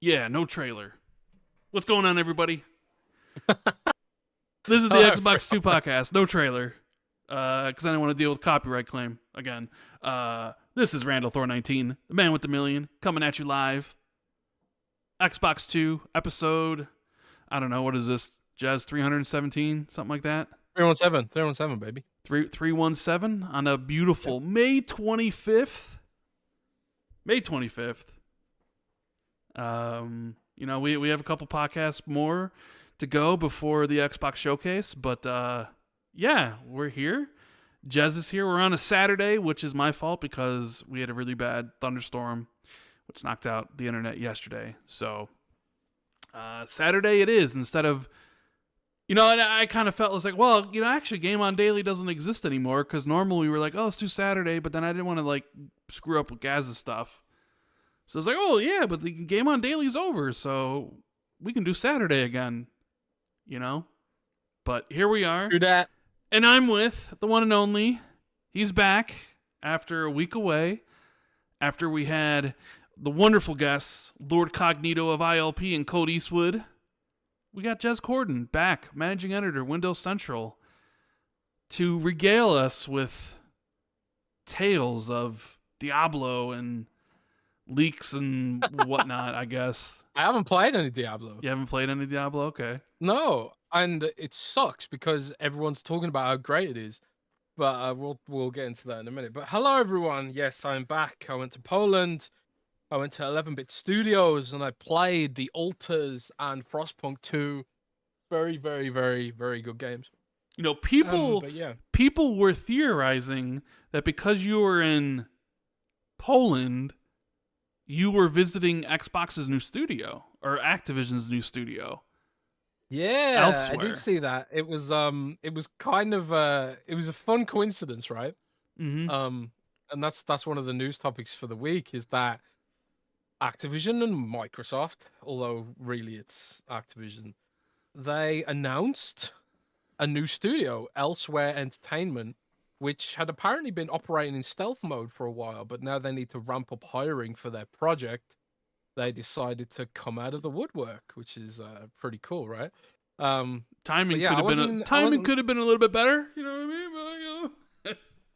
Yeah, no trailer. What's going on, everybody? This is the Xbox 2 podcast. No trailer. Because I didn't want to deal with copyright claim again. This is Randall Thor 19, the man with the million, coming at you live. Xbox 2 episode, I don't know, what is this? Jez 317, something like that? 317, baby. 317 on a beautiful May 25th. May 25th. You know, we have a couple podcasts more to go before the Xbox showcase, but yeah, we're here. Jez is here. We're on a Saturday, which is my fault because we had a really bad thunderstorm, which knocked out the internet yesterday. So Saturday it is instead of, you know, and I kind of felt, it was like, well, you know, actually Game On Daily doesn't exist anymore because normally we were like, oh, let's do Saturday, but then I didn't want to like screw up with Gaz's stuff. So I was like, oh, yeah, but the Game On Daily is over, so we can do Saturday again, you know? But here we are. Do that. And I'm with the one and only. He's back after a week away, after we had the wonderful guests, Lord Cognito of ILP and Code Eastwood. We got Jez Corden back, managing editor, Windows Central, to regale us with tales of Diablo and leaks and whatnot, I guess. I haven't played any Diablo. You haven't played any Diablo? Okay. No, and it sucks because everyone's talking about how great it is. But we'll get into that in a minute. But hello, everyone. Yes, I'm back. I went to Poland. I went to 11-Bit Studios, and I played The Alters and Frostpunk 2. Very, very, very, very good games. You know, people were theorizing that because you were in Poland, you were visiting Xbox's new studio or Activision's new studio. Yeah, elsewhere. I did see that. It was kind of it was a fun coincidence, right? Mm-hmm. And that's one of the news topics for the week is that Activision and Microsoft, although really it's Activision, they announced a new studio, Elsewhere Entertainment, which had apparently been operating in stealth mode for a while, but now they need to ramp up hiring for their project. They decided to come out of the woodwork, which is pretty cool, right? Timing could have been a little bit better, you know what I mean? But, you know.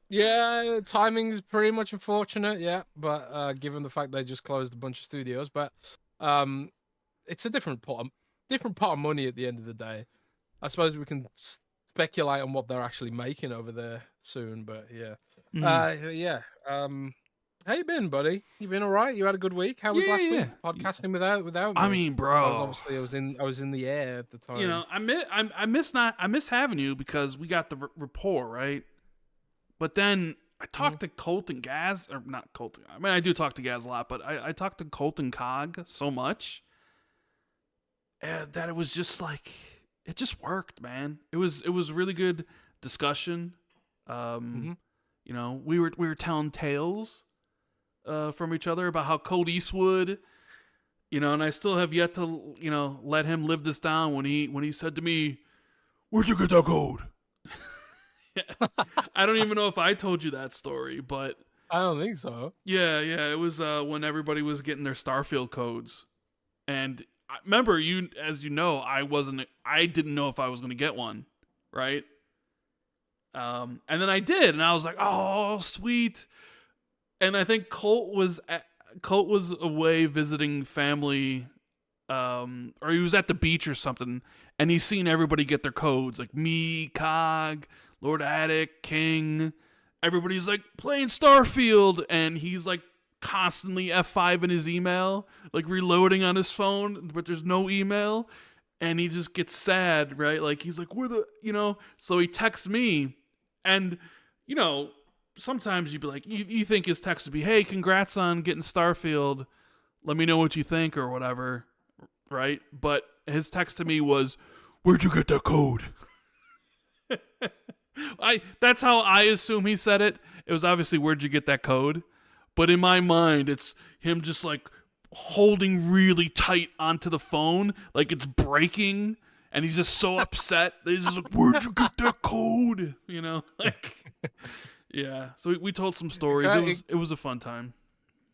Yeah, timing's pretty much unfortunate, yeah. But given the fact they just closed a bunch of studios, but it's a different pot of money at the end of the day. I suppose we can speculate on what they're actually making over there soon, but yeah. How you been, buddy? You been all right? You had a good week? How was last week? Podcasting without me. I mean, bro. I was in the air at the time. You know, I miss having you because we got the rapport, right? But then I talked to Colt and Gaz, or not Colt. I mean, I do talk to Gaz a lot, but I talked to Colt and Cog so much that it was just like it just worked, man. It was really good discussion. You know, we were telling tales from each other about how Code Eastwood, you know, and I still have yet to, you know, let him live this down when he said to me, "Where'd you get that code?" I don't even know if I told you that story, but I don't think so. Yeah, it was when everybody was getting their Starfield codes, and remember, as you know, I didn't know if I was going to get one, right? And then I did, and I was like, "Oh, sweet." And I think Colt was away visiting family, or he was at the beach or something, and he's seen everybody get their codes, like me, Cog, Lord Attic, King. Everybody's like playing Starfield, and he's like constantly F5 in his email, like reloading on his phone, but there's no email, and he just gets sad, right? Like he's like, you know, so he texts me, and you know, sometimes you'd be like, you think his text would be, "Hey, congrats on getting Starfield. Let me know what you think," or whatever, right? But his text to me was, "Where'd you get that code?" That's how I assume he said it. It was obviously, "Where'd you get that code?" But in my mind, it's him just like holding really tight onto the phone, like it's breaking, and he's just so upset that he's just like, "Where'd you get that code?" You know, like, yeah. So we told some stories. It was a fun time.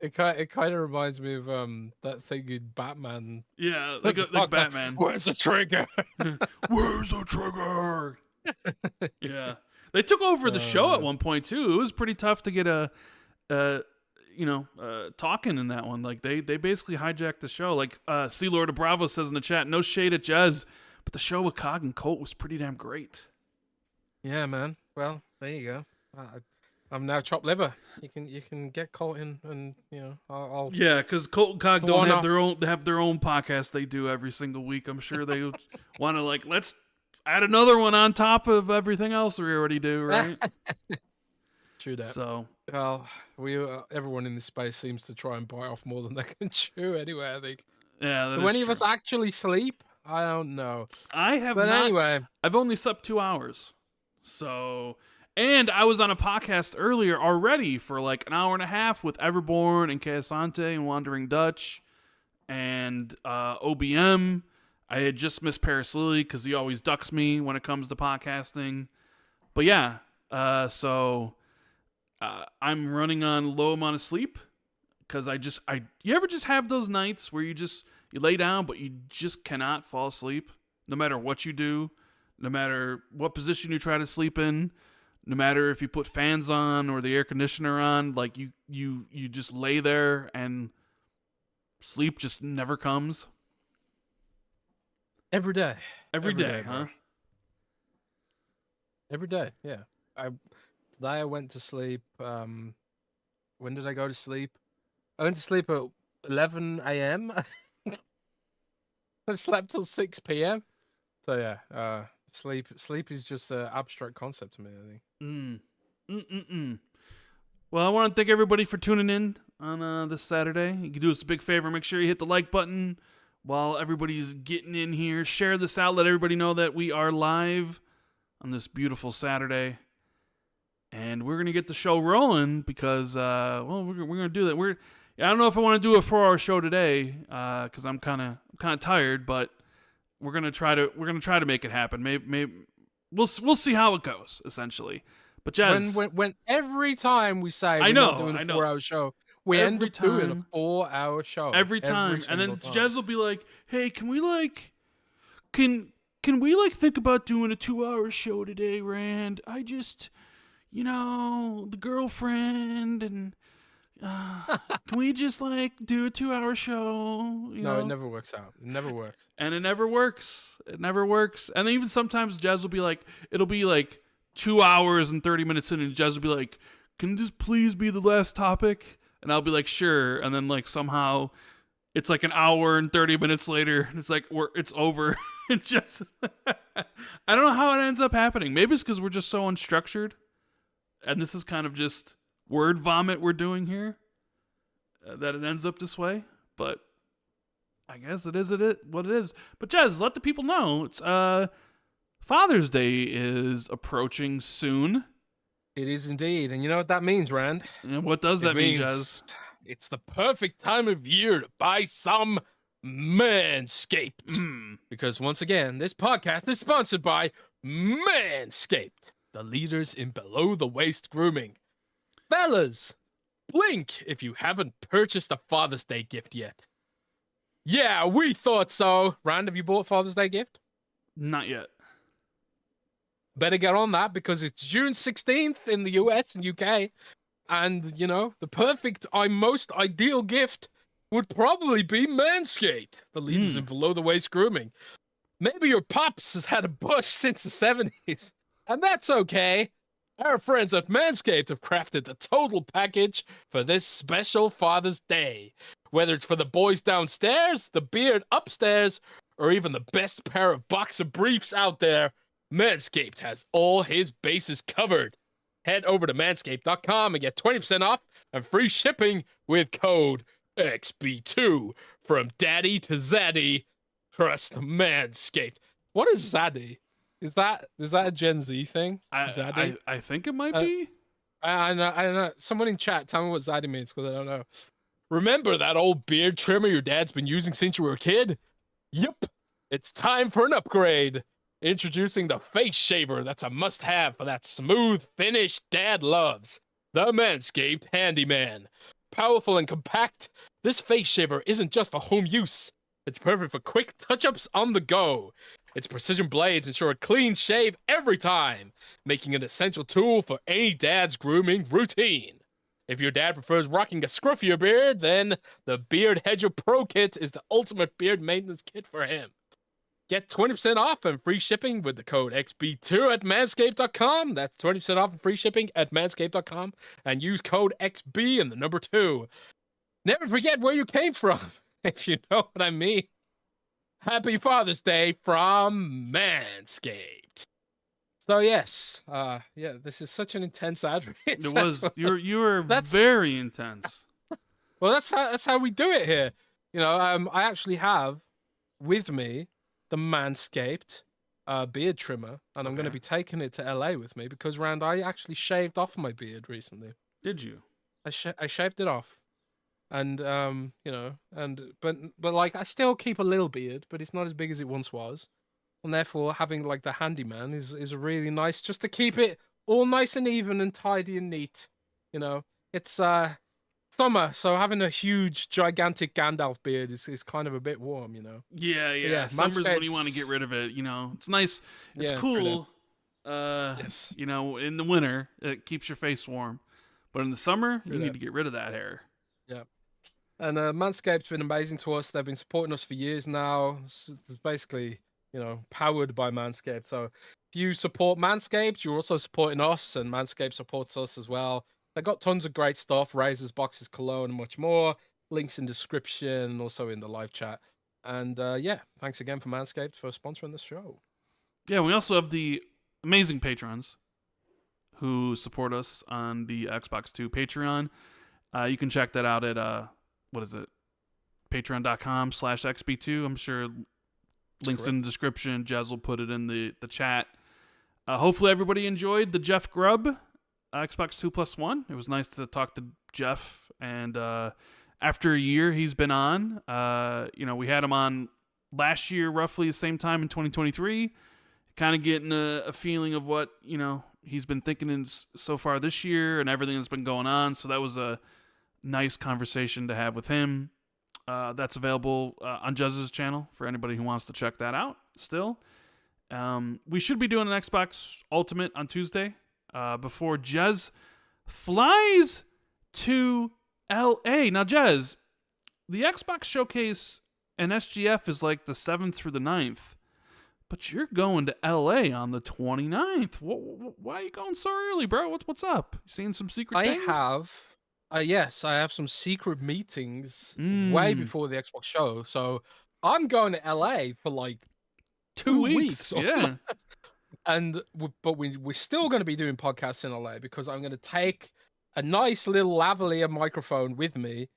It kind of reminds me of that thing in Batman. Yeah, like Batman. Where's the trigger? Where's the trigger? Yeah, they took over the show at one point too. It was pretty tough to get talking in that one. Like they basically hijacked the show. Like Sea Lord of Bravo says in the chat, no shade at Jez, but the show with Cog and Colt was pretty damn great. Yeah, man. Well, there you go. I'm now chopped liver. You can get Colt in, and I'll yeah, because Colt and Cog don't have their own podcast they do every single week. I'm sure they want to let's add another one on top of everything else we already do, right? True that. So, well, everyone in this space seems to try and bite off more than they can chew. Anyway, I think. Yeah. Do any of us actually sleep? I don't know. I have, but not, anyway, I've only slept 2 hours. So, and I was on a podcast earlier already for like an hour and a half with Everborn and Casante and Wandering Dutch and OBM. I had just missed Paris Lily because he always ducks me when it comes to podcasting. But yeah, so I'm running on low amount of sleep because you ever just have those nights where you lay down but you just cannot fall asleep no matter what you do, no matter what position you try to sleep in, no matter if you put fans on or the air conditioner on, like you just lay there and sleep just never comes. Every day, huh? Every day, yeah. Today I went to sleep. When did I go to sleep? I went to sleep at 11 a.m. I slept till 6 p.m. So yeah, sleep is just an abstract concept to me, I think. Well, I want to thank everybody for tuning in on this Saturday. You can do us a big favor. Make sure you hit the like button while everybody's getting in here. Share this out. Let everybody know that we are live on this beautiful Saturday. And we're going to get the show rolling because, we're going to do that. I don't know if I want to do a 4-hour show today because I'm kind of tired, but we're going to try to make it happen. Maybe we'll see how it goes, essentially. But Jez, when every time we say we're not doing a 4-hour show, we end up doing a 4-hour show every time, and then Jez will be like, "Hey, can we think about doing a 2-hour show today, Rand? I just, the girlfriend, and can we just do a 2-hour show?" No, it never works out. It never works, and it never works. And even sometimes Jez will be like, it'll be like 2 hours and 30 minutes in, and Jez will be like, "Can this please be the last topic?" And I'll be like, "Sure." And then somehow it's like an hour and 30 minutes later, and it's like it's over. It just I don't know how it ends up happening. Maybe it's because we're just so unstructured, and this is kind of just word vomit we're doing here, that it ends up this way. But I guess it is what it is. But Jez, let the people know it's Father's Day is approaching soon. It is indeed. And you know what that means, Rand? And what does that mean, Jez? It's the perfect time of year to buy some Manscaped. Because once again, this podcast is sponsored by Manscaped, the leaders in below-the-waist grooming. Fellas, blink if you haven't purchased a Father's Day gift yet. Yeah, we thought so. Rand, have you bought Father's Day gift? Not yet. Better get on that because it's June 16th in the US and UK. And, the perfect, most ideal gift would probably be Manscaped, the leaders in below-the-waist grooming. Maybe your pops has had a bush since the 70s, and that's okay. Our friends at Manscaped have crafted the total package for this special Father's Day. Whether it's for the boys downstairs, the beard upstairs, or even the best pair of boxer briefs out there, Manscaped has all his bases covered. Head over to manscaped.com and get 20% off and free shipping with code XB2. From daddy to zaddy, trust Manscaped. What is zaddy? Is that a Gen Z thing? I think it might be. I know. Someone in chat, tell me what zaddy means because I don't know. Remember that old beard trimmer your dad's been using since you were a kid? Yup. It's time for an upgrade. Introducing the face shaver that's a must-have for that smooth finish Dad loves. The Manscaped Handyman. powerful and compact, this face shaver isn't just for home use. It's perfect for quick touch-ups on the go. Its precision blades ensure a clean shave every time, making it an essential tool for any dad's grooming routine. If your dad prefers rocking a scruffier beard, then the Beard Hedger Pro Kit is the ultimate beard maintenance kit for him. Get 20% off and free shipping with the code XB2 at manscaped.com. That's 20% off and free shipping at manscaped.com. And use code XB and the number 2. Never forget where you came from, if you know what I mean. Happy Father's Day from Manscaped. So yes, this is such an intense ad read. It was. You were very intense. Well, that's how we do it here. You know, I actually have with me the Manscaped beard trimmer, and I'm going to be taking it to LA with me because, Rand, I actually shaved off my beard recently. Did you? I shaved it off, and but like I still keep a little beard, but it's not as big as it once was, and therefore having like the handyman is really nice just to keep it all nice and even and tidy and neat. You know, it's summer, so having a huge, gigantic Gandalf beard is kind of a bit warm, you know. Yeah. Summer's when you want to get rid of it. You know, it's nice. It's cool. Yes. You know, in the winter it keeps your face warm, but in the summer you need to get rid of that hair. Yeah. And Manscaped's been amazing to us. They've been supporting us for years now. It's basically, you know, powered by Manscaped. So if you support Manscaped, you're also supporting us, and Manscaped supports us as well. They've got tons of great stuff, razors, boxes, cologne, and much more. Links in description and also in the live chat. And thanks again for Manscaped for sponsoring this show. Yeah, we also have the amazing patrons who support us on the Xbox 2 Patreon. You can check that out at, patreon.com/XB2. I'm sure links in the description. Jez will put it in the chat. Hopefully everybody enjoyed the Jeff Grubb Xbox 2+1. It was nice to talk to Jeff, and after a year he's been on. We had him on last year, roughly the same time in 2023, kind of getting a feeling of what, you know, he's been thinking so far this year and everything that's been going on. So that was a nice conversation to have with him. That's available on Jez's channel for anybody who wants to check that out still. We should be doing an Xbox Ultimate on Tuesday. Before Jez flies to LA. Now, Jez, the Xbox Showcase and SGF is like the 7th through the 9th, but you're going to LA on the 29th. Why are you going so early, bro? What's up? You seeing some secret things? Yes, I have some secret meetings way before the Xbox show. So I'm going to LA for like 2 weeks. Yeah. But we're still going to be doing podcasts in LA because I'm going to take a nice little lavalier microphone with me,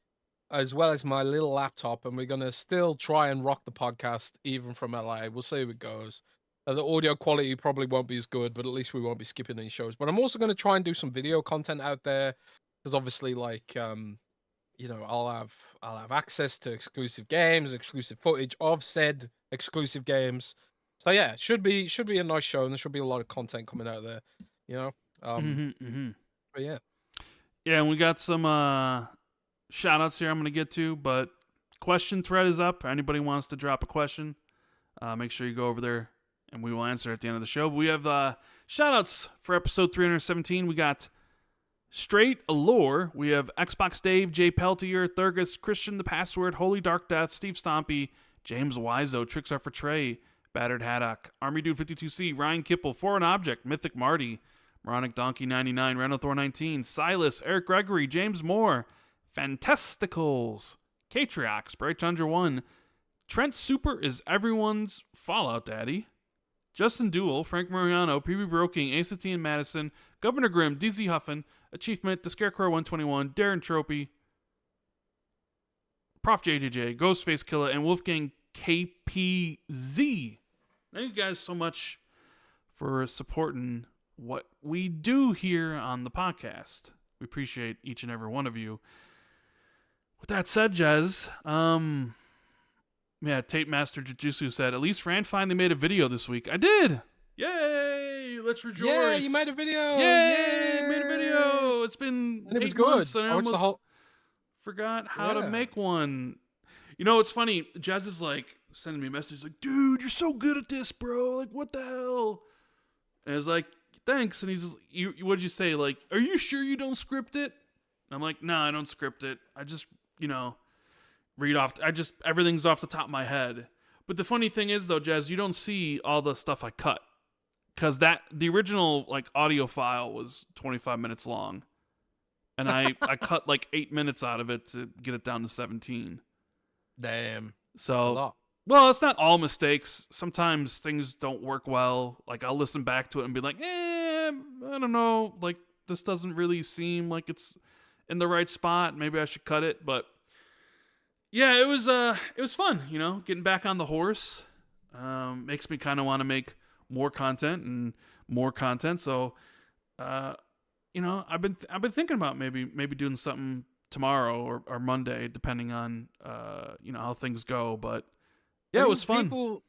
as well as my little laptop, and we're going to still try and rock the podcast even from LA. We'll see how it goes. The audio quality probably won't be as good, but at least we won't be skipping any shows. But I'm also going to try and do some video content out there because obviously, like, I'll have access to exclusive games, exclusive footage of said exclusive games. So yeah, it should be a nice show, and there should be a lot of content coming out there, you know. But yeah, and we got some shout outs here I'm going to get to, but question thread is up. Anybody wants to drop a question, make sure you go over there, and we will answer at the end of the show. But we have shout outs for episode 317. We got Straight Allure. We have Xbox Dave, Jay Peltier, Thurgus, Christian the Password, Holy Dark Death, Steve Stompy, James Wiseau, Tricks Are for Trey, Battered Haddock, Army Dude 52C, Ryan Kipple, Foreign Object, Mythic Marty, Moronic Donkey 99, Randall Thor 19, Silas, Eric Gregory, James Moore, Fantasticals, Catriox, Bright Chandra 1, Trent Super is everyone's Fallout Daddy, Justin Duell, Frank Mariano, PB Broking, ACT and Madison, Governor Grimm, DZ Huffin, Achievement, The Scarecrow 121, Darren Tropey, Prof JJJ, Ghostface Killer, and Wolfgang KPZ. Thank you guys so much for supporting what we do here on the podcast. We appreciate each and every one of you. With that said, Jez, Tape Master Jujutsu said, at least Rand finally made a video this week. I did! Yay! Let's rejoice! Yeah, you made a video! Yay! Made a video! It's been and it was 8 good. months. And I watched the whole... forgot how to Yeah. make one. You know, it's funny. Jez is like sending me a message like, dude, you're so good at this, bro. Like, what the hell? And I was like, thanks. And he's, what'd you say? Like, are you sure you don't script it? I'm like, no, I don't script it. I just, read off. Everything's off the top of my head. But the funny thing is, though, Jez, you don't see all the stuff I cut. Because the original, like, audio file was 25 minutes long. And I cut, like, 8 minutes out of it to get it down to 17. Damn. So, That's a lot. well, it's not all mistakes. Sometimes things don't work well. Like, I'll listen back to it and be like, I don't know. Like, this doesn't really seem like it's in the right spot. Maybe I should cut it. But, yeah, it was fun, getting back on the horse. Makes me kind of want to make more content and more content. So, I've been thinking about maybe doing something tomorrow or Monday, depending on how things go. But yeah, it was fun.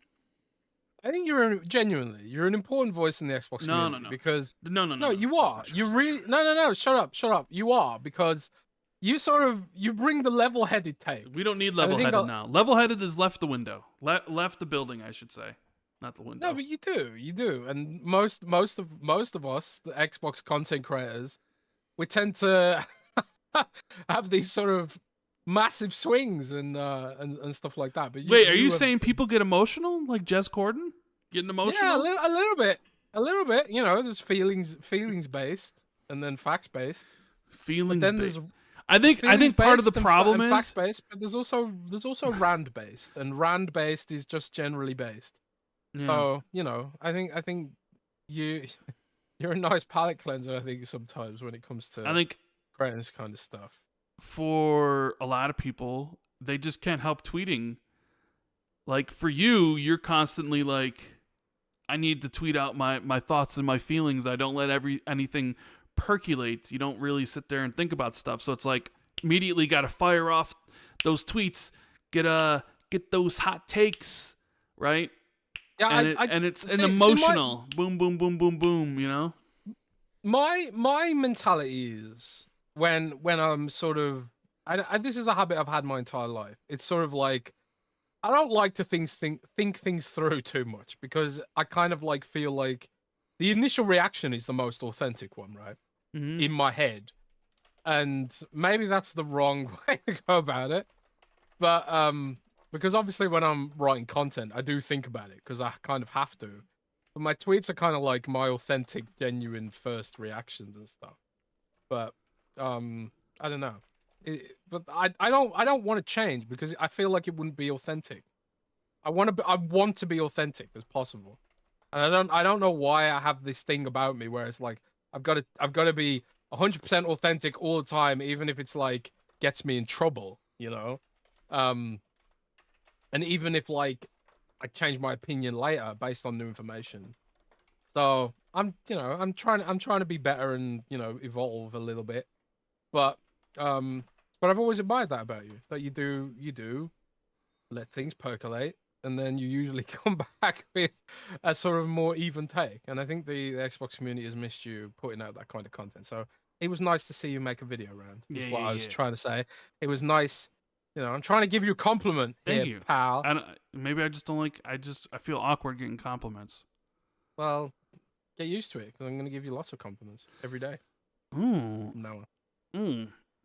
I think you're an important voice in the Xbox community. No. Because No, you are. You really no. Shut up. You are, because you bring the level-headed take. We don't need level-headed now. Level-headed is left the window, left the building, I should say, not the window. No, but you do, and most of us, the Xbox content creators, we tend to have these sort of massive swings and stuff like that. But wait, are you saying people get emotional, like Jez Corden getting emotional? Yeah, a little bit. There's feelings based, and then facts based. Feelings then based. I think part of the problem is fact based, but there's also Rand based, and Rand based is just generally based. Yeah. So I think you're a nice palate cleanser. I think sometimes when it comes to creating this kind of stuff. For a lot of people, they just can't help tweeting. Like, for you, you're constantly like, I need to tweet out my thoughts and my feelings. I don't let anything percolate. You don't really sit there and think about stuff. So it's like, immediately got to fire off those tweets, get those hot takes, right? Yeah, and it's an emotional boom, boom, boom, boom, boom. My mentality is when I'm sort of, this is a habit I've had my entire life. It's sort of like, I don't like to think things through too much, because I kind of feel like the initial reaction is the most authentic one, right? Mm-hmm. In my head. And maybe that's the wrong way to go about it. But because obviously when I'm writing content, I do think about it, because I kind of have to. But my tweets are kind of like my authentic, genuine first reactions and stuff. But I don't know. But I don't want to change, because I feel like it wouldn't be authentic. I want to be authentic as possible. And I don't know why I have this thing about me where it's like I've got to be 100% authentic all the time, even if it's like gets me in trouble, and even if I change my opinion later based on new information. So I'm trying to be better and evolve a little bit, but I've always admired that about you, that you do let things percolate, and then you usually come back with a sort of more even take. And I think the Xbox community has missed you putting out that kind of content. So it was nice to see you make a video round. Is what I was trying to say. It was nice. I'm trying to give you a compliment. Thank you, pal. Maybe I just don't like. I feel awkward getting compliments. Well, get used to it, because I'm going to give you lots of compliments every day. Ooh. No.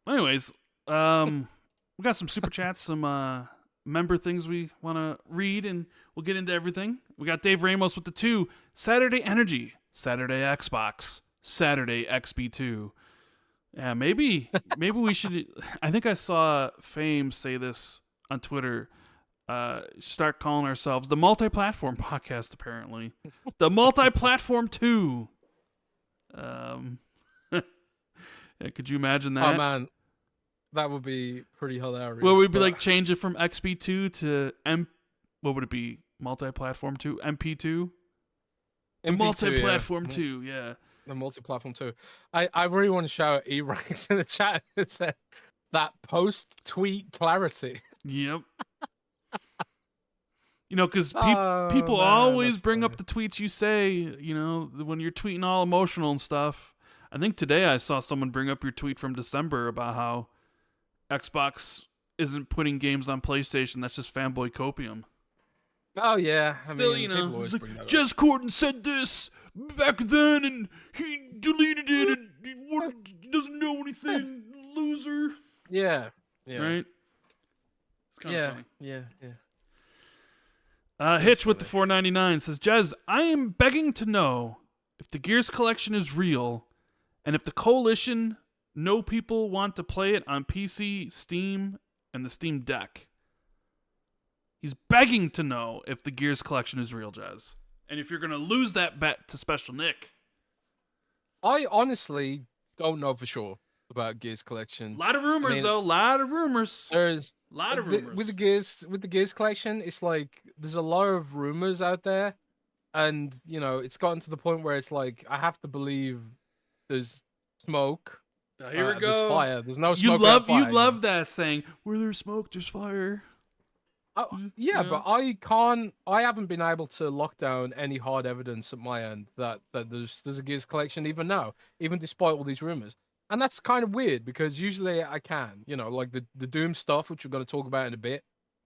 Anyways, we got some super chats, some member things we want to read, and we'll get into everything. We got Dave Ramos with the 2 Saturday Energy, Saturday Xbox, Saturday XB2. Yeah, maybe we should. I think I saw Fame say this on Twitter. Start calling ourselves the Multi-Platform Podcast. Apparently, the Multi-Platform 2. Yeah, could you imagine that? Oh man, that would be pretty hilarious. Well, we'd be like change it from XB2 to What would it be? Multi-Platform 2, MP2. MP2, Multi-Platform 2, yeah. The multi-platform too. I really want to shout E-Ranks in the chat. It said that post-tweet clarity. Yep. Because people always bring up the tweets you say, when you're tweeting all emotional and stuff. I think today I saw someone bring up your tweet from December about how Xbox isn't putting games on PlayStation. That's just fanboy copium. Oh yeah, Still, people always it's bring that like, up. Jez Corden said this back then, and he deleted it, and he doesn't know anything, loser. Yeah. Right? It's kind of funny. Yeah. Hitch with the $4.99 says, Jez, I am begging to know if the Gears collection is real, and if the Coalition know people want to play it on PC, Steam, and the Steam Deck. He's begging to know if the Gears collection is real, Jez. And if you're going to lose that bet to Special Nick. I honestly don't know for sure about Gears collection. A lot of rumors, though. A lot of rumors. There's a lot of rumors. With the Gears collection, it's like there's a lot of rumors out there. And, it's gotten to the point where it's like, I have to believe there's smoke. Here we go. There's fire. There's no smoke. You love that saying, where there's smoke, there's fire. Yeah, but I haven't been able to lock down any hard evidence at my end that there's a Gears collection even now, even despite all these rumors. And that's kind of weird because usually I can, like the Doom stuff, which we're going to talk about in a bit.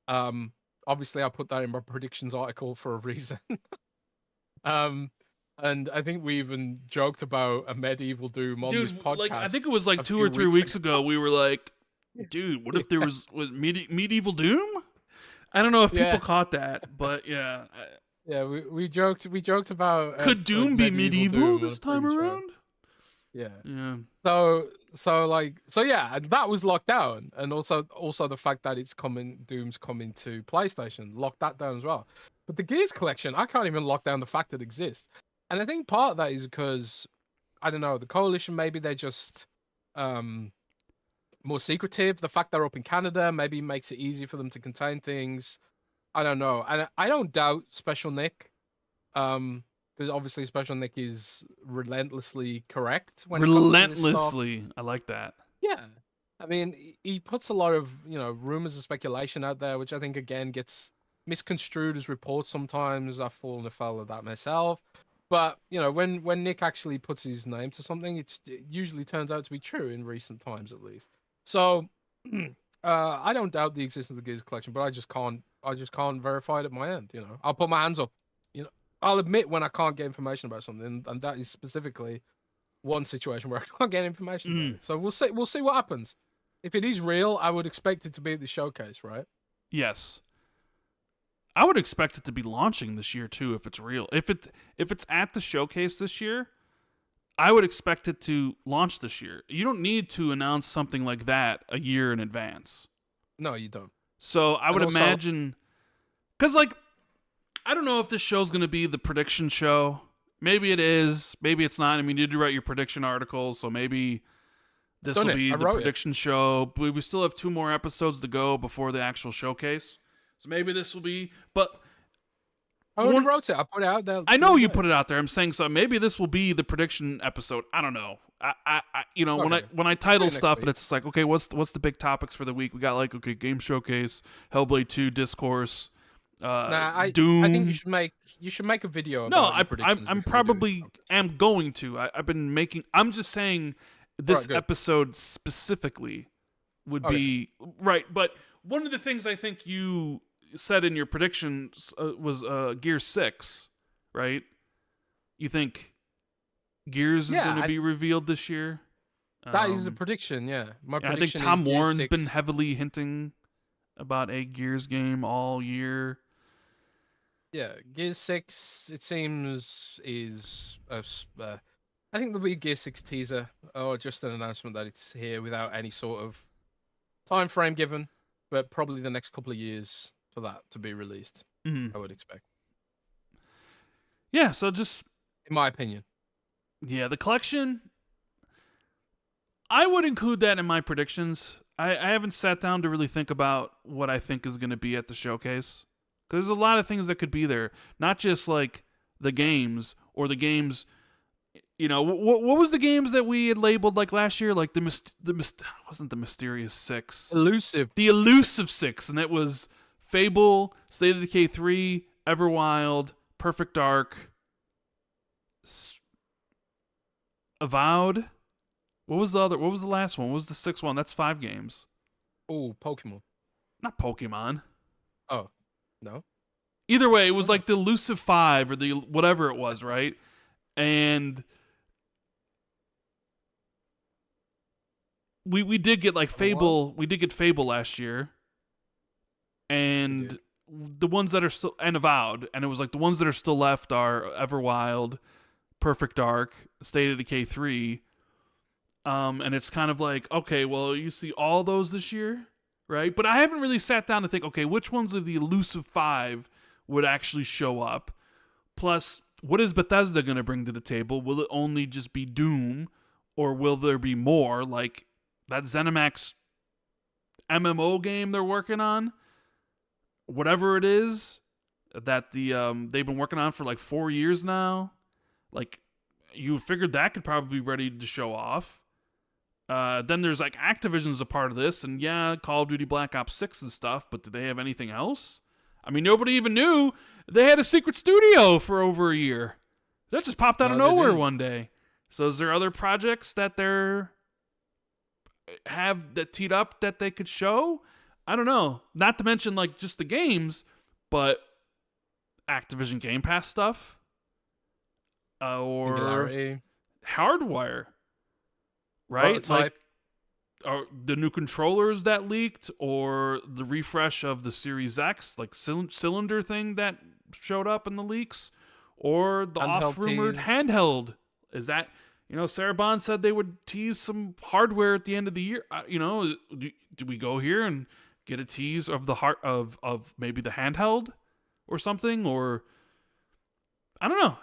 Obviously I put that in my predictions article for a reason. And I think we even joked about a medieval Doom on this podcast. Like, I think it was like 2 or 3 weeks ago. We were like, dude, what if there was medieval Doom? I don't know if people caught that, but yeah. Yeah, we joked about could Doom be medieval this time around? Yeah. Yeah. So yeah, and that was locked down, and also the fact that Doom's coming to PlayStation, locked that down as well. But the Gears collection, I can't even lock down the fact that it exists. And I think part of that is because, I don't know, the Coalition, maybe they're just more secretive. The fact they're up in Canada maybe makes it easy for them to contain things. I don't know. And I don't doubt Special Nick, because obviously Special Nick is relentlessly correct. Relentlessly. I like that. Yeah. I mean, he puts a lot of, rumors and speculation out there, which I think, again, gets misconstrued as reports sometimes. I've fallen afoul of that myself. But, when Nick actually puts his name to something, it usually turns out to be true in recent times, at least. So, I don't doubt the existence of the Gears collection, but I just can't verify it at my end, I'll put my hands up. I'll admit when I can't get information about something, and that is specifically one situation where I can't get information about it. So we'll see what happens. If it is real, I would expect it to be at the showcase, right? Yes. I would expect it to be launching this year too if it's real. If it's at the showcase this year, I would expect it to launch this year. You don't need to announce something like that a year in advance. No, you don't. So I would imagine, because I don't know if this show's going to be the prediction show. Maybe it is. Maybe it's not. I mean, you did write your prediction articles, so maybe this will be the prediction show. But we still have 2 more episodes to go before the actual showcase. So maybe this will be, but I already wrote it. I put it out there. I know you put it out there. I'm saying, so maybe this will be the prediction episode. I don't know. When I title stuff and it's like, okay, what's the big topics for the week? We got game showcase, Hellblade 2, discourse, Doom. I think you should make a video. No, I'm probably am going to. I've been making. I'm just saying this episode specifically would be right, but. One of the things I think you said in your predictions was Gears 6, right? You think Gears is going to be revealed this year? That is a prediction, yeah. My prediction I think Tom is Warren's Gears 6. been heavily hinting about a Gears game all year. Yeah, Gears 6, it seems, is... I think there'll be a Gears 6 teaser, or just an announcement that it's here without any sort of time frame given. But probably the next couple of years for that to be released, I would expect. Yeah, so just... in my opinion. Yeah, the collection... I would include that in my predictions. I haven't sat down to really think about what I think is going to be at the showcase. Because there's a lot of things that could be there. Not just, the games, or the games... what was the games that we had labeled last year? Wasn't the Mysterious 6. Elusive. The Elusive 6. And it was Fable, State of Decay 3, Everwild, Perfect Dark, Avowed. What was the last one? What was the 6th one? That's 5 games. Oh, Pokemon. Not Pokemon. Oh, no. Either way, it was like the Elusive 5 or the whatever it was, right? And we did get like Fable. We did get Fable last year, and the ones that are still and Avowed, and it was like the ones that are still left are Everwild, Perfect Dark, State of Decay 3. And it's kind of like, okay, well, you see all those this year, right? But I haven't really sat down to think, okay, which ones of the Elusive 5 would actually show up? Plus, what is Bethesda going to bring to the table? Will it only just be Doom, or will there be more, like that ZeniMax MMO game they're working on? Whatever it is that they've been working on for like 4 years now. Like, you figured that could probably be ready to show off. Then there's like Activision's a part of this, and yeah, Call of Duty Black Ops 6 and stuff, but do they have anything else? I mean, nobody even knew they had a secret studio for over a year. That just popped out of nowhere one day. So is there other projects that they're have that teed up that they could show? I don't know. Not to mention like just the games, but Activision Game Pass stuff. Or Singularity. Hardwire. Right? Prototype. Like the new controllers that leaked, or the refresh of the Series X, like cylinder thing that showed up in the leaks, or the off-rumored handheld. Is that, Sarah Bond said they would tease some hardware at the end of the year. Do we go here and get a tease of the heart of maybe the handheld or something? Or I don't know.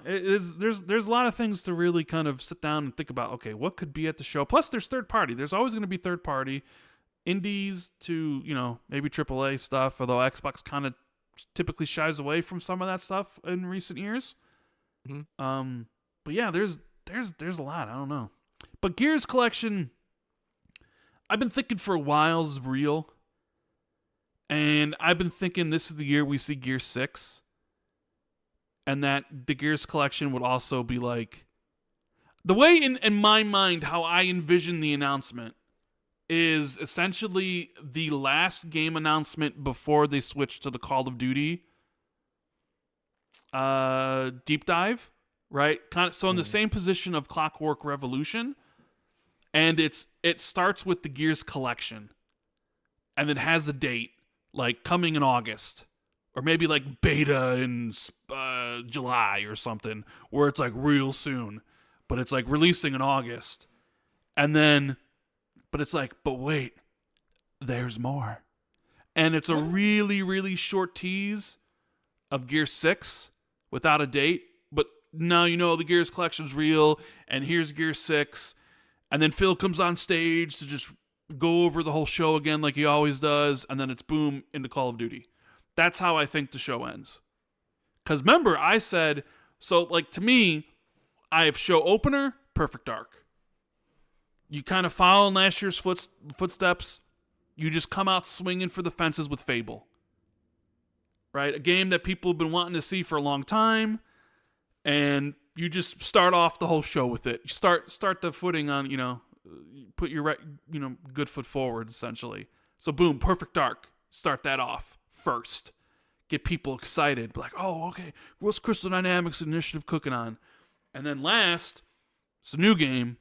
There's a lot of things to really kind of sit down and think about. Okay, what could be at the show? Plus, there's third party. There's always going to be third party, indies to maybe AAA stuff. Although Xbox kind of typically shies away from some of that stuff in recent years. Mm-hmm. But yeah, there's a lot. I don't know. But Gears Collection, I've been thinking for a while is real, and I've been thinking this is the year we see Gears 6. And that the Gears Collection would also be like... The way in my mind, how I envision the announcement is essentially the last game announcement before they switch to the Call of Duty deep dive, right? So in the same position of Clockwork Revolution, and it starts with the Gears Collection, and it has a date, like coming in August. Or maybe like beta in July or something, where it's like real soon, but it's like releasing in August. And then, but it's like, but wait, there's more. And it's a really, really short tease of Gear 6 without a date. But now the Gears Collection's real, and here's Gear 6. And then Phil comes on stage to just go over the whole show again like he always does, and then it's boom, into Call of Duty. That's how I think the show ends. Because remember, I said, so like to me, I have show opener, Perfect Dark. You kind of follow in last year's footsteps. You just come out swinging for the fences with Fable. Right? A game that people have been wanting to see for a long time. And you just start off the whole show with it. You start the footing on, put your good foot forward, essentially. So boom, Perfect Dark. Start that off first. Get people excited. Like, oh, okay, what's Crystal Dynamics Initiative cooking on? And then last, it's a new game,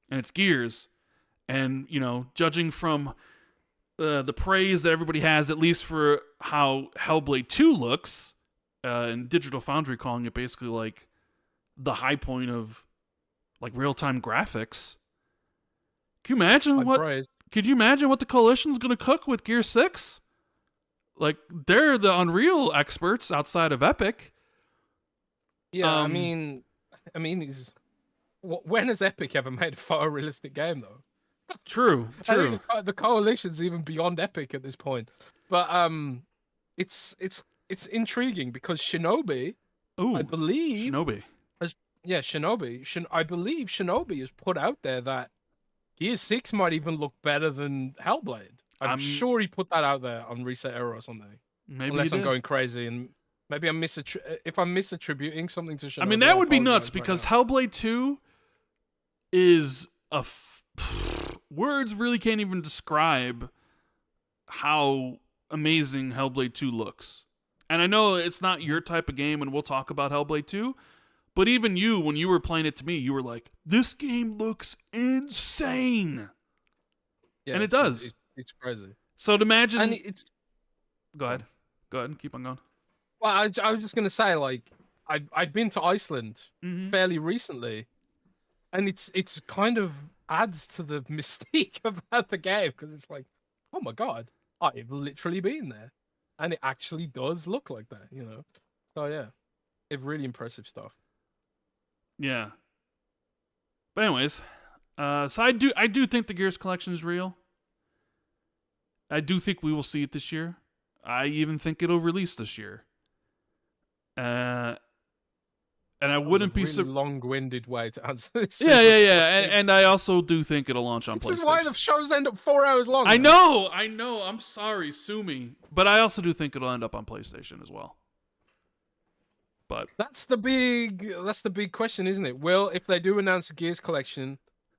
and it's Gears. And, judging from the praise that everybody has, at least for how Hellblade 2 looks, and Digital Foundry calling it basically like the high point of like real-time graphics. Could you imagine what the Coalition's going to cook with Gear 6? Like, they're the Unreal experts outside of Epic. Yeah, I mean, when has Epic ever made a photorealistic game, though? True. I think the Coalition's even beyond Epic at this point. But it's intriguing because Shinobi, I believe, Shinobi. I believe Shinobi has put out there that Gear 6 might even look better than Hellblade. I'm sure he put that out there on Reset Era or something. Maybe unless I'm going crazy, and maybe if I'm misattributing something to Shinobi. I mean, that would be nuts because Hellblade 2 is words really can't even describe how amazing Hellblade 2 looks. And I know it's not your type of game, and we'll talk about Hellblade 2, but even you, when you were playing it to me, you were like, this game looks insane. Yeah, and it does. It's crazy. So to imagine... And it's... Go ahead. Go ahead. Keep on going. Well, I was just going to say, like, I've been to Iceland Mm-hmm. fairly recently, and it's kind of adds to the mystique about the game, because it's like, oh my god, I've literally been there, and it actually does look like that, you know. So yeah, it's really impressive stuff. Yeah. But anyways, so I do think the Gears collection is real. I do think we will see it this year. I even think it'll release this year. And I wouldn't be so long-winded way to answer this. Yeah. And I also do think it'll launch on PlayStation. This is why the shows end up 4 hours long. I know. I'm sorry, sue me. But I also do think it'll end up on PlayStation as well. But that's the big question, isn't it? Well, if they do announce the Gears collection,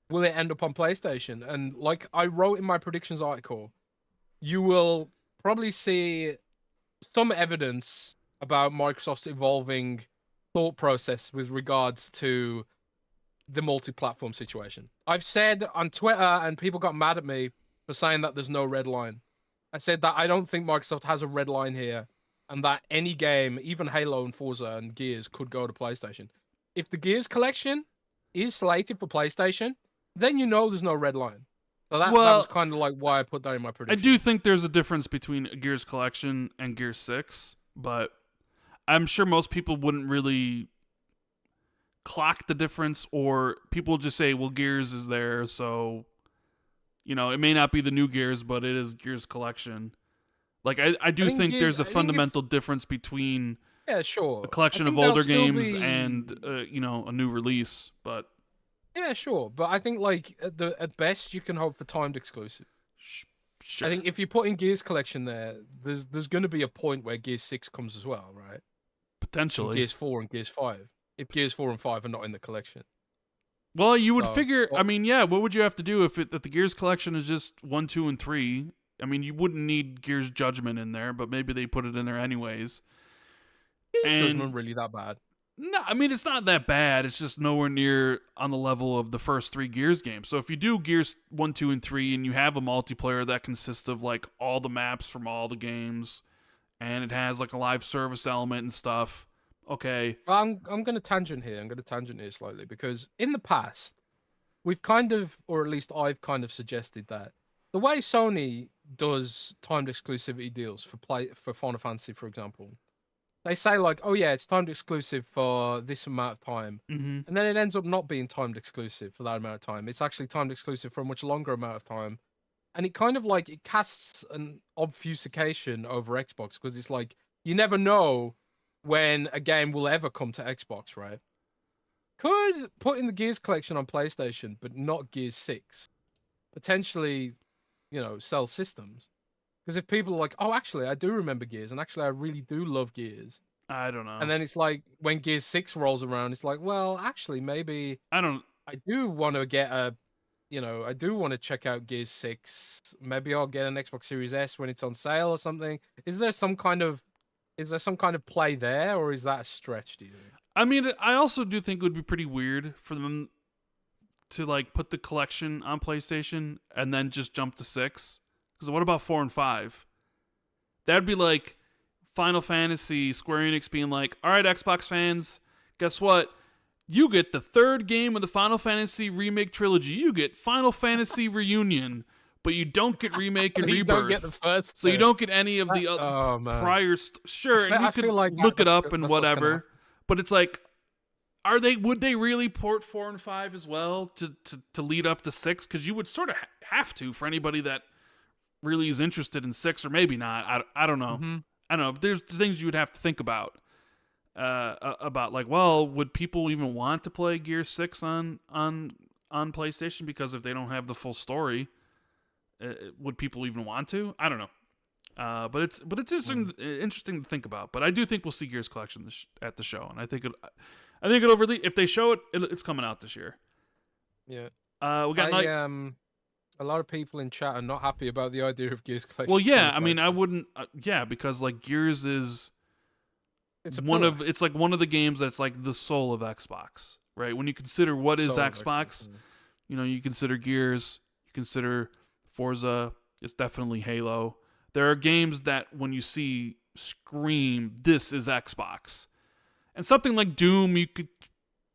will it end up on PlayStation? And like I wrote in my predictions article, you will probably see some evidence about Microsoft's evolving thought process with regards to the multi-platform situation. I've said on Twitter, and people got mad at me for saying that there's no red line. I said that I don't think Microsoft has a red line here, and that any game, even Halo and Forza and Gears, could go to PlayStation. If the Gears collection is slated for PlayStation, then you know there's no red line. So that was kind of like why I put that in my prediction. I do think there's a difference between Gears collection and Gears 6, but I'm sure most people wouldn't really clock the difference, or people just say, well, Gears is there, so, you know, it may not be the new Gears, but it is Gears collection. Like, I do think Gears, there's a fundamental difference between a collection of older games and, you know, a new release, but... Yeah, sure. But I think, like, at best, you can hope for timed exclusive. Sure. I think if you put in Gears collection there, there's going to be a point where Gears 6 comes as well, right? Potentially. Gears 4 and Gears 5. If Gears 4 and 5 are not in the collection. Well, you would figure... I mean, yeah, what would you have to do if the Gears collection is just 1, 2, and 3? I mean, you wouldn't need Gears Judgment in there, but maybe they put it in there anyways. Is Judgment really that bad? No, I mean, it's not that bad. It's just nowhere near on the level of the first 3 Gears games. So if you do Gears 1, 2, and 3, and you have a multiplayer that consists of, like, all the maps from all the games, and it has, like, a live service element and stuff, okay. Well, I'm going to tangent here. I'm going to tangent here slightly, because in the past, we've kind of, or at least I've kind of suggested that the way Sony does timed exclusivity deals for Final Fantasy, for example, they say, like, oh yeah, it's timed exclusive for this amount of time. Mm-hmm. And then it ends up not being timed exclusive for that amount of time. It's actually timed exclusive for a much longer amount of time. And it kind of like, it casts an obfuscation over Xbox, because it's like, you never know when a game will ever come to Xbox, right? Could put in the Gears collection on PlayStation, but not Gears 6. Potentially, you know, sell systems. Because if people are like, oh, actually, I do remember Gears, and actually, I really do love Gears. I don't know. And then it's like, when Gears 6 rolls around, it's like, well, actually, maybe I do want to get I do want to check out Gears 6. Maybe I'll get an Xbox Series S when it's on sale or something. Is there some kind of play there, or is that a stretch, do you think? I mean, I also do think it would be pretty weird for them to, like, put the collection on PlayStation and then just jump to 6. Because what about 4 and 5? That'd be like Final Fantasy, Square Enix being like, all right, Xbox fans, guess what? You get the 3rd game of the Final Fantasy Remake trilogy. You get Final Fantasy Reunion, but you don't get Remake and Rebirth. You don't get the first. So you don't get any of the prior... Sure, and you can like look it up and whatever. But it's like, would they really port 4 and 5 as well to lead up to 6? Because you would sort of have to, for anybody that really is interested in 6, or maybe not. I don't know. Mm-hmm. I don't know. There's things you would have to think about like, well, would people even want to play Gear 6 on PlayStation? Because if they don't have the full story, would people even want to? I don't know. But it's interesting to think about. But I do think we'll see Gears Collection at the show, and I think it'll really, if they show it, it's coming out this year. Yeah. We got A lot of people in chat are not happy about the idea of Gears Collection. Well, yeah, coming to I mean, I PlayStation. wouldn't. Yeah, because like Gears is It's a one pillar. of it's like one of the games that's like the soul of Xbox, right? When you consider what is Soul of Xbox, Xbox. you know, you consider Gears, you consider Forza. It's definitely Halo. There are games that when you see scream, this is Xbox, and something like Doom, you could,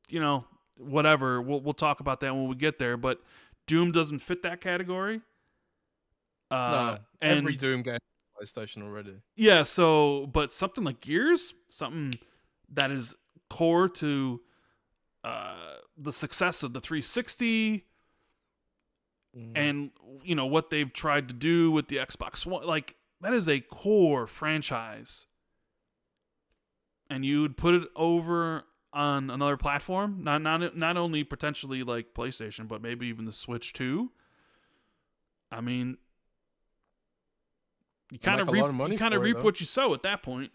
you know, whatever. We'll talk about that when we get there, but Doom doesn't fit that category. No, And every Doom game on PlayStation already. yeah, so but something like Gears, something that is core to the success of the 360 and you know what they've tried to do with the Xbox One, like that is a core franchise. And you would put it over on another platform, not only potentially like PlayStation, but maybe even the Switch too. I mean, you kind of reap what you sow at that point.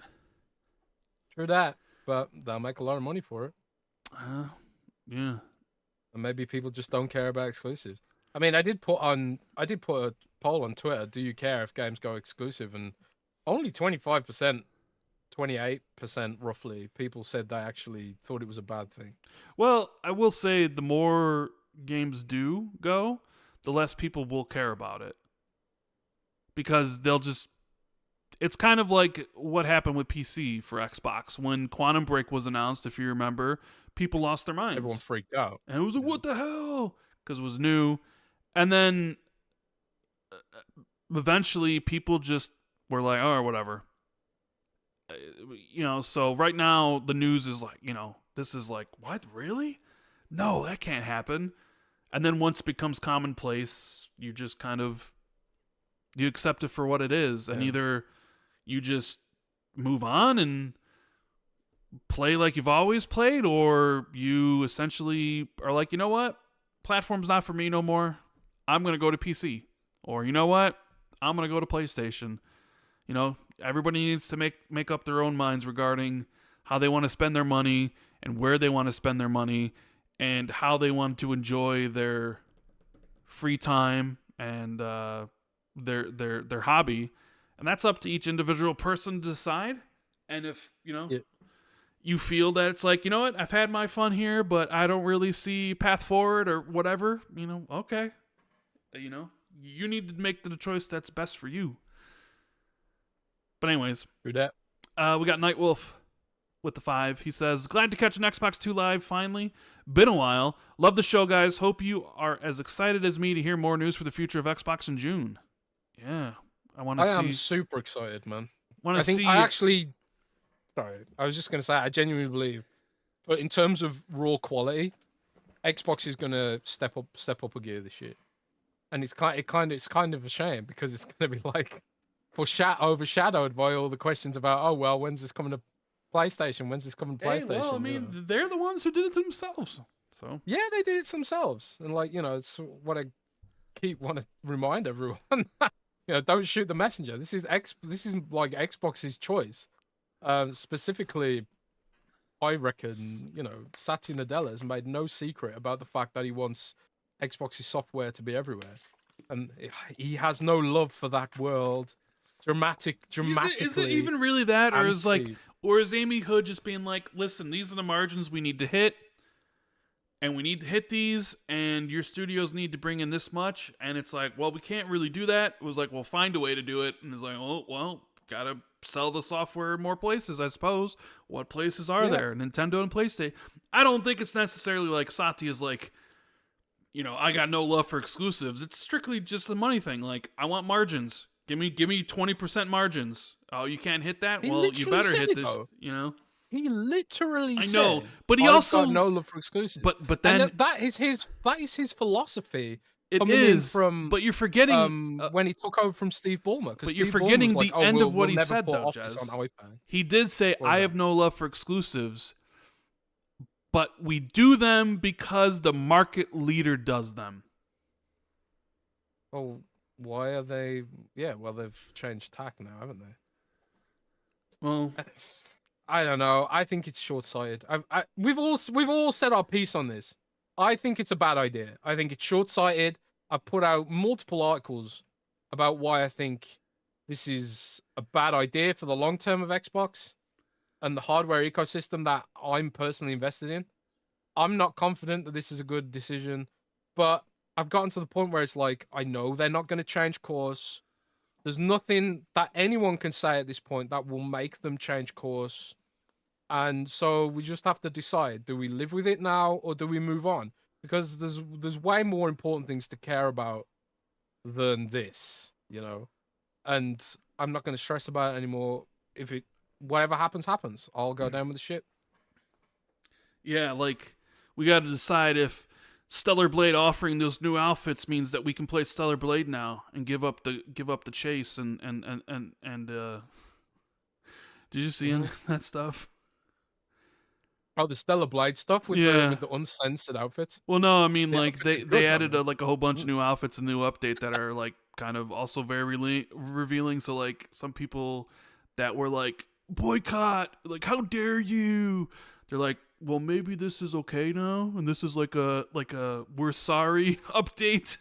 True that, but they'll make a lot of money for it. Yeah. And maybe people just don't care about exclusives. I mean, I did put a poll on Twitter. Do you care if games go exclusive? And only 25%, 28% roughly, people said they actually thought it was a bad thing. Well, I will say the more games do go, the less people will care about it. Because they'll just... It's kind of like what happened with PC for Xbox. When Quantum Break was announced, if you remember, people lost their minds. Everyone freaked out. And it was like, what the hell? Because it was new. And then eventually people just were like, oh, whatever. You know, so right now the news is like, you know, this is like, what, really? No, that can't happen. And then once it becomes commonplace, you just kind of, you accept it for what it is. And either you just move on and play like you've always played, or you essentially are like, you know what? Platform's not for me no more. I'm going to go to PC. Or you know what? I'm going to go to PlayStation. You know, everybody needs to make up their own minds regarding how they want to spend their money and where they want to spend their money and how they want to enjoy their free time and their hobby. And that's up to each individual person to decide. And if, you know, you feel that it's like, you know what, I've had my fun here, but I don't really see path forward or whatever, you know, okay. You know, you need to make the choice that's best for you. But anyways, we got Nightwolf with the 5. He says, glad to catch an Xbox 2 live finally. Been a while. Love the show, guys. Hope you are as excited as me to hear more news for the future of Xbox in June. Yeah, I am super excited, man. I was just going to say, I genuinely believe, but in terms of raw quality, Xbox is going to step up a gear this year. And it's kind of a shame because it's going to be like overshadowed by all the questions about, oh, well, when's this coming to PlayStation? When's this coming to PlayStation? Well, I mean, they're the ones who did it themselves. So yeah, they did it themselves. And like, you know, it's what I want to remind everyone. You know, don't shoot the messenger. This is like Xbox's choice. Specifically, I reckon, you know, Satya Nadella has made no secret about the fact that he wants Xbox's software to be everywhere. And he has no love for that world. Dramatically. Is it even really that? Or is Amy Hood just being like, listen, these are the margins we need to hit, and we need to hit these, and your studios need to bring in this much, and it's like, well, we can't really do that. It was like, well, find a way to do it, and it's like, oh, well, gotta sell the software in more places, I suppose. What places are there? Nintendo and PlayStation. I don't think it's necessarily like Satya's like, you know, I got no love for exclusives. It's strictly just the money thing. Like, I want margins. Give me 20% margins. Oh, you can't hit that? Well, you better hit this, you know? He literally I know, but he also got no love for exclusives. But then and that is his philosophy. It is from, but you're forgetting when he took over from Steve Ballmer. But you're forgetting the end of what he said, though, Jez. He did say, "I have no love for exclusives, but we do them because the market leader does them." Oh, why are they? Yeah, well, they've changed tack now, haven't they? Well, I don't know. I think it's short-sighted. We've all said our piece on this. I think it's a bad idea. I think it's short-sighted. I've put out multiple articles about why I think this is a bad idea for the long term of Xbox and the hardware ecosystem that I'm personally invested in. I'm not confident that this is a good decision, but I've gotten to the point where it's like, I know they're not going to change course. There's nothing that anyone can say at this point that will make them change course. And so we just have to decide, do we live with it now or do we move on? Because there's way more important things to care about than this, you know? And I'm not going to stress about it anymore. If it, whatever happens, happens. I'll go down with the ship. Yeah, like, we got to decide if Stellar Blade offering those new outfits means that we can play Stellar Blade now and give up the chase and did you see that stuff? Oh, the Stellar Blade stuff with the uncensored outfits. Well, no, I mean, The like outfits are they good, added though, like a whole bunch of new outfits and new update that are like kind of also very revealing. So like some people that were like boycott, like how dare you? They're like, well, maybe this is okay now, and this is like a we're sorry update,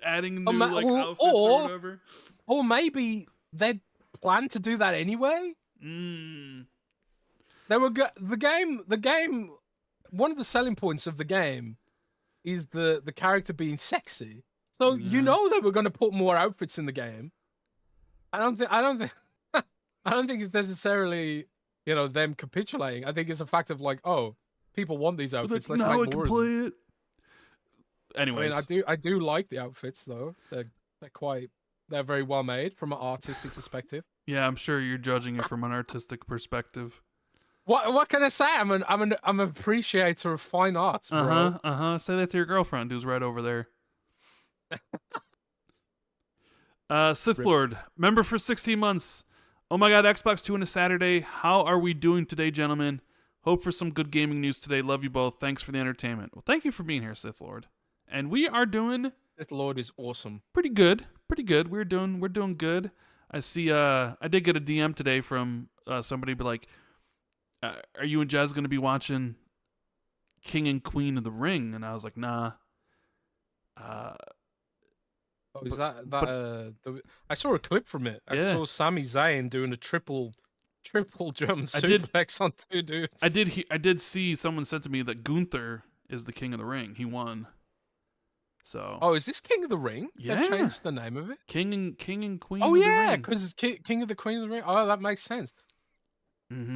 adding new outfits or whatever. Or maybe they plan to do that anyway. They were the game. One of the selling points of the game is the character being sexy. So you know they were going to put more outfits in the game. I don't think it's necessarily, you know, them capitulating. I think it's a fact of like, oh, people want these outfits. Let's make more of them. Anyways, I mean, I do like the outfits though. They're very well made from an artistic perspective. Yeah, I'm sure you're judging it from an artistic perspective. What can I say? I'm an appreciator of fine arts, bro. Say that to your girlfriend who's right over there. Sith Lord, member for 16 months. Oh my god, Xbox 2 on a Saturday. How are we doing today, gentlemen? Hope for some good gaming news today. Love you both. Thanks for the entertainment. Well, thank you for being here, Sith Lord. And we are doing Sith Lord is awesome. Pretty good. We're doing good. I see I did get a DM today from somebody be like, are you and Jez going to be watching King and Queen of the Ring? And I was like, nah. Is that I saw a clip from it. I saw Sami Zayn doing a triple German suplex on two dudes. I did see someone said to me that Gunther is the King of the Ring. He won. So. Oh, is this King of the Ring? Yeah. They've changed the name of it. King and Queen. Oh of the yeah, Ring. because it's King of the Queen of the Ring. Oh, that makes sense.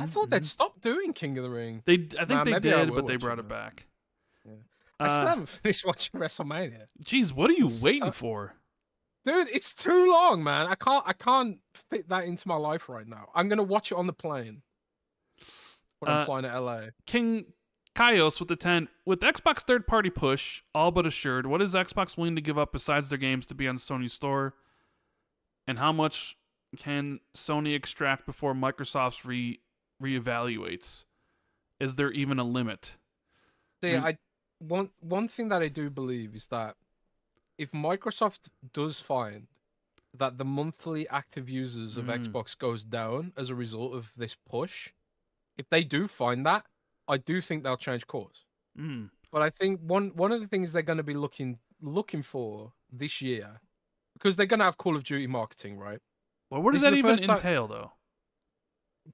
I thought they'd stopped doing King of the Ring. I think they did, but they brought it back. Yeah. I still haven't finished watching WrestleMania. Jeez, what are you waiting for? Dude, it's too long, man. I can't fit that into my life right now. I'm gonna watch it on the plane when I'm flying to LA. King Kaios with the 10. With Xbox third-party push, all but assured, what is Xbox willing to give up besides their games to be on Sony's store? And how much can Sony extract before Microsoft's reevaluates? Is there even a limit? See, one thing that I do believe is that if Microsoft does find that the monthly active users of Xbox goes down as a result of this push, if they do find that, I do think they'll change course. But I think one of the things they're going to be looking for this year, because they're going to have Call of Duty marketing, right? Well, what does that even entail, though?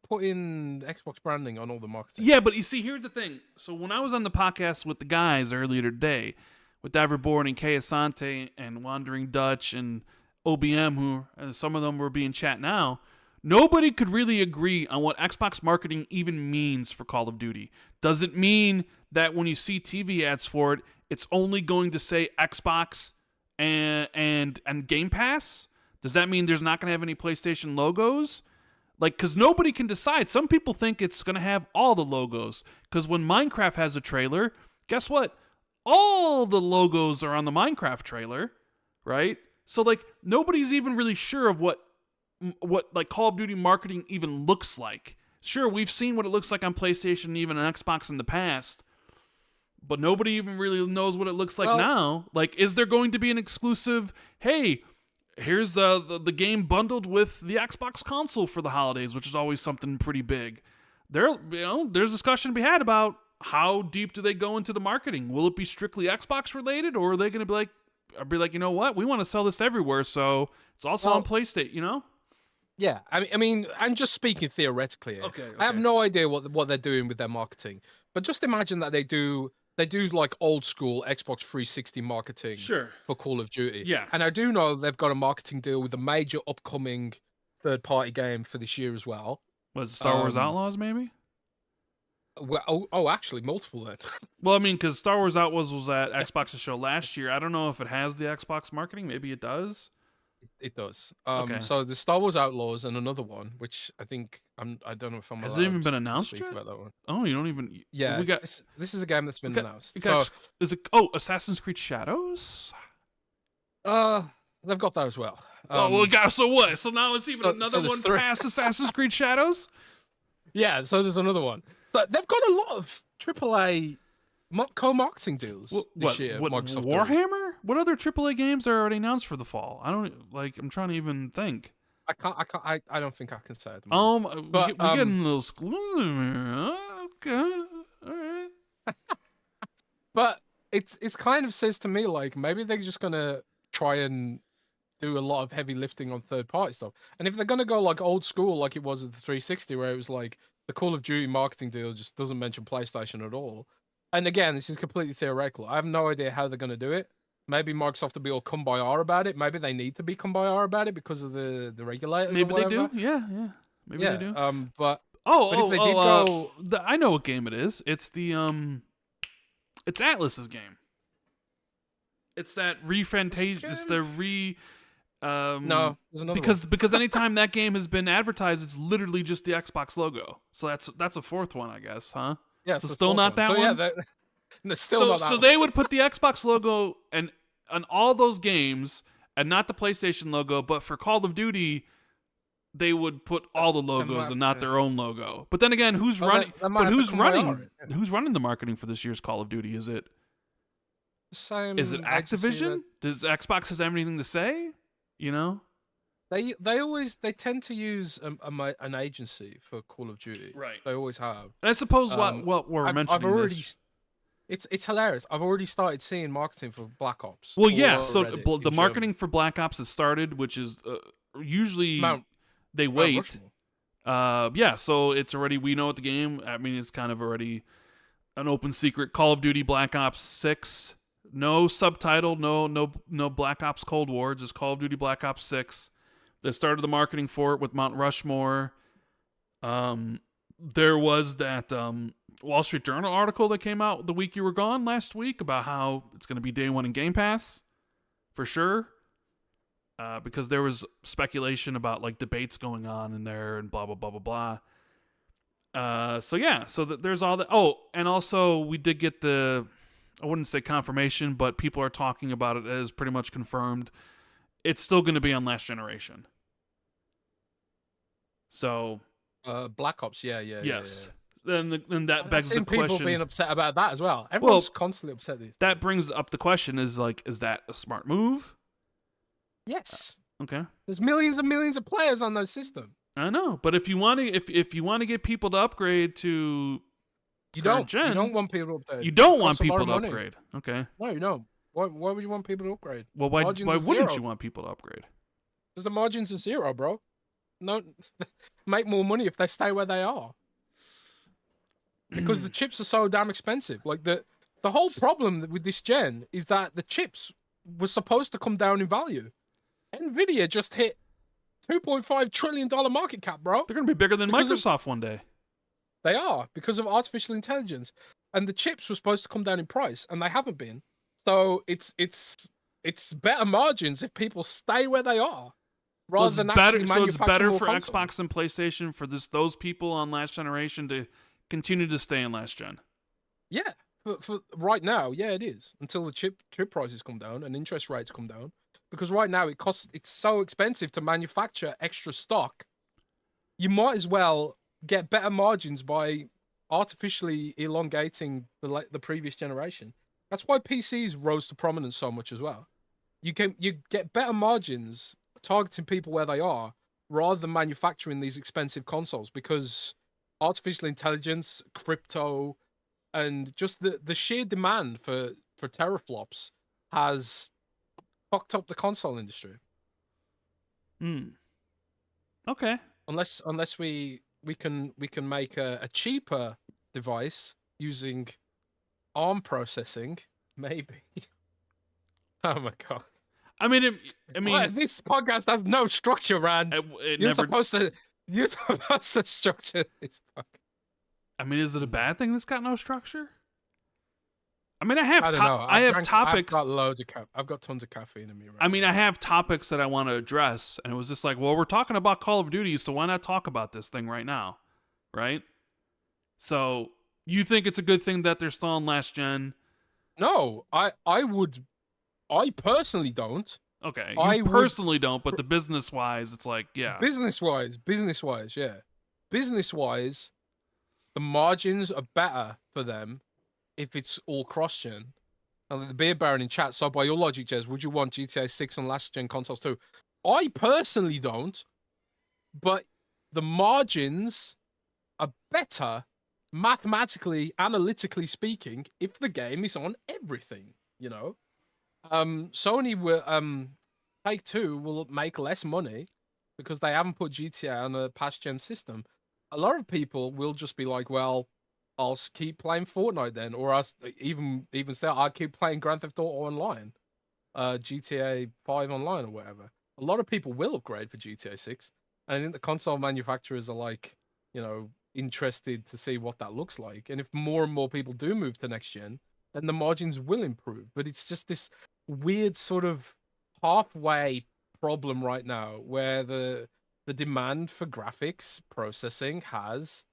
Put in Xbox branding on all the marketing. Yeah, but you see, here's the thing. So when I was on the podcast with the guys earlier today, with Everborn and Kay Asante and Wandering Dutch and OBM, who some of them were being chat now, nobody could really agree on what Xbox marketing even means for Call of Duty. Does it mean that when you see TV ads for it, it's only going to say Xbox and Game Pass? Does that mean there's not going to have any PlayStation logos? Like, because nobody can decide. Some people think it's going to have all the logos. Because when Minecraft has a trailer, guess what? All the logos are on the Minecraft trailer, right? So, like, nobody's even really sure of what like Call of Duty marketing even looks like. Sure, we've seen what it looks like on PlayStation and even on Xbox in the past, but nobody even really knows what it looks like now. Like, is there going to be an exclusive, hey, here's the game bundled with the Xbox console for the holidays, which is always something pretty big. There's discussion to be had about how deep do they go into the marketing. Will it be strictly Xbox related, or are they going to be like, I'd be like, you know what? We want to sell this everywhere, so it's also on PlayStation. You know? Yeah, I mean, I'm just speaking theoretically here. Okay. I have no idea what they're doing with their marketing, but just imagine that they do like old school Xbox 360 marketing Sure. for Call of Duty. Yeah. And I do know they've got a marketing deal with a major upcoming third-party game for this year as well. Was it Star Wars Outlaws maybe? Well, actually, multiple then. Well, I mean, because Star Wars Outlaws was at Xbox's show last year. I don't know if it has the Xbox marketing. Maybe it does. It does. Okay. So the Star Wars Outlaws and another one, which I think I don't know if I'm Has allowed it even been to announced speak yet? about that one. Oh, you don't even. Yeah, we got. This is a game that's been announced. Is it? Assassin's Creed Shadows. They've got that as well. We got. So what? So now it's even another one past Assassin's Creed Shadows. Yeah. So there's another one. So they've got a lot of AAA co-marketing deals this year. Microsoft Warhammer? What other AAA games are already announced for the fall? I don't like. I'm trying to even think. I don't think I can say it. But we're getting a little exclusive here. Okay, all right. But it's kind of says to me like maybe they're just gonna try and do a lot of heavy lifting on third-party stuff. And if they're gonna go like old school, like it was at the 360, where it was like the Call of Duty marketing deal just doesn't mention PlayStation at all. And again, this is completely theoretical. I have no idea how they're gonna do it. Maybe Microsoft will be all kumbaya about it. Maybe they need to be kumbaya about it because of the regulators. Maybe or they do. whatever. Yeah. Maybe they do. But if they did go, I know what game it is. It's it's Atlas's game. It's that re-fantasia. It's the re. No, there's another because anytime that game has been advertised, it's literally just the Xbox logo. So that's a fourth one, I guess, huh? Yeah, so still not that one. Yeah, still not that so they would put the Xbox logo and on all those games, and not the PlayStation logo. But for Call of Duty, they would put all the logos and not their own logo. But then again, who's running? Who's running the marketing for this year's Call of Duty? Is it Activision? Does Xbox have anything to say? You know, they tend to use an agency for Call of Duty. Right. They always have. And I suppose what we're mentioning. It's hilarious. I've already started seeing marketing for Black Ops. Well, yeah. So the marketing for Black Ops has started, which is usually they wait. Yeah. So it's already, we know what the game. I mean, it's kind of already an open secret. Call of Duty Black Ops 6. No subtitle. No Black Ops Cold War. Just Call of Duty Black Ops 6. They started the marketing for it with Mount Rushmore. There was that Wall Street Journal article that came out the week you were gone last week about how it's going to be day one in Game Pass for sure, because there was speculation about like debates going on in there and blah blah blah blah blah. So there's all that. Oh, and also we did get the, I wouldn't say confirmation, but people are talking about it as pretty much confirmed. It's still going to be on last generation. So Black Ops, yeah. Yes. Then that begs the question. People being upset about that as well. Everyone's constantly upset these days. That brings up the question: is that a smart move? Yes. Okay. There's millions and millions of players on those systems. I know, but if you want to, if you want to get people to upgrade to, you don't want people to upgrade. You don't want people to upgrade. Okay. No, you don't. Why would you want people to upgrade? Well, why wouldn't you want people to upgrade? Because the margins are zero, bro. No, make more money if they stay where they are. Because the chips are so damn expensive. Like the whole problem with this gen is that the chips were supposed to come down in value. Nvidia just hit $2.5 trillion market cap, bro. They're gonna be bigger than Microsoft one day. They are, because of artificial intelligence. And the chips were supposed to come down in price, and they haven't been. So it's better margins if people stay where they are. So it's better for Xbox and PlayStation for those people on last generation to continue to stay in last gen. Yeah, for right now, yeah, it is, until the chip prices come down and interest rates come down. Because right now it's so expensive to manufacture extra stock. You might as well get better margins by artificially elongating the previous generation. That's why PCs rose to prominence so much as well. You get better margins targeting people where they are rather than manufacturing these expensive consoles, because artificial intelligence, crypto, and just the sheer demand for teraflops has fucked up the console industry. Hmm. Okay. Unless we can make a cheaper device using ARM processing, maybe. Oh my god. I mean, This podcast has no structure, Rand. it You're never. supposed to structure this podcast. I mean, is it a bad thing that's got no structure? I mean, I don't know. I have I've topics. got loads of I've got tons of caffeine in me right I mean, now. I have topics that I want to address, and it was just like, well, we're talking about Call of Duty, so why not talk about this thing right now, right? So you think it's a good thing that they're still on last gen? No, I personally don't. Okay, you I would personally don't, but the business wise, it's like, yeah, business wise, yeah. Business wise, the margins are better for them if it's all cross gen. And the Beer Baron in chat, so by your logic, Jez, would you want GTA 6 on last gen consoles too? I personally don't, but the margins are better mathematically, analytically speaking, if the game is on everything, you know? Sony will Take-Two will make less money because they haven't put GTA on a past gen system. A lot of people will just be like, well, I'll keep playing Fortnite then, or I'll even still I'll keep playing Grand Theft Auto Online, GTA 5 Online or whatever. A lot of people will upgrade for GTA 6, and I think the console manufacturers are like, you know, interested to see what that looks like. And if more and more people do move to next gen, then the margins will improve. But it's just this weird sort of halfway problem right now where the demand for graphics processing has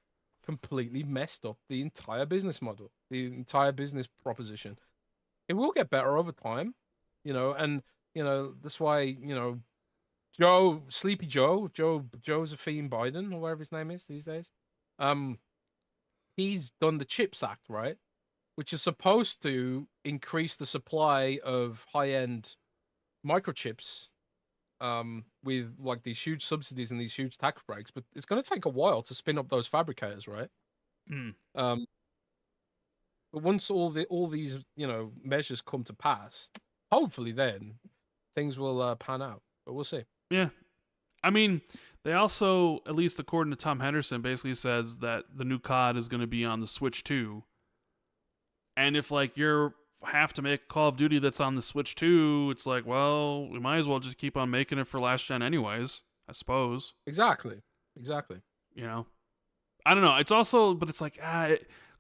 completely messed up the entire business model, the entire business proposition. It will get better over time, you know, and you know that's why, you know, Sleepy Josephine Biden or whatever his name is these days, um, he's done the CHIPS Act, right, which is supposed to increase the supply of high-end microchips, with like these huge subsidies and these huge tax breaks, but it's going to take a while to spin up those fabricators, right? mm. Um, but once all these, you know, measures come to pass, hopefully then things will pan out. But we'll see. Yeah. I mean, they also, at least according to Tom Henderson, basically says that the new COD is going to be on the Switch too. And if like you're have to make Call of Duty that's on the Switch too, it's like, well, we might as well just keep on making it for last gen anyways, I suppose. Exactly. You know, I don't know. It's also, but it's like,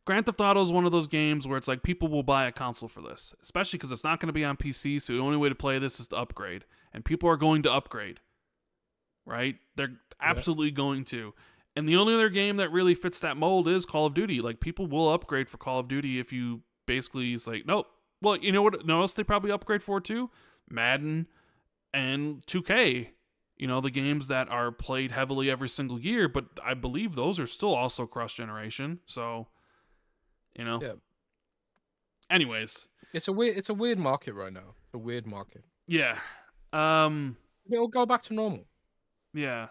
Grand Theft Auto is one of those games where it's like people will buy a console for this, especially because it's not going to be on PC. So the only way to play this is to upgrade, and people are going to upgrade, right? They're absolutely going to. And the only other game that really fits that mold is Call of Duty. Like, people will upgrade for Call of Duty if you basically is like, nope. Well, you know what? You know what else they probably upgrade for too? Madden and 2K. You know, the games that are played heavily every single year, but I believe those are still also cross-generation. So, you know. Yeah. Anyways. It's a weird market right now. It's a weird market. Yeah. It'll go back to normal. Yeah.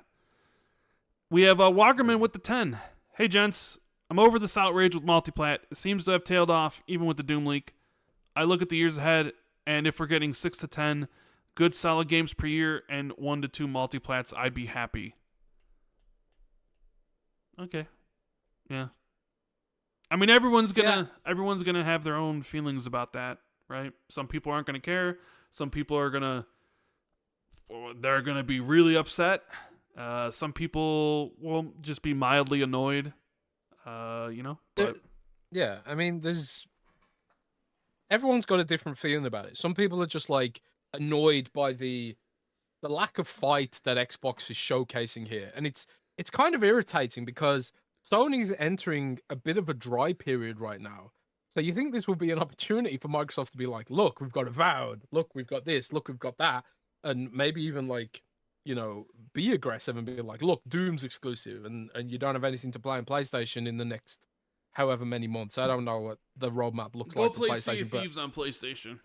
We have Wagerman with the 10. Hey, gents. I'm over this outrage with multiplat. It seems to have tailed off, even with the Doom leak. I look at the years ahead, and if we're getting 6 to 10 good solid games per year and 1 to 2 multiplats, I'd be happy. Okay. Yeah. I mean, everyone's gonna have their own feelings about that, right? Some people aren't gonna care. Some people are they're gonna be really upset. Some people will just be mildly annoyed. You know, but yeah, I mean, everyone's got a different feeling about it. Some people are just like annoyed by the lack of fight that Xbox is showcasing here, and it's kind of irritating because Sony's entering a bit of a dry period right now. So you think this will be an opportunity for Microsoft to be like, look, we've got Avowed, look, we've got this, look, we've got that, and maybe even like, you know, be aggressive and be like, look, Doom's exclusive, and you don't have anything to play on PlayStation in the next however many months. I don't know what the roadmap looks like for play PlayStation. Sea of Thieves on PlayStation.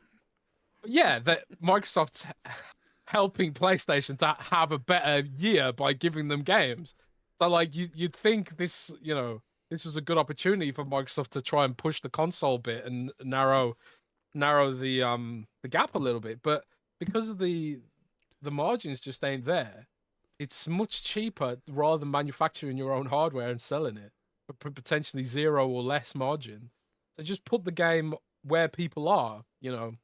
Yeah, that Microsoft's helping PlayStation to have a better year by giving them games. So like you'd think this, you know, this is a good opportunity for Microsoft to try and push the console bit and narrow the gap a little bit. But because of the margins just ain't there. It's much cheaper rather than manufacturing your own hardware and selling it for potentially zero or less margin. So just put the game where people are, you know.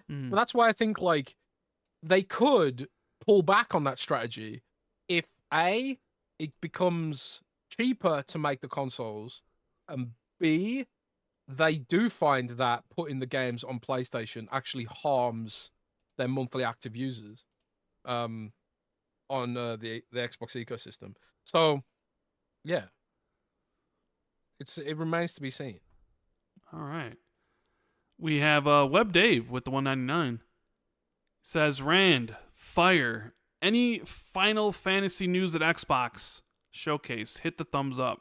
But that's why I think like they could pull back on that strategy if A, it becomes cheaper to make the consoles, and B, they do find that putting the games on PlayStation actually harms their monthly active users on the Xbox ecosystem. So yeah, it remains to be seen. All right. We have Web Dave with the 199. Says Rand, fire. Any Final Fantasy news at Xbox Showcase? Hit the thumbs up.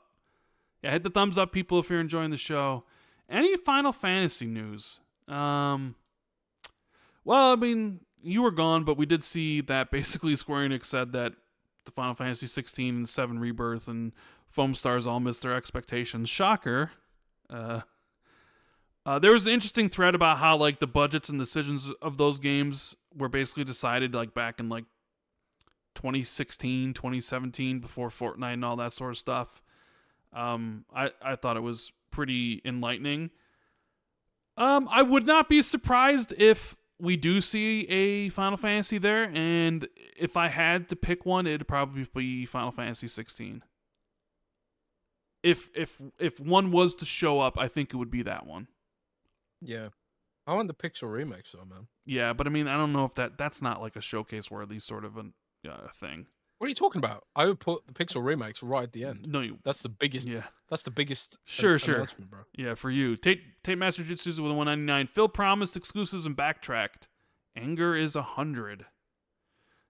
Yeah, hit the thumbs up, people, if you're enjoying the show. Any Final Fantasy news? Well, I mean, you were gone, but we did see that basically Square Enix said that the Final Fantasy 16 and 7 Rebirth and Foam Stars all missed their expectations. Shocker. There was an interesting thread about how like the budgets and decisions of those games were basically decided like back in like 2016, 2017 before Fortnite and all that sort of stuff. I thought it was pretty enlightening. I would not be surprised if we do see a Final Fantasy there, and if I had to pick one, it'd probably be Final Fantasy 16. If one was to show up, I think it would be that one. Yeah. I want the Pixel remakes though, man. Yeah, but I mean, I don't know if that's not like a showcase worthy sort of a thing. What are you talking about? I would put the Pixel remakes right at the end. No, that's the biggest. Yeah, that's the biggest. Sure. Announcement, bro. Yeah, for you. Tate Master Jitsu with a 199. Phil promised exclusives and backtracked. Anger is 100.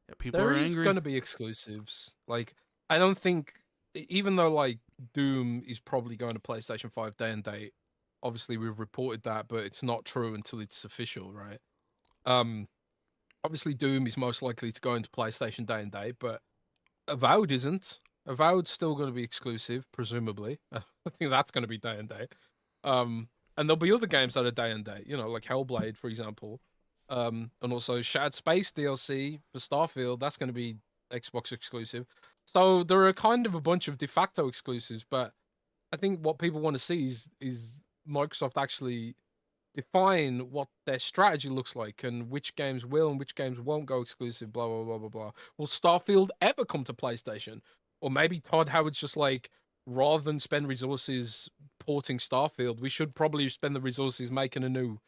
Yeah, people are angry. There is going to be exclusives. Like, I don't think, even though like Doom is probably going to PlayStation 5 day and date. Obviously, we've reported that, but it's not true until it's official, right? Obviously, Doom is most likely to go into PlayStation day and date, but Avowed isn't. Avowed's still going to be exclusive, presumably. I think that's going to be day and date. And there'll be other games that are day and date, you know, like Hellblade, for example. And also Shattered Space DLC for Starfield, that's going to be Xbox exclusive. So there are kind of a bunch of de facto exclusives, but I think what people want to see is Microsoft actually define what their strategy looks like and which games will and which games won't go exclusive, blah, blah, blah, blah, blah. Will Starfield ever come to PlayStation? Or maybe Todd Howard's just like, rather than spend resources porting Starfield, we should probably spend the resources making a new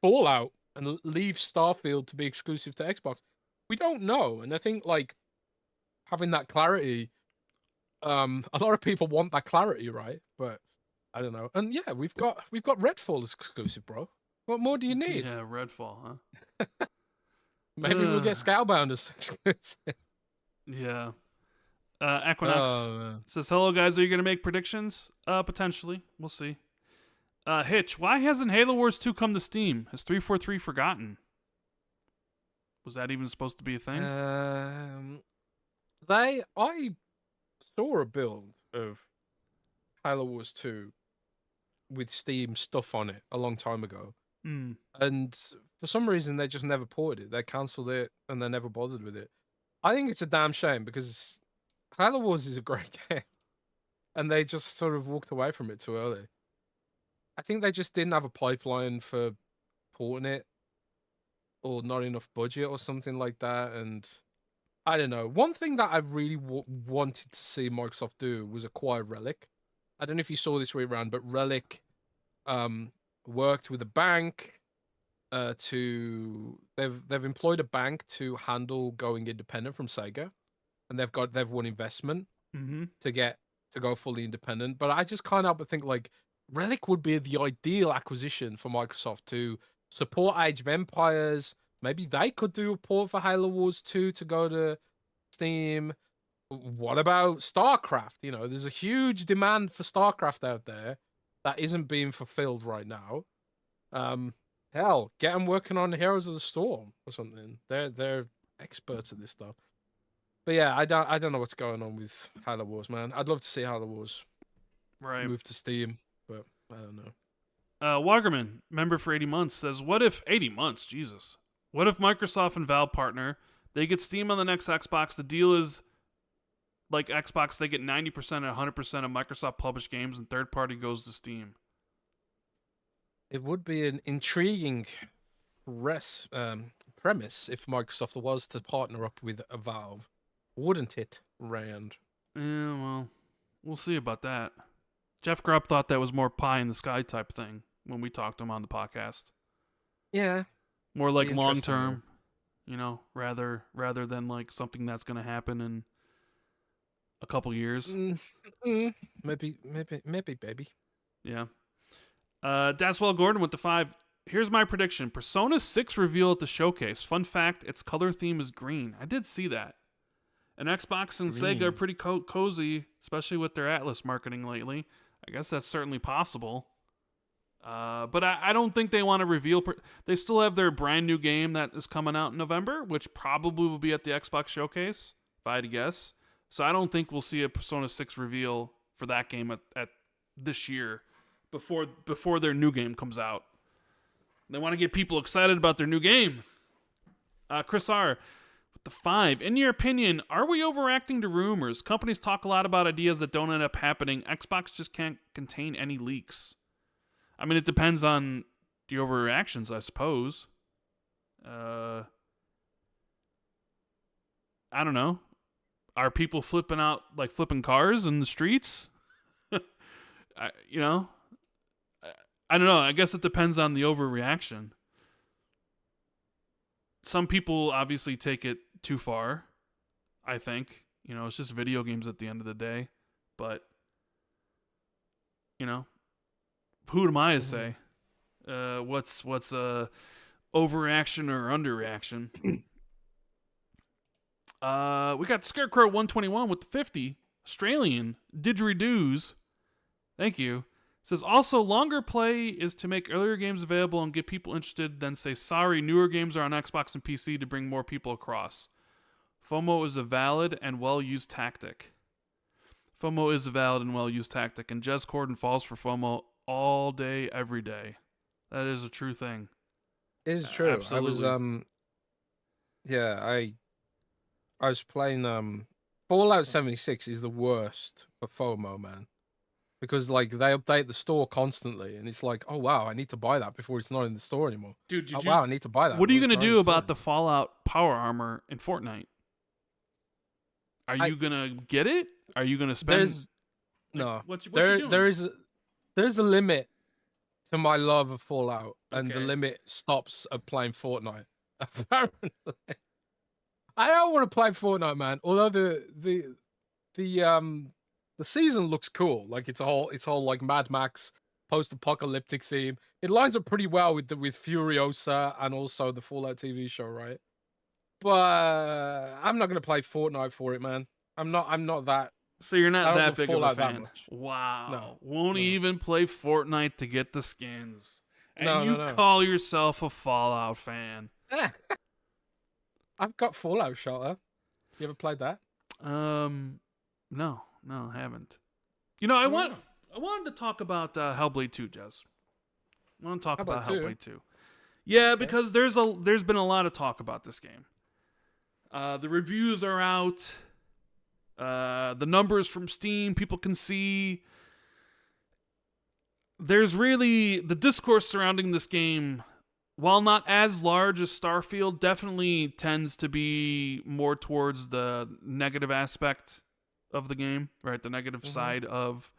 Fallout and leave Starfield to be exclusive to Xbox. We don't know. And I think like having that clarity, a lot of people want that clarity, right? But I don't know. And yeah, we've got Redfall as exclusive, bro. What more do you need? Yeah, Redfall, huh? Maybe we'll get Scalebound as exclusive. Yeah. Equinox says, hello, guys. Are you going to make predictions? Potentially. We'll see. Hitch, why hasn't Halo Wars 2 come to Steam? Has 343 forgotten? Was that even supposed to be a thing? I saw a build of Halo Wars 2 with Steam stuff on it a long time ago. And for some reason, they just never ported it. They cancelled it and they never bothered with it. I think it's a damn shame because Halo Wars is a great game. And they just sort of walked away from it too early. I think they just didn't have a pipeline for porting it or not enough budget or something like that. And I don't know. One thing that I really wanted to see Microsoft do was acquire Relic. I don't know if you saw this way around, but Relic worked with a bank they've employed a bank to handle going independent from Sega, and they've won investment to go fully independent. But I just can't help but think like Relic would be the ideal acquisition for Microsoft to support Age of Empires. Maybe they could do a port for Halo Wars 2 to go to Steam. What about StarCraft? You know, there's a huge demand for StarCraft out there that isn't being fulfilled right now. Hell, get them working on Heroes of the Storm or something. They're experts at this stuff. But yeah, I don't know what's going on with Halo Wars, man. I'd love to see Halo Wars move to Steam, but I don't know. Wagerman, member for 80 months, says, what if 80 months? Jesus. What if Microsoft and Valve partner? They get Steam on the next Xbox. The deal is like Xbox, they get 90% and 100% of Microsoft published games, and third party goes to Steam. It would be an intriguing premise if Microsoft was to partner up with a Valve, wouldn't it, Rand? Yeah, well, we'll see about that. Jeff Grubb thought that was more pie in the sky type thing when we talked to him on the podcast. Yeah, More like long term, rather than like something that's going to happen in a couple years. Maybe, baby. Yeah. Daswell Gordon with the 5. Here's my prediction. Persona 6 reveal at the showcase. Fun fact, its color theme is green. I did see that. And Xbox and Sega are pretty cozy, especially with their Atlas marketing lately. I guess that's certainly possible. But I don't think they want to reveal... They still have their brand new game that is coming out in November, which probably will be at the Xbox showcase, if I had to guess. So I don't think we'll see a Persona 6 reveal for that game at this year before their new game comes out. They want to get people excited about their new game. Chris R. with the 5. In your opinion, are we overreacting to rumors? Companies talk a lot about ideas that don't end up happening. Xbox just can't contain any leaks. I mean, it depends on the overreactions, I suppose. I don't know. Are people flipping cars in the streets? I don't know. I guess it depends on the overreaction. Some people obviously take it too far, I think. It's just video games at the end of the day. But, who am I to say? What's overreaction or underreaction? We got Scarecrow 121 with the 50. Australian didgeridoos. Thank you. Says also longer play is to make earlier games available and get people interested, then say sorry, newer games are on Xbox and PC to bring more people across. FOMO is a valid and well-used tactic. And Jez Corden falls for FOMO all day, every day. That is a true thing. It is true. Absolutely. I was playing Fallout 76 is the worst for FOMO, man. Because they update the store constantly, and it's like, oh wow, I need to buy that before it's not in the store anymore. Dude, wow, I need to buy that. What are you gonna do about the Fallout power armor in Fortnite? Are you gonna get it? Are you gonna spend? No. What you doing? There's a limit to my love of Fallout, and the limit stops at playing Fortnite. Apparently, I don't want to play Fortnite, man. Although the season looks cool. Like it's all like Mad Max post-apocalyptic theme. It lines up pretty well with Furiosa and also the Fallout TV show, right? But I'm not gonna play Fortnite for it, man. I'm not that. So you're not that big of a fan. Wow. No. Won't even play Fortnite to get the skins. And you call yourself a Fallout fan. I've got Fallout Shelter. You ever played that? No, I haven't. I wanted to talk about Hellblade 2, Jez. I want to talk about Hellblade 2. Yeah, because there's been a lot of talk about this game. The reviews are out. The numbers from Steam, people can see. There's really the discourse surrounding this game, while not as large as Starfield, definitely tends to be more towards the negative aspect of the game, right? The negative side of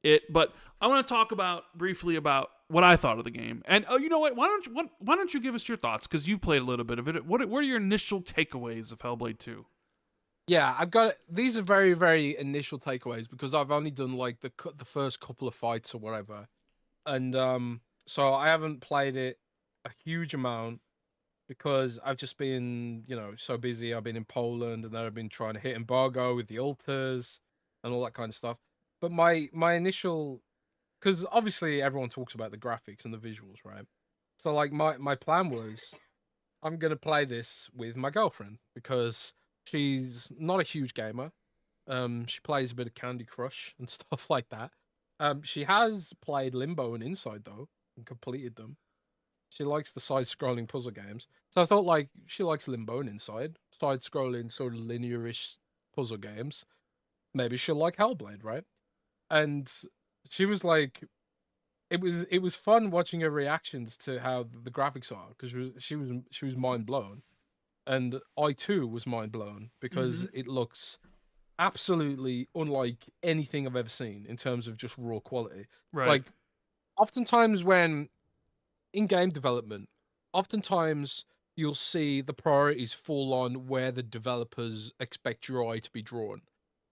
it. But I want to talk briefly about what I thought of the game. And you know what? Why don't you give us your thoughts? Because you've played a little bit of it. What are your initial takeaways of Hellblade 2? Yeah, these are very, very initial takeaways because I've only done the first couple of fights or whatever, and so I haven't played it a huge amount because I've just been so busy. I've been in Poland and then I've been trying to hit embargo with the altars and all that kind of stuff. But my initial, because obviously everyone talks about the graphics and the visuals, right? So my plan was I'm gonna play this with my girlfriend because she's not a huge gamer. She plays a bit of Candy Crush and stuff like that. She has played Limbo and Inside though, and completed them. She likes the side-scrolling puzzle games. So I thought, like, she likes Limbo and Inside, side-scrolling sort of linear-ish puzzle games. Maybe she'll like Hellblade, right? And she was like, it was fun watching her reactions to how the graphics are, because she was mind blown, and I too was mind blown Mm-hmm. because it looks absolutely unlike anything I've ever seen in terms of just raw quality. Right. Like, oftentimes when in game development, oftentimes you'll see the priorities fall on where the developers expect your eye to be drawn.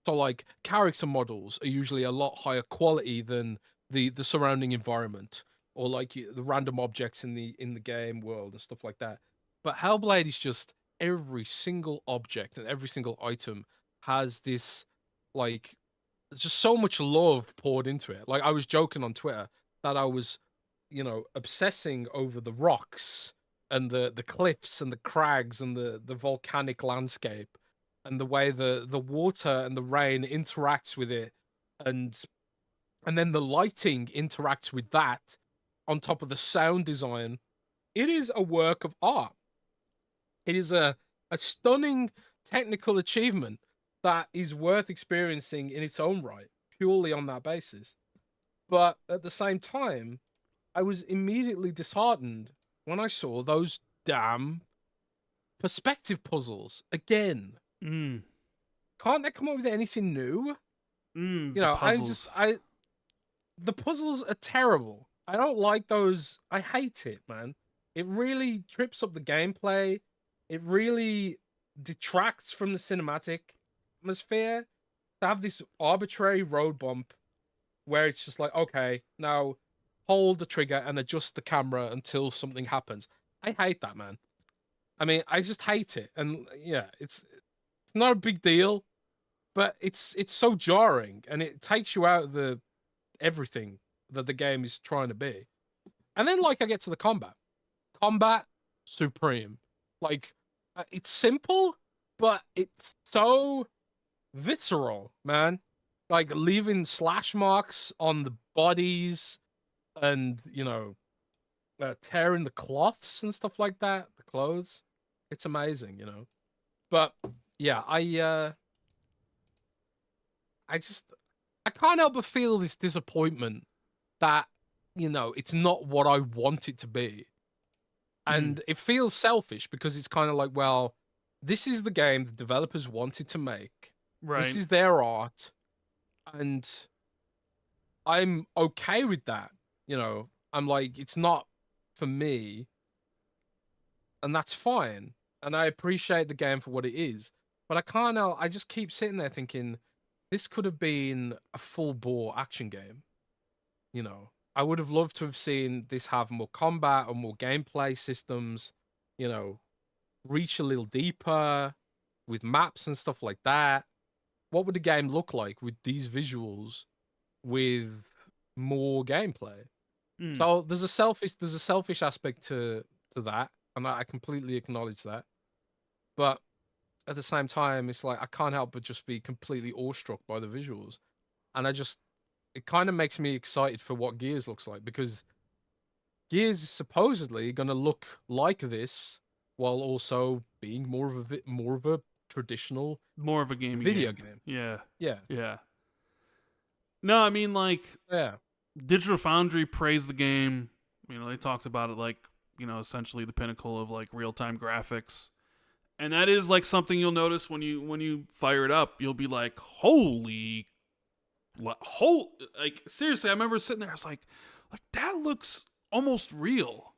So, like, character models are usually a lot higher quality than the surrounding environment, or like the random objects in the game world and stuff like that. But Hellblade is just every single object and every single item has this, like, there's just so much love poured into it. Like, I was joking on Twitter that I was, obsessing over the rocks and the cliffs and the crags and the volcanic landscape and the way the water and the rain interacts with it, and then the lighting interacts with that on top of the sound design. It is a work of art. It is a stunning technical achievement that is worth experiencing in its own right, purely on that basis. But at the same time, I was immediately disheartened when I saw those damn perspective puzzles again. Mm. Can't they come up with anything new? The I'm just puzzles. the puzzles are terrible. I don't like those. I hate it, man. It really trips up the gameplay. It really detracts from the cinematic atmosphere to have this arbitrary road bump where it's just like, okay, now hold the trigger and adjust the camera until something happens. I hate that, man. I mean, I just hate it. And yeah, it's not a big deal, but it's so jarring and it takes you out of the everything that the game is trying to be. And then, like, I get to the combat. Combat supreme. Like, it's simple, but it's so visceral, man. Like, leaving slash marks on the bodies and, tearing the cloths and stuff like that, the clothes. It's amazing. But yeah, I just I can't help but feel this disappointment that, it's not what I want it to be. Mm. And it feels selfish because it's kind of like, well, this is the game the developers wanted to make. This Right. is their art. And I'm okay with that. I'm like, it's not for me. And that's fine. And I appreciate the game for what it is. But I just keep sitting there thinking, this could have been a full bore action game. I would have loved to have seen this have more combat or more gameplay systems, you know, reach a little deeper with maps and stuff like that. What would the game look like with these visuals with more gameplay? Mm. So there's a selfish aspect to that, and I completely acknowledge that. But at the same time, it's like I can't help but just be completely awestruck by the visuals, and it kind of makes me excited for what Gears looks like, because Gears is supposedly going to look like this while also being more of a traditional More of a gaming video game. game. Yeah. Yeah, Yeah. No, I mean, like, yeah, Digital Foundry praised the game. They talked about it like, essentially the pinnacle of like real-time graphics. And that is like something you'll notice when you fire it up. You'll be like, "Holy like seriously, I remember sitting there, I was like that looks almost real."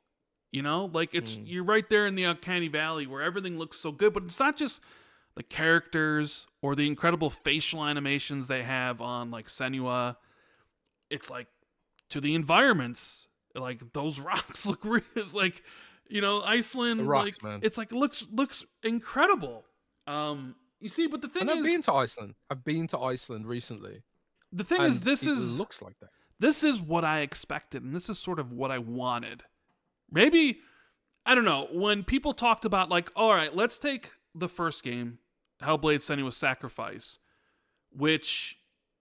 Like mm, you're right there in the uncanny valley where everything looks so good, but it's not just the characters or the incredible facial animations they have on like Senua. It's like to the environments. Like those rocks look real. It's like, the Iceland, rocks, like man. it's like looks incredible. You see, but the And thing I've is been to Iceland. I've been to Iceland recently, the thing is and this it is looks like that. this is what I expected, and this is sort of what I wanted. Maybe I don't know, when people talked about like, all right, let's take the first game, Hellblade Senua's Sacrifice, which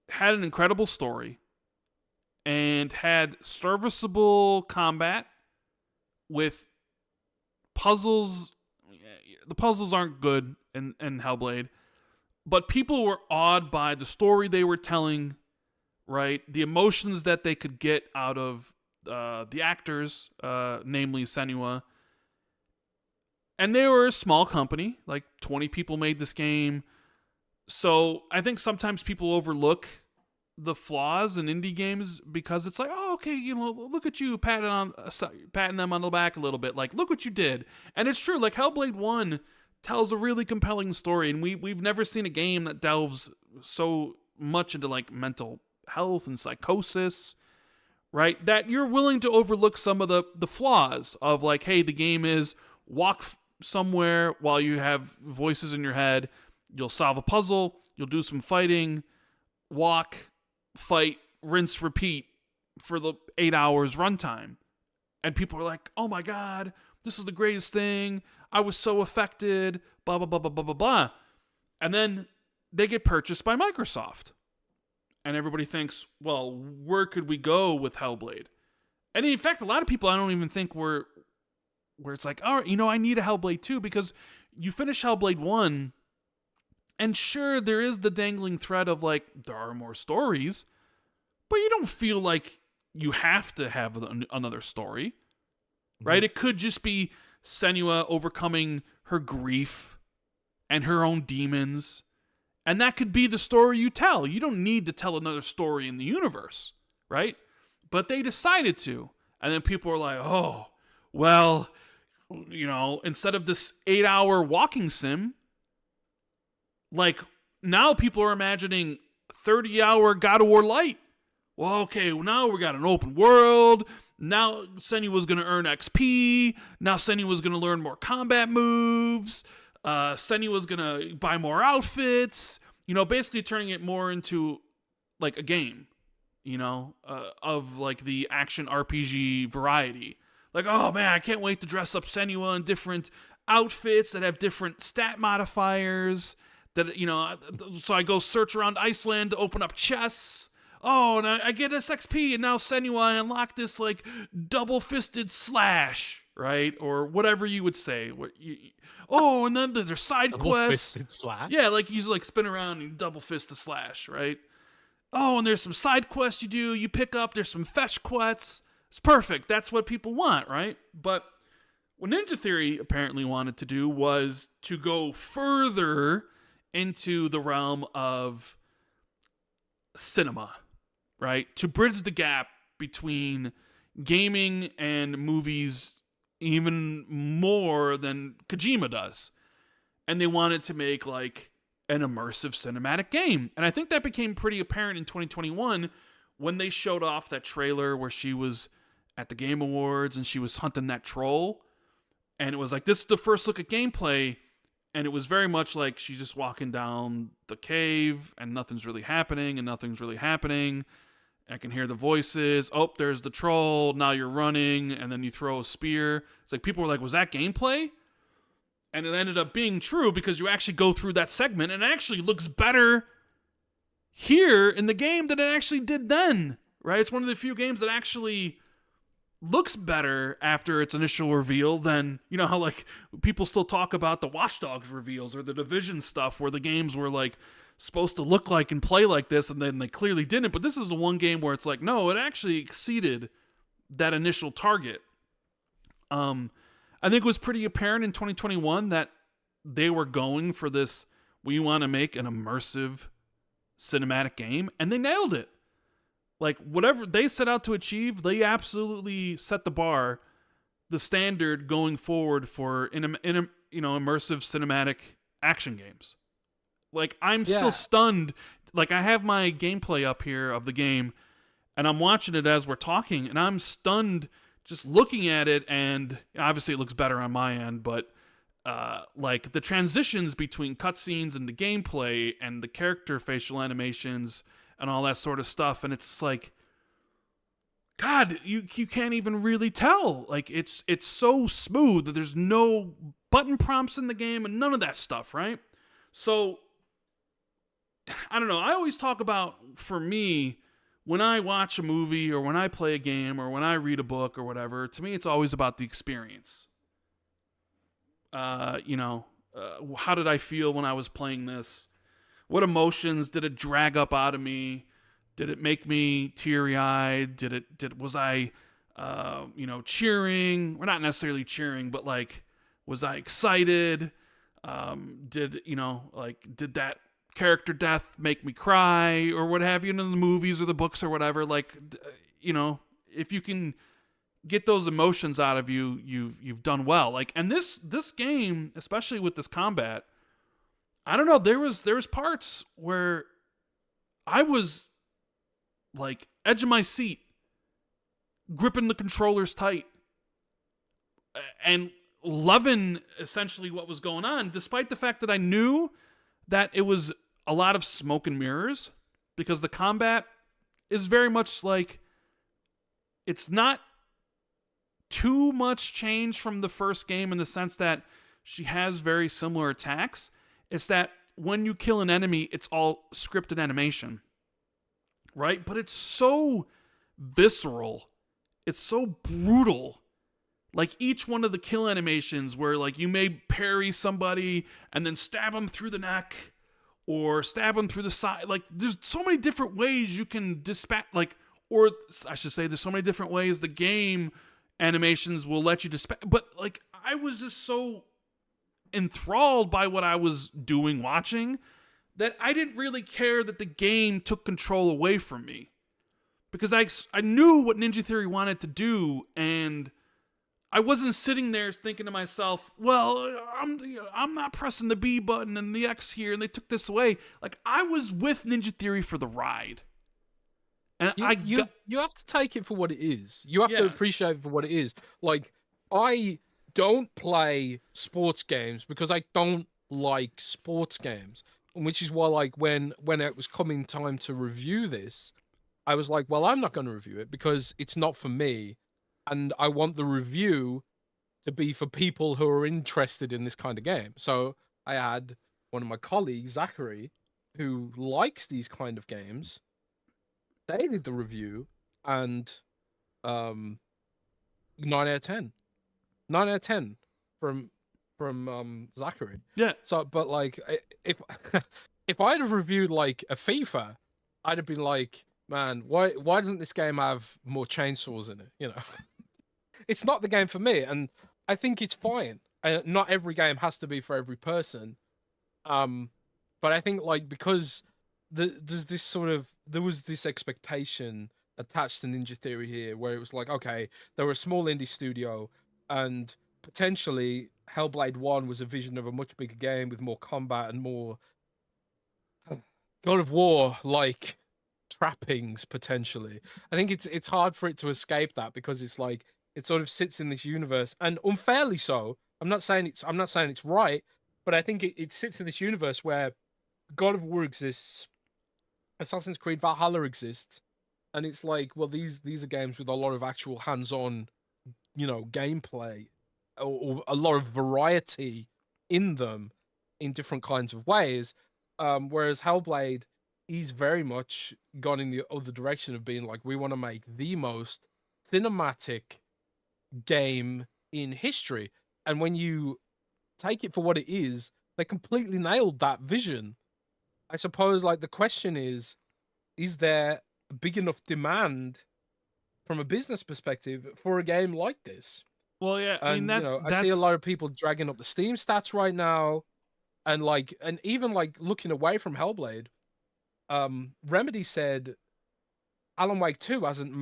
had an incredible story and had serviceable combat, with puzzles. The puzzles aren't good in Hellblade, but people were awed by the story they were telling, right? The emotions that they could get out of the actors, namely Senua. And they were a small company, like 20 people made this game. So I think sometimes people overlook the flaws in indie games because it's like, oh, okay, look at you patting them on the back a little bit, like, look what you did. And it's true, like Hellblade 1 tells a really compelling story, and we've never seen a game that delves so much into like mental health and psychosis, right? That you're willing to overlook some of the flaws of like, hey, the game is walk somewhere while you have voices in your head. You'll solve a puzzle. You'll do some fighting. Walk, fight, rinse, repeat for the 8 hours runtime. And people are like, oh my God, this is the greatest thing. I was so affected. Blah, blah, blah, blah, blah, blah, blah. And then they get purchased by Microsoft. And everybody thinks, well, where could we go with Hellblade? And in fact, a lot of people I don't even think were where it's like, all right, I need a Hellblade 2, because you finish Hellblade 1, and sure, there is the dangling thread of like, there are more stories, but you don't feel like you have to have another story, right? Mm-hmm. It could just be Senua overcoming her grief and her own demons, and that could be the story you tell. You don't need to tell another story in the universe, right? But they decided to, and then people are like, oh, well, instead of this 8-hour walking sim, like, now people are imagining 30-hour God of War Light. Well, okay, now we got an open world. Now Senua's going to earn XP. Now Senua's going to learn more combat moves. Senua's going to buy more outfits. Basically turning it more into, like, a game, of, like, the action RPG variety. Like, oh man, I can't wait to dress up Senua in different outfits that have different stat modifiers. That, so I go search around Iceland to open up chests. Oh, and I get this XP, and now Senua, I unlock this, like, double-fisted slash, right? Or whatever you would say. And then there's side quests. Double-fisted slash? Yeah, like, you like spin around and you double-fist the slash, right? Oh, and there's some side quests you pick up. There's some fetch quests. It's perfect. That's what people want, right? But what Ninja Theory apparently wanted to do was to go further into the realm of cinema, right? To bridge the gap between gaming and movies even more than Kojima does. And they wanted to make like an immersive cinematic game. And I think that became pretty apparent in 2021 when they showed off that trailer where she was at the Game Awards and she was hunting that troll. And it was like, this is the first look at gameplay. And it was very much like she's just walking down the cave and nothing's really happening. I can hear the voices. Oh, there's the troll. Now you're running. And then you throw a spear. It's like people were like, was that gameplay? And it ended up being true because you actually go through that segment and it actually looks better here in the game than it actually did then, right? It's one of the few games that actually looks better after its initial reveal than, how like people still talk about the Watch Dogs reveals or the Division stuff where the games were like supposed to look like and play like this and then they clearly didn't. But this is the one game where it's like, no, it actually exceeded that initial target. I think it was pretty apparent in 2021 that they were going for this, we want to make an immersive cinematic game, and they nailed it. Like, whatever they set out to achieve, they absolutely set the bar, the standard going forward for immersive cinematic action games. Like, I'm still stunned. Like, I have my gameplay up here of the game, and I'm watching it as we're talking, and I'm stunned just looking at it, and obviously it looks better on my end, but like the transitions between cutscenes and the gameplay and the character facial animations and all that sort of stuff, and it's like, God, you can't even really tell. Like, it's so smooth that there's no button prompts in the game and none of that stuff, right? So, I don't know. I always talk about, for me, when I watch a movie or when I play a game or when I read a book or whatever, to me it's always about the experience. How did I feel when I was playing this? What emotions did it drag up out of me? Did it make me teary eyed? Was I, cheering? Well, not necessarily cheering, but like, was I excited? Did that character death make me cry or what have you in the movies or the books or whatever? Like, if you can get those emotions out of you, you've done well. Like, and this game, especially with this combat, I don't know. There was parts where I was like edge of my seat, gripping the controllers tight, and loving essentially what was going on, despite the fact that I knew that it was a lot of smoke and mirrors, because the combat is very much like, it's not too much change from the first game in the sense that she has very similar attacks. It's that when you kill an enemy, it's all scripted animation, right? But it's so visceral. It's so brutal. Like each one of the kill animations where like you may parry somebody and then stab them through the neck or stab them through the side. Like there's so many different ways you can dispatch, like, or I should say there's so many different ways the game animations will let you dispatch. But like I was just so enthralled by what I was doing watching that I didn't really care that the game took control away from me, because I knew what Ninja Theory wanted to do, and I wasn't sitting there thinking to myself, well, I'm not pressing the B button and the X here and they took this away. Like I was with Ninja Theory for the ride. And you have to take it for what it is. You have to appreciate it for what it is. Like, I don't play sports games because I don't like sports games, which is why, like, when it was coming time to review this, I was like, well, I'm not going to review it because it's not for me, and I want the review to be for people who are interested in this kind of game. So I had one of my colleagues, Zachary, who likes these kind of games. They did the review, and 9 out of 10. 9 out of 10 from Zachary. Yeah. So, but like, if if I'd have reviewed like a FIFA, I'd have been like, man, why doesn't this game have more chainsaws in it? You know, it's not the game for me, and I think it's fine. Not every game has to be for every person. But I think like because there's this sort of, there was this expectation attached to Ninja Theory here where it was like, okay, they were a small indie studio and potentially Hellblade 1 was a vision of a much bigger game with more combat and more God of War like trappings potentially. I think it's hard for it to escape that because it's like it sort of sits in this universe, and unfairly so. I'm not saying it's right, but I think it sits in this universe where God of War exists, Assassin's Creed Valhalla exists, and it's like, well, these are games with a lot of actual hands-on, gameplay, or a lot of variety in them, in different kinds of ways. Whereas Hellblade, he's very much gone in the other direction of being like, we want to make the most cinematic game in history. And when you take it for what it is, they completely nailed that vision. I suppose, like, the question is there a big enough demand from a business perspective for a game like this? Well, yeah, I mean, And, I see a lot of people dragging up the Steam stats right now, and even like looking away from Hellblade. Remedy said Alan Wake 2 hasn't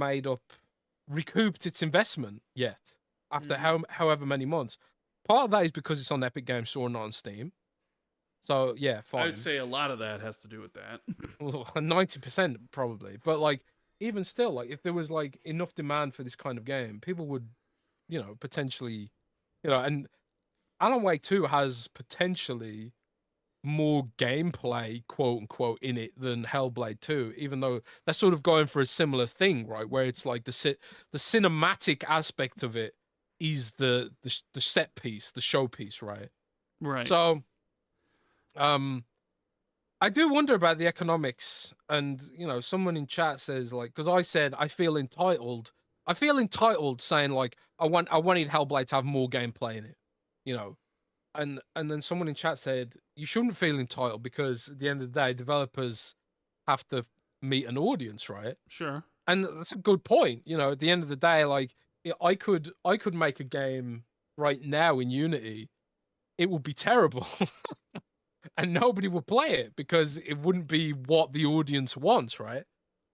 recouped its investment yet after however many months. Part of that is because it's on Epic Games Store, not on Steam. So yeah, fine. I would say a lot of that has to do with that. 90% probably. But like, even still, like, if there was like enough demand for this kind of game, people would, potentially, and Alan Wake 2 has potentially more gameplay, quote unquote, in it than Hellblade 2, even though they're sort of going for a similar thing, right? Where it's like the cinematic aspect of it is the set piece, the showpiece, right? Right. So, I do wonder about the economics, and someone in chat says like, because I said I feel entitled. I feel entitled saying like I wanted Hellblade to have more gameplay in it, you know, and then someone in chat said you shouldn't feel entitled because at the end of the day, developers have to meet an audience, right? Sure. And that's a good point. At the end of the day, like I could make a game right now in Unity. It would be terrible. And nobody would play it because it wouldn't be what the audience wants, right?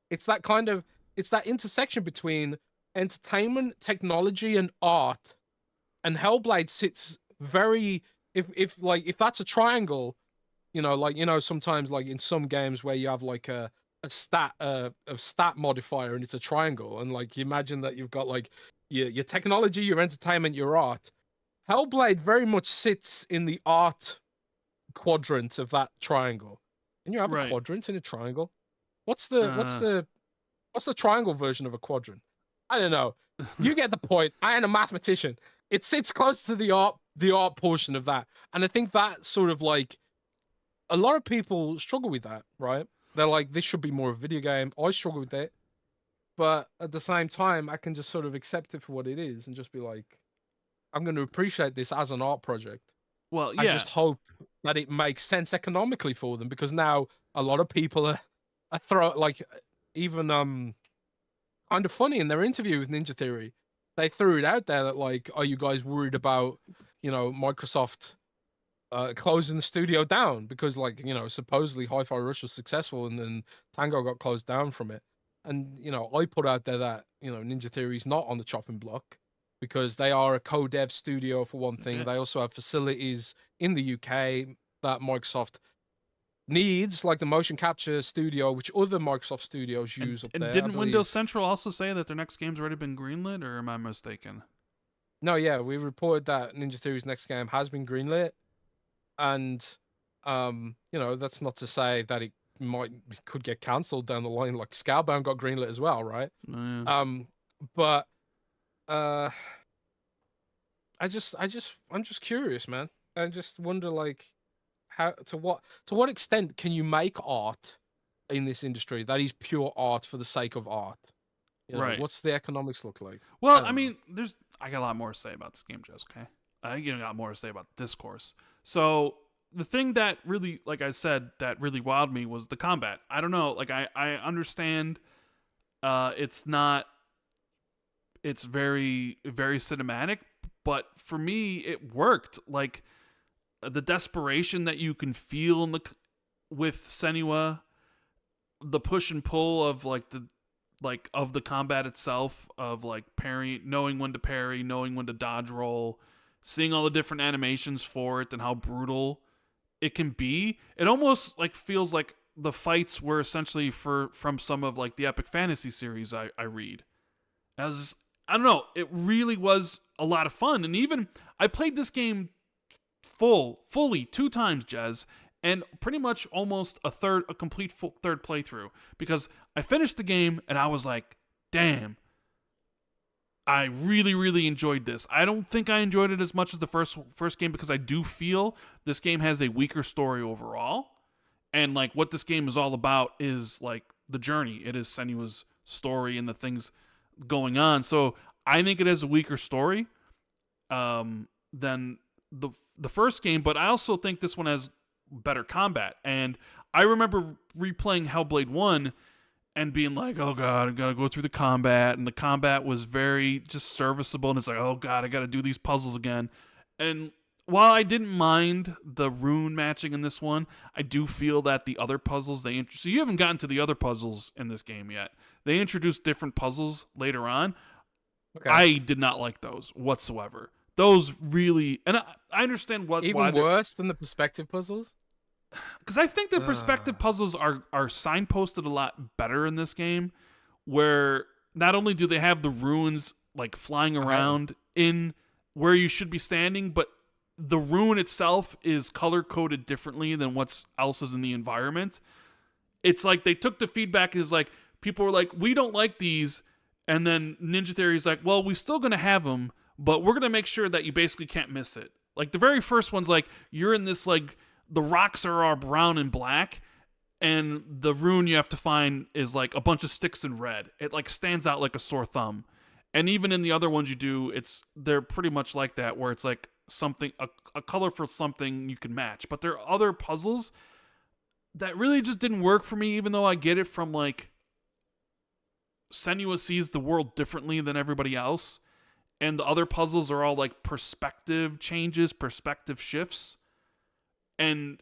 It's that intersection between entertainment, technology, and art. And Hellblade sits very if that's a triangle, sometimes like in some games where you have like a stat modifier and it's a triangle, and like you imagine that you've got like your technology, your entertainment, your art. Hellblade very much sits in the art quadrant of that triangle. And you have a quadrant in a triangle. What's the triangle version of a quadrant? I don't know. You get the point. I am a mathematician. It sits close to the art portion of that. And I think that sort of like a lot of people struggle with that, right? They're like, this should be more of a video game. I struggle with it. But at the same time, I can just sort of accept it for what it is and just be like, I'm going to appreciate this as an art project. Well, yeah. I just hope that it makes sense economically for them, because now a lot of people are even kind of funny in their interview with Ninja Theory. They threw it out there that like, are you guys worried about Microsoft closing the studio down because like supposedly Hi-Fi Rush was successful and then Tango got closed down from it. And I put out there that Ninja Theory is not on the chopping block, because they are a co-dev studio for one thing. They also have facilities in the UK that Microsoft needs, like the motion capture studio, which other Microsoft studios use up there. And didn't Windows Central also say that their next game's already been greenlit, or am I mistaken? No, yeah, we reported that Ninja Theory's next game has been greenlit. And, that's not to say that it could get cancelled down the line. Like Scalebound got greenlit as well, right? But I'm just curious, man. I just wonder, like, to what extent can you make art in this industry that is pure art for the sake of art? Right. What's the economics look like? Well, I mean, I got a lot more to say about this game, Jez, okay? I got a lot more to say about discourse. So the thing that really, like I said, that really wowed me was the combat. I don't know, like I understand it's very, very cinematic, but for me, it worked. Like the desperation that you can feel with Senua, the push and pull of of the combat itself, of like knowing when to parry, knowing when to dodge roll, seeing all the different animations for it and how brutal it can be. It almost like feels like the fights were essentially from some of like the epic fantasy series I read. I don't know, it really was a lot of fun. And even I played this game fully 2 times, Jez, and pretty much almost a complete third playthrough, because I finished the game and I was like, damn, I really, really enjoyed this. I don't think I enjoyed it as much as the first game, because I do feel this game has a weaker story overall. And like what this game is all about is like the journey. It is Senua's story and the things going on. So I think it has a weaker story than the first game, but I also think this one has better combat. And I remember replaying Hellblade 1 and being like, oh god, I gotta go through the combat, and the combat was very just serviceable, and it's like, oh god, I gotta do these puzzles again. And while I didn't mind the rune matching in this one, I do feel that the other puzzles so you haven't gotten to the other puzzles in this game yet. They introduced different puzzles later on. Okay. I did not like those whatsoever. Those really, and I understand why worse than the perspective puzzles. Because I think the perspective puzzles are signposted a lot better in this game, where not only do they have the runes like flying around in where you should be standing, but the rune itself is color coded differently than what else is in the environment. It's like they took the feedback is like people were like, we don't like these, and then Ninja Theory is like, well, we're still gonna have them, but we're gonna make sure that you basically can't miss it. Like the very first one's like you're in this like the rocks are all brown and black, and the rune you have to find is like a bunch of sticks in red. It like stands out like a sore thumb. And even in the other ones you do, they're pretty much like that, where it's like something a color for something you can match. But there are other puzzles that really just didn't work for me, even though I get it from like Senua sees the world differently than everybody else. And the other puzzles are all like perspective changes, perspective shifts. And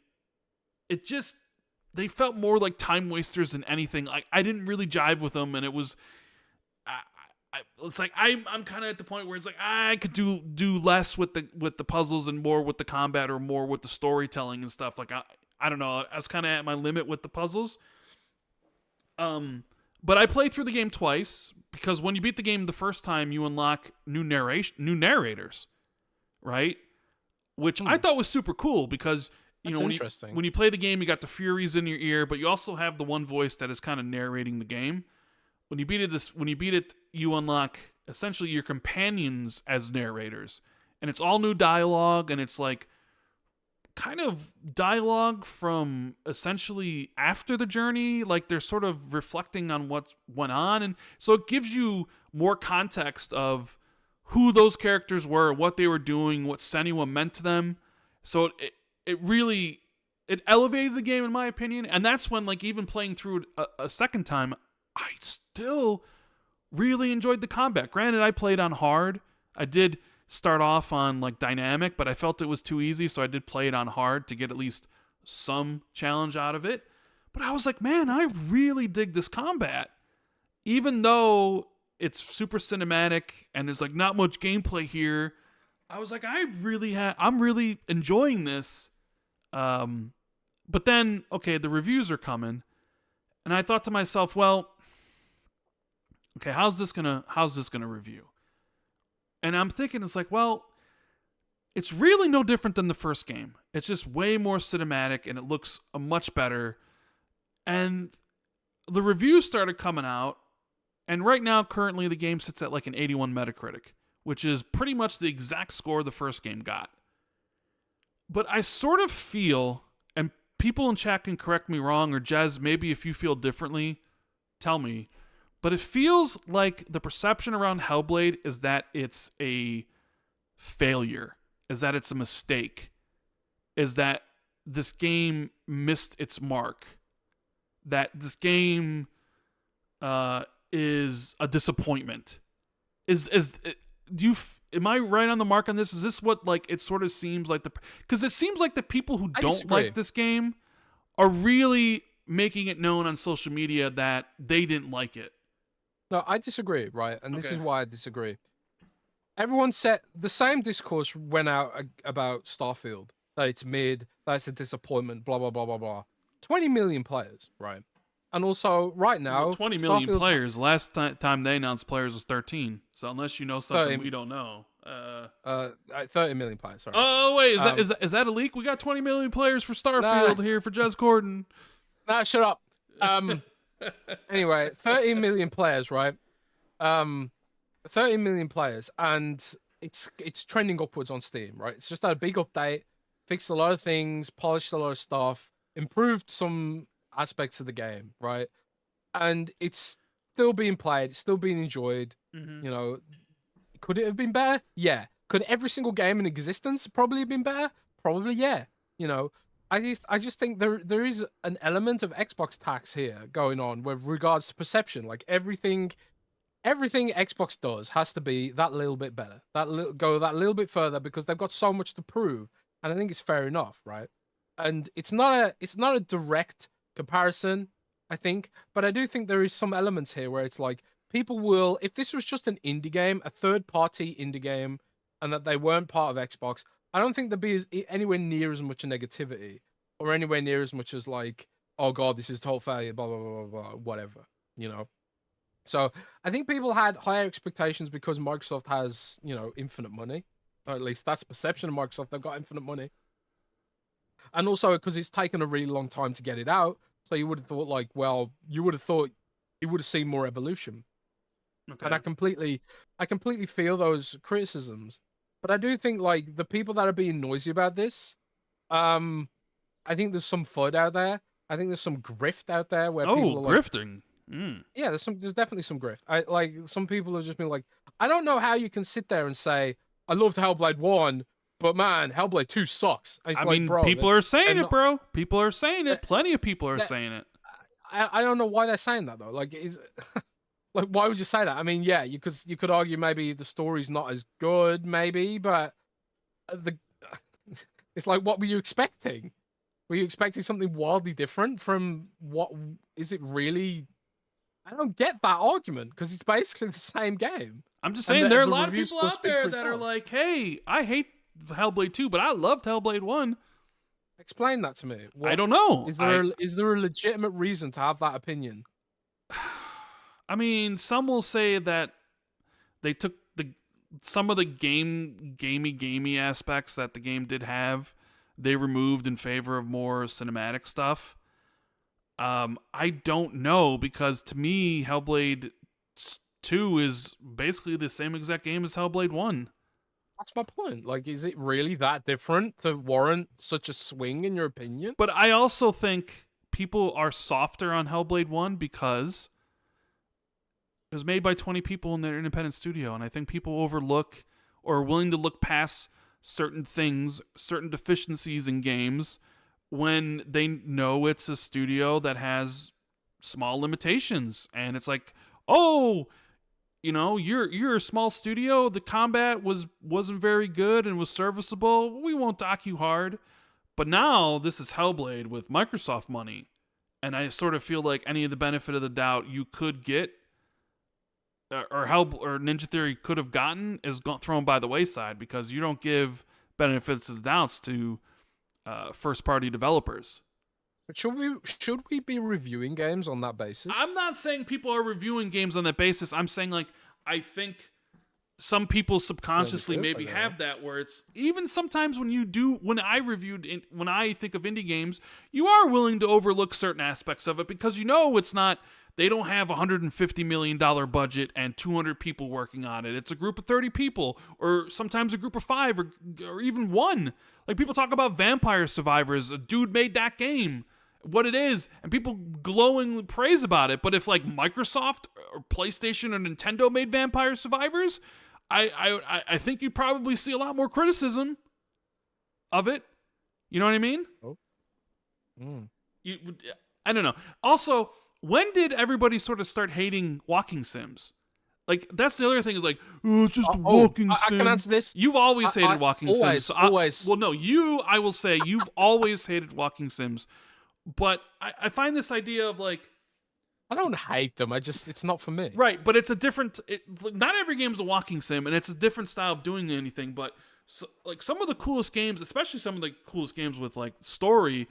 it just, they felt more like time wasters than anything. Like I didn't really jive with them, and it was, it's like I'm kind of at the point where it's like I could do less with the puzzles and more with the combat, or more with the storytelling and stuff. Like I don't know. I was kind of at my limit with the puzzles. But I played through the game twice, because when you beat the game the first time, you unlock new narrators, right? Which I thought was super cool, because when you play the game, you got the Furies in your ear, but you also have the one voice that is kind of narrating the game. When you beat it, you unlock essentially your companions as narrators, and it's all new dialogue, and it's like kind of dialogue from essentially after the journey. Like they're sort of reflecting on what went on, and so it gives you more context of who those characters were, what they were doing, what Senua meant to them. So it really elevated the game, in my opinion. And that's when, like, even playing through it a second time, I still really enjoyed the combat. Granted, I played on hard. I did start off on like dynamic, but I felt it was too easy, so I did play it on hard to get at least some challenge out of it. But I was like, man, I really dig this combat. Even though it's super cinematic and there's like not much gameplay here, I was like, I'm really enjoying this. But then, okay, the reviews are coming, and I thought to myself, well, okay, how's this gonna review? And I'm thinking, it's like, well, it's really no different than the first game. It's just way more cinematic, and it looks much better. And the reviews started coming out, and right now, currently, the game sits at like an 81 Metacritic, which is pretty much the exact score the first game got. But I sort of feel, and people in chat can correct me wrong, or Jez, maybe if you feel differently, tell me, but it feels like the perception around Hellblade is that it's a failure, is that it's a mistake, is that this game missed its mark, that this game is a disappointment. Am I right on the mark on this? Is this what, like, it sort of seems like because it seems like the people who don't like this game are really making it known on social media that they didn't like it. No, I disagree, right? And this is why I disagree. Everyone said the same discourse went out about Starfield, that it's mid, that it's a disappointment, blah, blah, blah, blah, blah. 20 million players, right? And also, right now... 20 million players. Last time they announced players was 13. So unless you know something we don't know... 30 million players, sorry. Oh, wait, is that a leak? We got 20 million players for Starfield here for Jez Corden. Nah, shut up. Anyway, 30 million players, right? 30 million players, and it's trending upwards on Steam, right? It's just had a big update, fixed a lot of things, polished a lot of stuff, improved some aspects of the game, right? And it's still being played, it's still being enjoyed. You know, could it have been better? Yeah. Could every single game in existence probably have been better? Probably, yeah. You know, I just think there is an element of Xbox tax here going on with regards to perception. Like everything Xbox does has to be that little bit better, go that little bit further, because they've got so much to prove, and I think it's fair enough, right? And it's not a direct comparison, I think, but I do think there is some elements here where it's like people will, if this was just an indie game, a third-party indie game, and that they weren't part of Xbox, I don't think there'd be anywhere near as much negativity, or anywhere near as much as like, oh god, this is total failure, blah blah blah blah blah, whatever, you know. So I think people had higher expectations because Microsoft has, you know, infinite money, or at least that's the perception of Microsoft. They've got infinite money, and also because it's taken a really long time to get it out. So you would have thought, like, well, you would have thought you would have seen more evolution. Okay. And I completely feel those criticisms, but I do think like the people that are being noisy about this, I think there's some FUD out there I think there's some grift out there where Oh, people are like, grifting. yeah, there's definitely some grift. I like some people have just been like, I don't know how you can sit there and say I loved Hellblade 1, but man, Hellblade 2 sucks. And it's I like, mean, bro, people are saying they're it, not. bro. People are saying That, it. Plenty of people are that, saying it. I don't know why they're saying that though. Like, is like why would you say that? I mean, yeah, you could argue maybe the story's not as good, maybe, but the it's like, what were you expecting? Were you expecting something wildly different from what is it really? I don't get that argument because it's basically the same game. I'm just And saying there are a the lot of review people scores out speak for there that are itself. like, "Hey, I hate Hellblade 2, but I loved Hellblade 1." Explain that to me. I What don't know. is there a legitimate reason to have that opinion? I mean, some will say that they took some of the gamey aspects that the game did have, they removed in favor of more cinematic stuff. I don't know, because to me, Hellblade 2 is basically the same exact game as Hellblade 1. That's my point. Like, is it really that different to warrant such a swing in your opinion? But I also think people are softer on Hellblade 1 because it was made by 20 people in their independent studio, and I think people overlook or are willing to look past certain things, certain deficiencies in games when they know it's a studio that has small limitations. And it's like, oh, you're a small studio. The combat wasn't very good and was serviceable. We won't dock you hard. But now this is Hellblade with Microsoft money, and I sort of feel like any of the benefit of the doubt you could get, or Ninja Theory could have gotten, is thrown by the wayside because you don't give benefits of the doubts to first party developers. But should we be reviewing games on that basis? I'm not saying people are reviewing games on that basis. I'm saying, like, I think some people subconsciously maybe have that, where it's even sometimes when I think of indie games, you are willing to overlook certain aspects of it because it's not, they don't have $150 million budget and 200 people working on it. It's a group of 30 people, or sometimes a group of 5, or even 1. Like, people talk about Vampire Survivors. A dude made that game, what it is, and people glowingly praise about it. But if, like, Microsoft or PlayStation or Nintendo made Vampire Survivors, I think you'd probably see a lot more criticism of it. You know what I mean? Oh. I don't know. Also, when did everybody sort of start hating walking sims? Like, that's the other thing, is like, oh, it's just a walking sim. I can answer this. You've always hated walking sims. So always. Well, no, I will say, you've always hated walking sims. But I find this idea of, like, I don't hate them. It's not for me. Right, but it's a different. Not every game's a walking sim, and it's a different style of doing anything. But like, some of the coolest games, especially some of the coolest games with, like, story,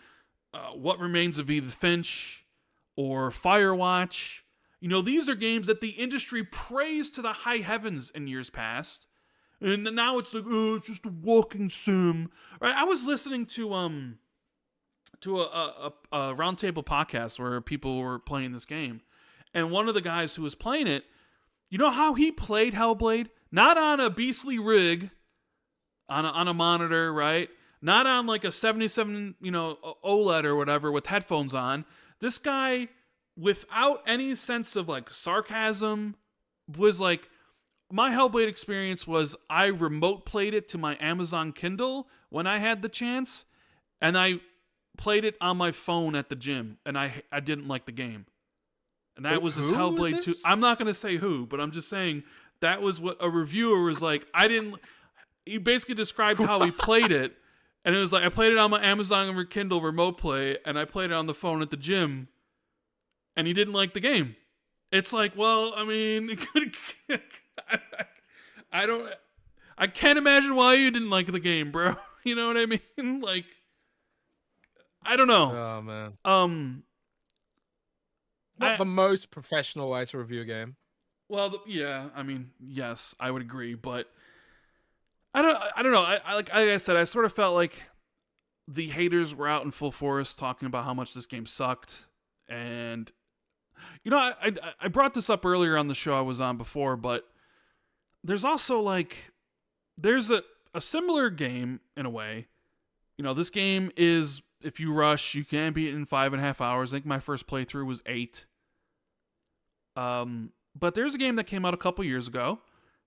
What Remains of Edith Finch or Firewatch. These are games that the industry praised to the high heavens in years past, and now it's like, oh, it's just a walking sim. Right? I was listening to a roundtable podcast where people were playing this game, and one of the guys who was playing it, you know how he played Hellblade? Not on a beastly rig, on a monitor, right? Not on, like, a 77, OLED or whatever with headphones on. This guy, without any sense of, like, sarcasm, was like, my Hellblade experience was, I remote played it to my Amazon Kindle when I had the chance, and I played it on my phone at the gym, and I didn't like the game. And that was this Hellblade 2. I'm not going to say who, but I'm just saying that was what a reviewer was like. He basically described how he played it, and it was like, I played it on my Amazon Kindle remote play, and I played it on the phone at the gym, and he didn't like the game. It's like, well, I mean, I can't imagine why you didn't like the game, bro. You know what I mean? Like, I don't know. Oh, man. Not the most professional way to review a game. Well, yeah, I mean, yes, I would agree, but I don't know. Like I said, I sort of felt like the haters were out in full force talking about how much this game sucked, and I brought this up earlier on the show I was on before, but there's also, like, there's a similar game in a way. This game is if you rush, you can beat it in 5.5 hours. I think my first playthrough was 8. But there's a game that came out a couple years ago,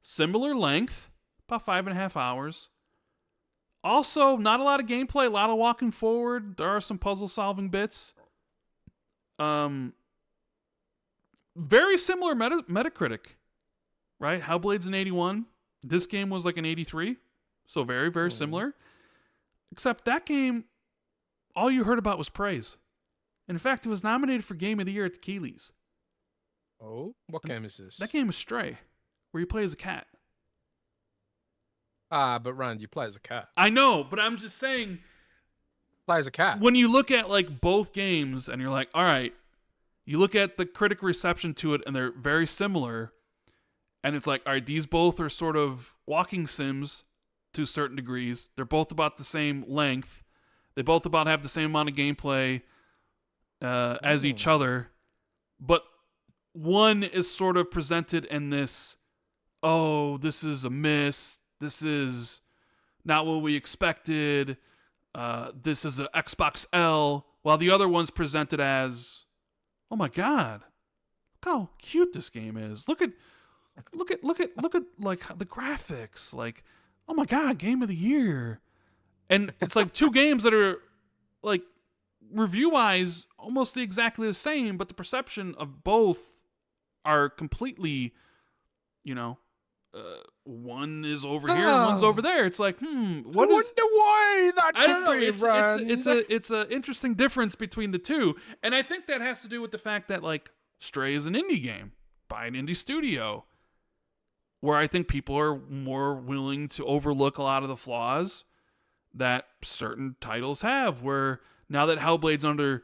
similar length, about 5.5 hours. Also, not a lot of gameplay, a lot of walking forward. There are some puzzle solving bits. Very similar Metacritic, right? Hellblade's an 81. This game was like an 83. So very, very similar. Except that game, all you heard about was praise. In fact, it was nominated for Game of the Year at the Keeleys. Oh, what game is this? That game is Stray, where you play as a cat. But Rand, you play as a cat. I know, but I'm just saying. Play as a cat. When you look at like both games and you're like, all right, you look at the critic reception to it and they're very similar. And it's like, all right, these both are sort of walking sims to certain degrees. They're both about the same length. They both about have the same amount of gameplay as each other. But one is sort of presented in this, oh, this is a miss. This is not what we expected. This is an Xbox L. While the other one's presented as, oh my God, look how cute this game is. Look at like the graphics. Like, oh my God, game of the year. And it's like two games that are like review-wise almost exactly the same, but the perception of both are completely, one is over here and one's over there. It's like, wonder why that could I don't know. be, It's a interesting difference between the two, and I think that has to do with the fact that like Stray is an indie game by an indie studio, where I think people are more willing to overlook a lot of the flaws that certain titles have. Where now that Hellblade's under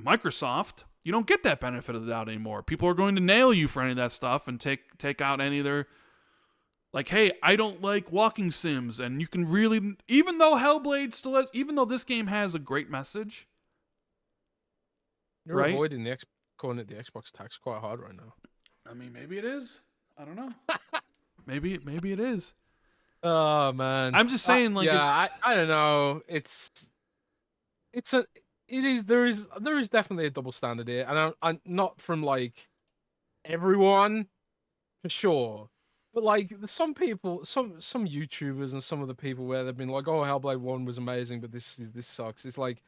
Microsoft, you don't get that benefit of the doubt anymore. People are going to nail you for any of that stuff and take out any of their, like, hey, I don't like walking sims, and you can really, even though Hellblade still has, even though this game has a great message, you're right? avoiding calling it the Xbox tax quite hard right now. I mean, maybe it is. I don't know. maybe it is. Oh man, I'm just saying, like, yeah, I don't know. There is definitely a double standard here, and I'm not from like everyone for sure. But like some people, some YouTubers and some of the people where they've been like, "Oh, Hellblade 1 was amazing, but this sucks." It's like,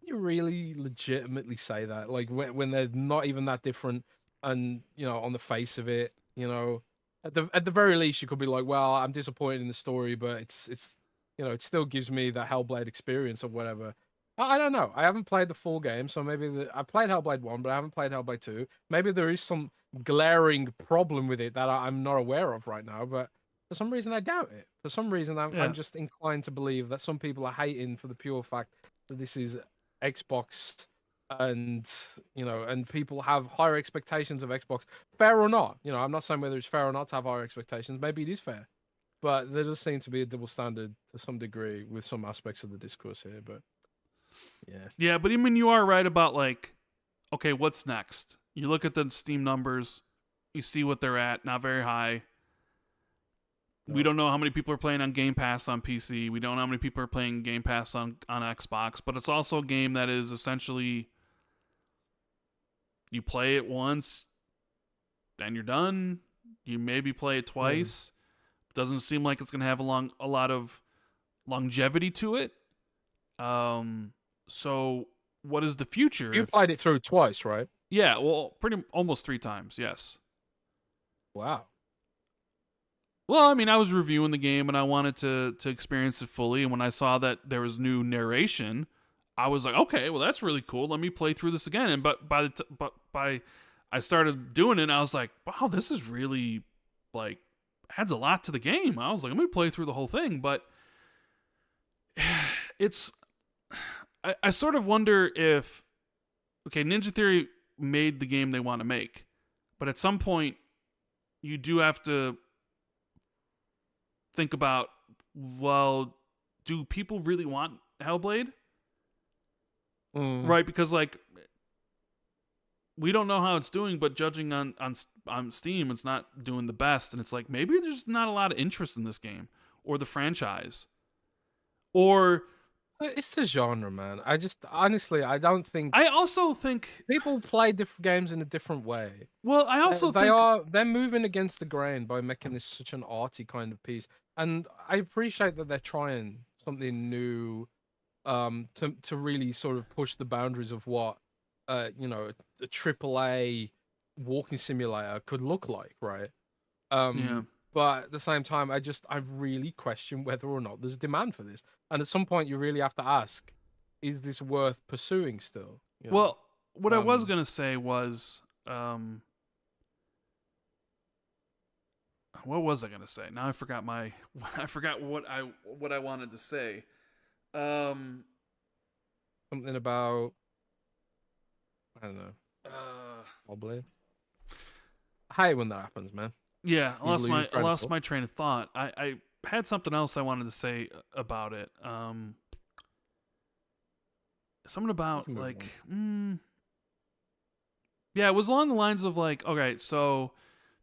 you really legitimately say that? Like when they're not even that different, and on the face of it, at the very least, you could be like, "Well, I'm disappointed in the story, but it's it still gives me that Hellblade experience or whatever." I don't know. I haven't played the full game, so maybe I played Hellblade 1, but I haven't played Hellblade 2. Maybe there is some glaring problem with it that I'm not aware of right now, but for some reason I doubt it. For some reason I'm just inclined to believe that some people are hating for the pure fact that this is Xbox, and and people have higher expectations of Xbox, fair or not. I'm not saying whether it's fair or not to have higher expectations. Maybe it is fair, but there does seem to be a double standard to some degree with some aspects of the discourse here. But yeah, but I mean, you are right about like, okay, what's next? You look at the Steam numbers, you see what they're at, not very high. We don't know how many people are playing on Game Pass on PC. We don't know how many people are playing Game Pass on Xbox, but it's also a game that is essentially, you play it once, and you're done. You maybe play it twice. Doesn't seem like it's going to have a lot of longevity to it. So what is the future? You played it through twice, right? Yeah, well, almost 3 times, yes. Wow. Well, I mean, I was reviewing the game and I wanted to experience it fully, and when I saw that there was new narration, I was like, okay, well, that's really cool. Let me play through this again. And by I started doing it, and I was like, wow, this is really like adds a lot to the game. I was like, let me play through the whole thing, but it's I sort of wonder if, okay, Ninja Theory made the game they want to make, but at some point you do have to think about, well, do people really want Hellblade? Right, because like we don't know how it's doing, but judging on Steam, it's not doing the best, and it's like maybe there's not a lot of interest in this game or the franchise, or It's the genre, man. I just honestly, I don't think I also think. people play different games in a different way. Well, I also They think. are they're moving against the grain by making this such an arty kind of piece, and I appreciate that they're trying something new, to really sort of push the boundaries of what, a triple A walking simulator could look like, right? Yeah. But at the same time, I really question whether or not there's demand for this, and at some point you really have to ask, is this worth pursuing still? Well, what I was Um, gonna say was, what was I gonna say? Now I forgot my. I forgot what I wanted to say. Um. Something about, I don't know, Uh. probably. I hate when that happens, man. Yeah, You lose I train of lost thought. my train of thought. I had something else I wanted to say about it. Something We about can move like, on. yeah, it was along the lines of like, okay, so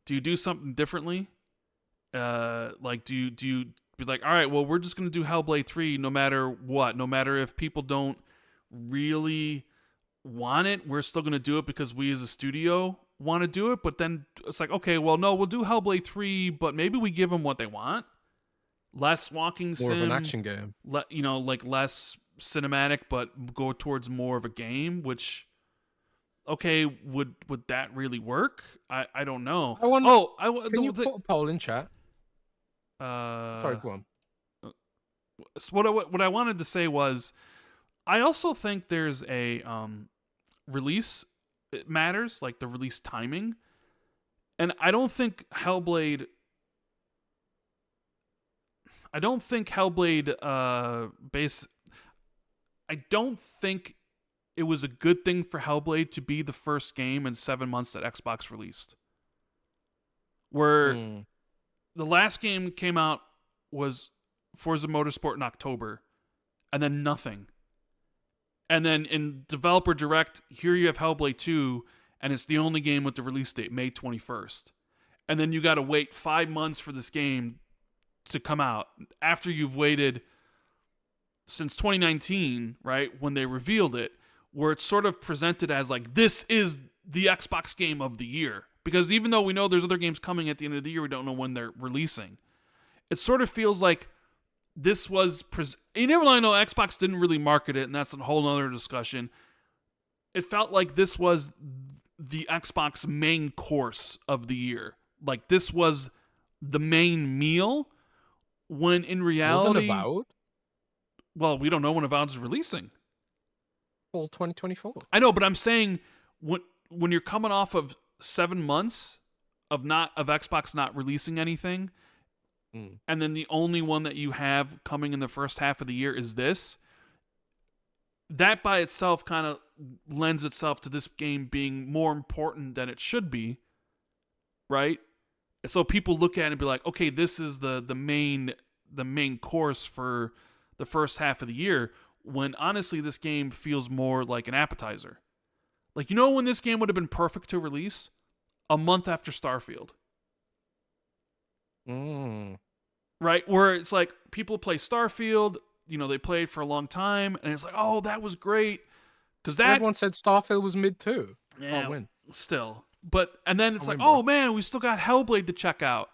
do you do something differently? Like, do you be like, all right, well, we're just gonna do Hellblade 3 no matter what, no matter if people don't really want it, we're still gonna do it because we as a studio want to do it. But then it's like, okay, well, no, we'll do Hellblade 3, but maybe we give them what they want, less walking More of an sim, action game. like less cinematic, but go towards more of a game. Which, okay, would that really work? I don't know. I want. Oh, Can you put a poll in chat? Sorry, uh go on. so what I wanted to say was, I also think there's a release, it matters, like the release timing. And I don't think Hellblade base I don't think it was a good thing for Hellblade to be the first game in 7 months that Xbox released. Where Mm. the last game came out was Forza Motorsport in October, and then nothing. And then in Developer Direct, here you have Hellblade 2, and it's the only game with the release date, May 21st. And then you got to wait 5 months for this game to come out after you've waited since 2019, right, when they revealed it, where it's sort of presented as like, this is the Xbox game of the year. Because even though we know there's other games coming at the end of the year, we don't know when they're releasing. It sort of feels like this was you never really know, Xbox didn't really market it, and that's a whole other discussion. It felt like this was the Xbox main course of the year. Like this was the main meal, when in Wasn't reality, about well, we don't know when Avowed is releasing. fall 2024. I know, but I'm saying when you're coming off of 7 months of Xbox not releasing anything, Mm. and then the only one that you have coming in the first half of the year is this, that by itself kind of lends itself to this game being more important than it should be, right? So people look at it and be like, okay, this is the main course for the first half of the year, when honestly this game feels more like an appetizer. Like, you know when this game would have been perfect to release? A month after Starfield. Mm. Right? Where it's like people play Starfield, they play it for a long time, and it's like, oh, that was great. Because that. Everyone said Starfield was mid too. Yeah, Can't win. still. And then it's Can't like, win, bro. oh man, we still got Hellblade to check out.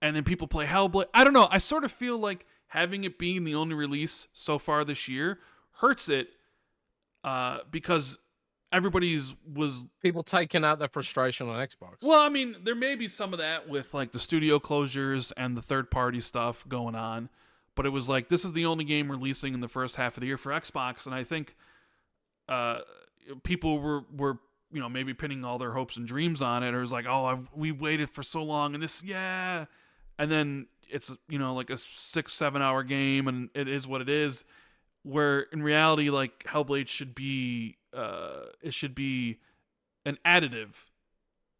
And then people play Hellblade. I don't know. I sort of feel like having it being the only release so far this year hurts it, because everybody's was. People taking out their frustration on Xbox. Well, I mean, there may be some of that with like the studio closures and the third party stuff going on, but it was like, this is the only game releasing in the first half of the year for Xbox, and I think people were maybe pinning all their hopes and dreams on it, or it was like, oh, we waited for so long, and this, yeah, and then it's like a 6-7 hour game, and it is what it is. Where in reality, like, Hellblade should be it should be an additive.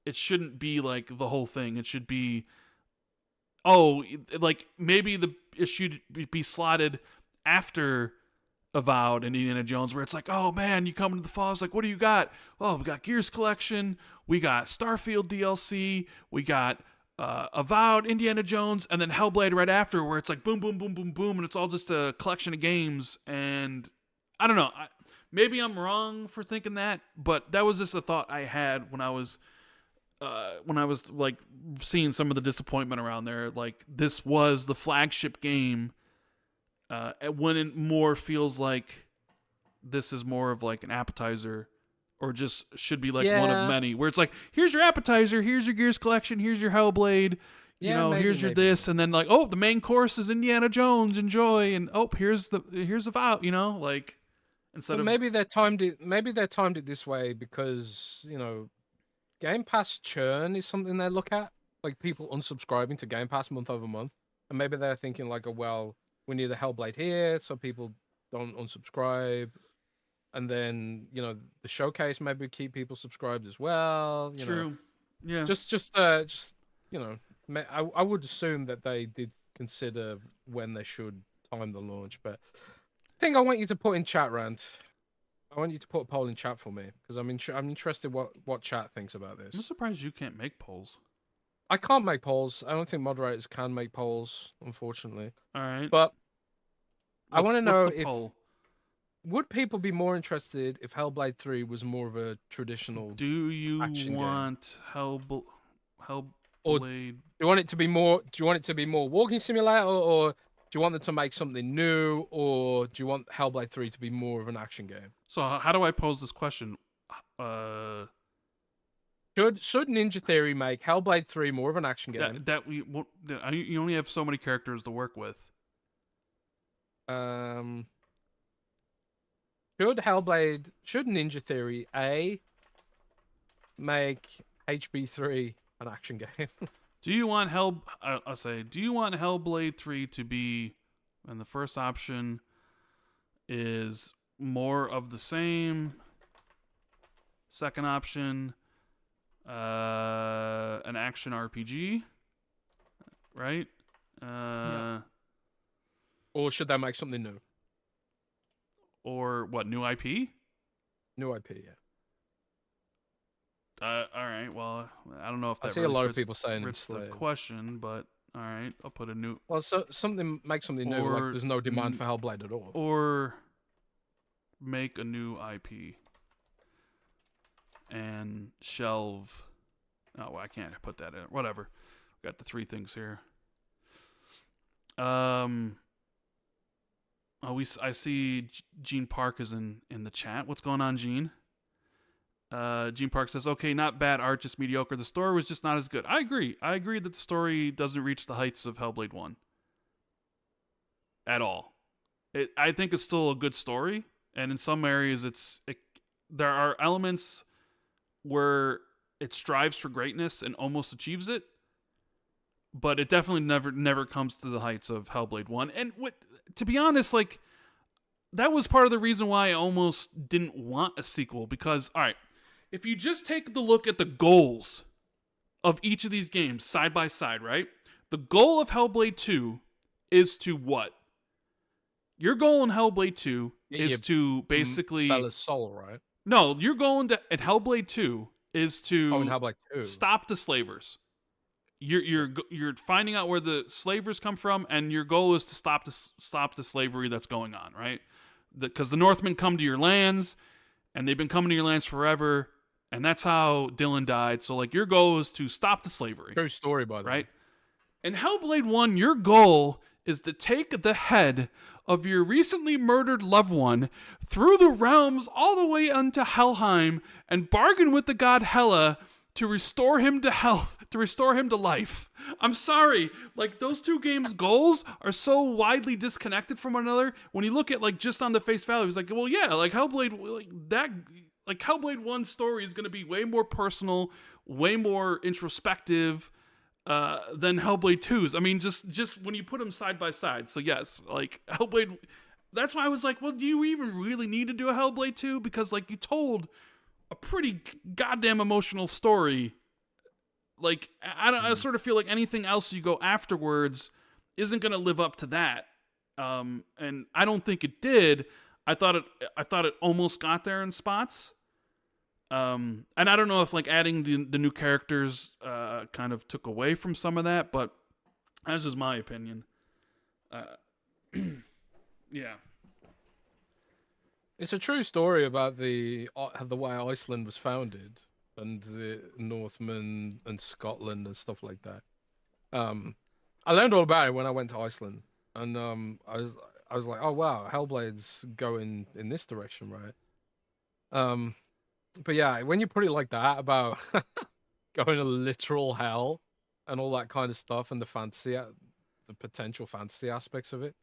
It shouldn't be like the whole thing. It should be, like maybe it should be slotted after Avowed and Indiana Jones, where it's like, oh man, you come into the fall, it's like, what do you got? Well, we got Gears Collection, we got Starfield DLC, we got Avowed, Indiana Jones, and then Hellblade right after, where it's like boom, boom, boom, boom, boom, and it's all just a collection of games. And I don't know. Maybe I'm wrong for thinking that, but that was just a thought I had when I was like seeing some of the disappointment around there. Like, this was the flagship game, when it more feels like this is more of like an appetizer, or just should be like one of many, where it's like, here's your appetizer, here's your Gears collection, here's your Hellblade, here's your this, and then like, oh, the main course is Indiana Jones, enjoy, and oh, here's the vow, like, instead of maybe they timed it this way because Game Pass churn is something they look at, like people unsubscribing to Game Pass month over month, and maybe they're thinking like, oh, well, we need a Hellblade here so people don't unsubscribe. And then, the showcase maybe keep people subscribed as well. True. Yeah. I would assume that they did consider when they should time the launch. But I think I want you to put in chat, Rand. I want you to put a poll in chat for me, because I'm interested what chat thinks about this. I'm surprised you can't make polls. I can't make polls. I don't think moderators can make polls, unfortunately. All right. But I want to know if... Poll? Would people be more interested if Hellblade 3 was more of a traditional action want game? Hellblade? Or do you want it to be more walking simulator, or do you want them to make something new, or do you want Hellblade 3 to be more of an action game? So how do I pose this question? Should Ninja Theory make Hellblade 3 more of an action game? You only have so many characters to work with. Should Ninja Theory make HB3 an action game? Do you want Hellblade 3 to be, and the first option is more of the same. Second option, an action RPG, right? Or should they make something new? Or what, new IP? New IP, yeah. All right. Well, I don't know if that. I see a lot of people saying it's the question, but all right, I'll put a new. Well, so make something new. Like there's no demand for Hellblade at all. Or make a new IP and shelve. Oh, I can't put that in. Whatever. Got the three things here. I see Gene Park is in the chat. What's going on, Gene? Gene Park says, okay, not bad art, just mediocre. The story was just not as good. I agree. I agree that the story doesn't reach the heights of Hellblade 1. At all. I think it's still a good story, and in some areas there are elements where it strives for greatness and almost achieves it, but it definitely never comes to the heights of Hellblade 1. And to be honest, like, that was part of the reason why I almost didn't want a sequel, because, all right, if you just take the look at the goals of each of these games side by side, right? The goal of Hellblade 2 is to what? Your goal in Hellblade 2 is to basically... Bella's soul, right? No, your goal at Hellblade 2 is to in Hellblade 2. Stop the slavers. You're finding out where the slavers come from, and your goal is to stop the slavery that's going on, right? Because the Northmen come to your lands, and they've been coming to your lands forever, and that's how Dylan died. So, like, your goal is to stop the slavery. True story, by the way. Right? In Hellblade 1, your goal is to take the head of your recently murdered loved one through the realms all the way unto Helheim and bargain with the god Hela to restore him to health, to restore him to life. I'm sorry, like, those two games' goals are so widely disconnected from one another. When you look at, like, just on the face value, it's like, well, yeah, like Hellblade, like Hellblade 1's story is going to be way more personal, way more introspective than Hellblade 2's. I mean, just when you put them side by side. So yes, like Hellblade. That's why I was like, well, do you even really need to do a Hellblade 2? Because, like, you told a pretty goddamn emotional story. Like, I sort of feel like anything else you go afterwards isn't going to live up to that. And I don't think it did. I thought it almost got there in spots. And I don't know if like adding the new characters kind of took away from some of that, but that's just my opinion. Yeah. It's a true story about the way Iceland was founded and the Northmen and Scotland and stuff like that. I learned all about it when I went to Iceland, and I was like, oh wow, Hellblade's going in this direction, right? But yeah, when you put it like that about going to literal hell and all that kind of stuff, and the potential fantasy aspects of it,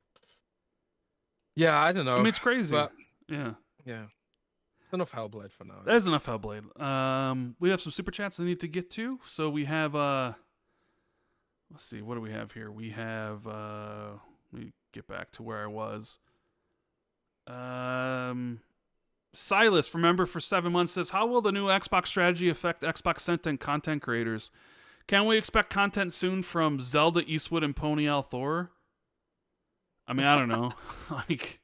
yeah, I don't know. I mean, it's crazy. But yeah. It's enough Hellblade for now. There's enough Hellblade. We have some super chats I need to get to. So we have let's see, what do we have here? We have let me get back to where I was. Silas, remember for 7 months, says, how will the new Xbox strategy affect Xbox content creators? Can we expect content soon from Zelda, Eastwood, and Pony Al Thor? I mean, I don't know. Like,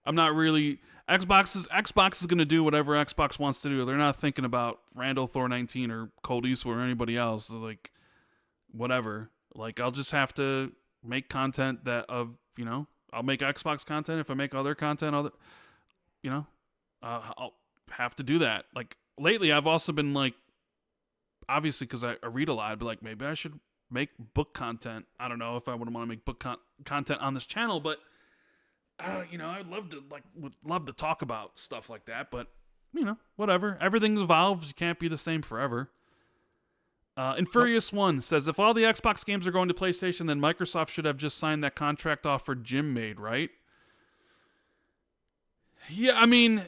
I'm not really. Xbox is going to do whatever Xbox wants to do. They're not thinking about Randall Thor 19 or Cold Eastwood or anybody else. They're like, whatever. Like, I'll just have to make content I'll make Xbox content. If I make other content, I'll have to do that. Like, lately, I've also been like, obviously, because I read a lot, I'd be like, maybe I should make book content. I don't know if I would want to make book content on this channel, but would love to talk about stuff like that, but whatever. Everything's evolved. You can't be the same forever. Infurious One says, if all the Xbox games are going to PlayStation, then Microsoft should have just signed that contract off for Jim made, right? Yeah, I mean,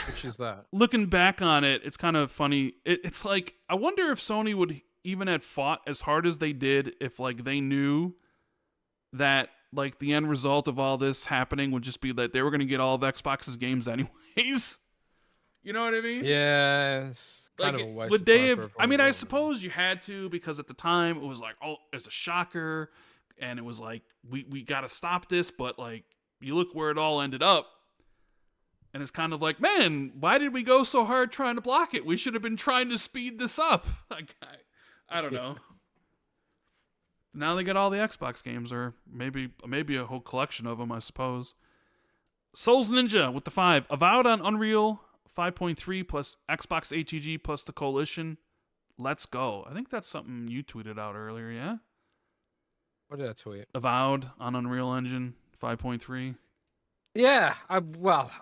Which is that? Looking back on it, it's kind of funny. It's like, I wonder if Sony would even have fought as hard as they did if like they knew that like the end result of all this happening would just be that they were going to get all of Xbox's games anyways. You know what I mean? Yeah, it's kind like, of a waste would they of time have? for I mean, I everyone. suppose you had to, because at the time it was like, oh, it's a shocker, and it was like we got to stop this. But like, you look where it all ended up, and it's kind of like, man, why did we go so hard trying to block it? We should have been trying to speed this up. Like, I don't know. Now they get all the Xbox games, or maybe a whole collection of them, I suppose. Souls Ninja with the 5. Avowed on Unreal 5.3 plus Xbox HEG plus the Coalition. Let's go. I think that's something you tweeted out earlier, yeah? What did I tweet? Avowed on Unreal Engine 5.3. Yeah, I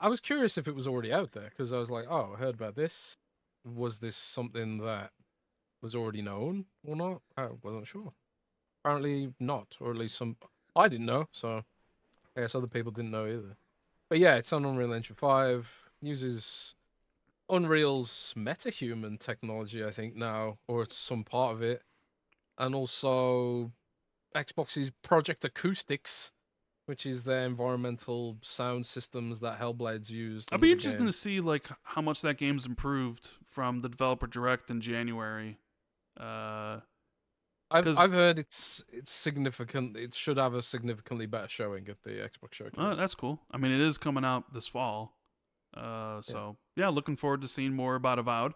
was curious if it was already out there, because I was like, oh, I heard about this. Was this something that was already known or not? I wasn't sure. Apparently not, or at least I didn't know, so I guess other people didn't know either. But yeah, it's on Unreal Engine 5, uses Unreal's metahuman technology, I think, now, or it's some part of it, and also Xbox's Project Acoustics, which is their environmental sound systems that Hellblade's used. I'd be interested to see like how much that game's improved from the developer direct in January. I've heard it's significant. It should have a significantly better showing at the Xbox Showcase. Oh, that's cool. I mean, it is coming out this fall. So yeah, looking forward to seeing more about Avowed.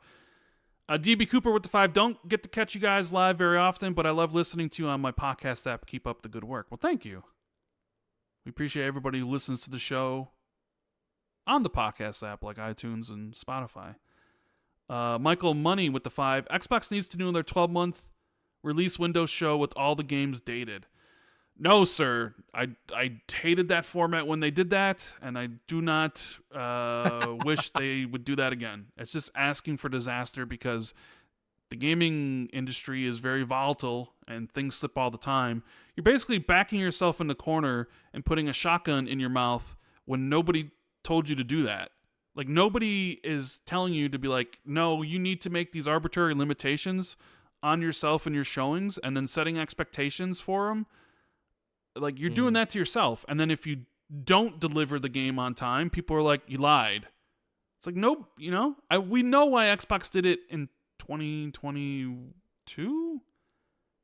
DB Cooper with the 5. Don't get to catch you guys live very often, but I love listening to you on my podcast app. Keep up the good work. Well, thank you. We appreciate everybody who listens to the show on the podcast app like iTunes and Spotify. Michael Money with the 5. Xbox needs to do their 12-month release window show with all the games dated. No, sir. I hated that format when they did that, and I do not wish they would do that again. It's just asking for disaster, because the gaming industry is very volatile and things slip all the time. You're basically backing yourself in the corner and putting a shotgun in your mouth when nobody told you to do that. Like, nobody is telling you to be like, no, you need to make these arbitrary limitations on yourself and your showings, and then setting expectations for them. Like, you're doing that to yourself. And then if you don't deliver the game on time, people are like, you lied. It's like, nope, we know why Xbox did it in 2022,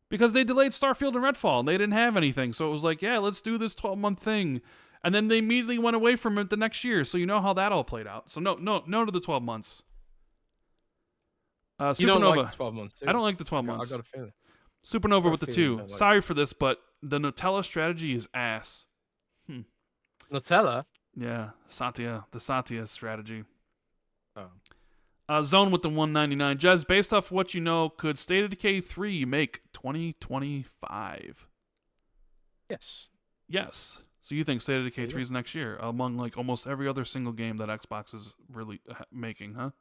because they delayed Starfield and Redfall. They didn't have anything, so it was like, yeah, let's do this 12-month thing, and then they immediately went away from it the next year. So you know how that all played out. So no to the 12 months. You don't like Supernova. the 12 months, do I you? don't like the 12 I months. got a feeling. Supernova with the feeling you 2. don't like Sorry for this, but the Nutella strategy is ass. Nutella? Yeah, the Satya strategy. Oh. Zone with the 199. Jez, based off what you know, could State of Decay 3 make 2025? Yes. Yes. So you think State of Decay 3 is next year, among like almost every other single game that Xbox is really making, huh?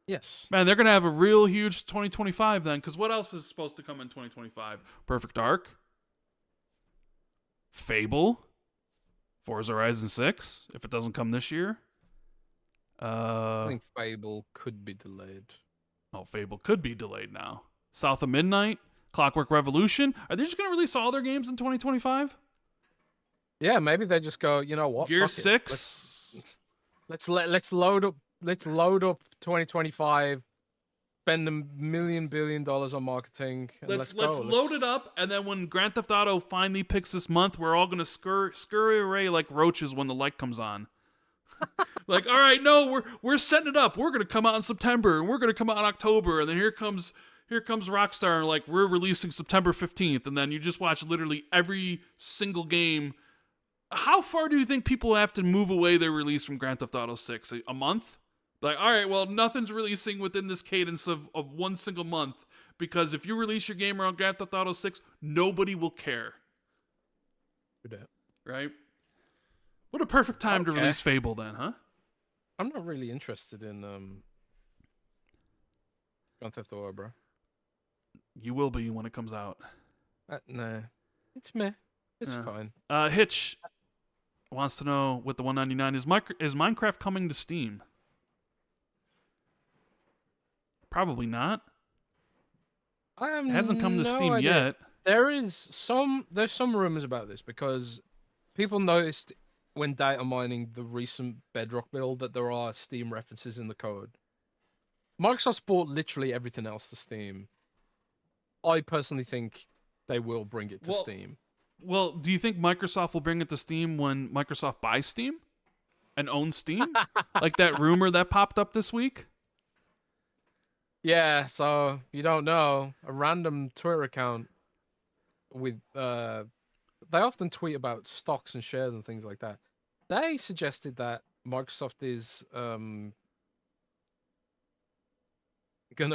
Yes. Man, they're going to have a real huge 2025 then, because what else is supposed to come in 2025? Perfect Dark? Fable? Forza Horizon 6, if it doesn't come this year? I think Fable could be delayed. Oh, Fable could be delayed now. South of Midnight? Clockwork Revolution? Are they just going to release all their games in 2025? Yeah, maybe they just go, you know what? Gear fuck 6? Let's load up 2025, spend $1 billion on marketing, and let's go. Let's load it up, and then when Grand Theft Auto finally picks this month, we're all gonna scurry away like roaches when the light comes on. Like, all right, no, we're setting it up. We're gonna come out in September, and we're gonna come out in October, and then here comes Rockstar, and like we're releasing September 15th, and then you just watch literally every single game. How far do you think people have to move away their release from Grand Theft Auto 6? A month? Like, all right, well, nothing's releasing within this cadence of one single month, because if you release your game around Grand Theft Auto 6, nobody will care. Right? What a perfect time to release Fable then, huh? I'm not really interested in Grand Theft Auto, bro. You will be when it comes out. Nah. It's meh. It's fine. Hitch wants to know with the 199 is Minecraft coming to Steam? Probably not. It hasn't come to Steam yet. There's some rumors about this because people noticed when data mining the recent Bedrock build that there are Steam references in the code. Microsoft's bought literally everything else to Steam. I personally think they will bring it to Steam. Well, do you think Microsoft will bring it to Steam when Microsoft buys Steam and owns Steam? Like that rumor that popped up this week? Yeah, so you don't know. A random Twitter account with they often tweet about stocks and shares and things like that. They suggested that Microsoft is gonna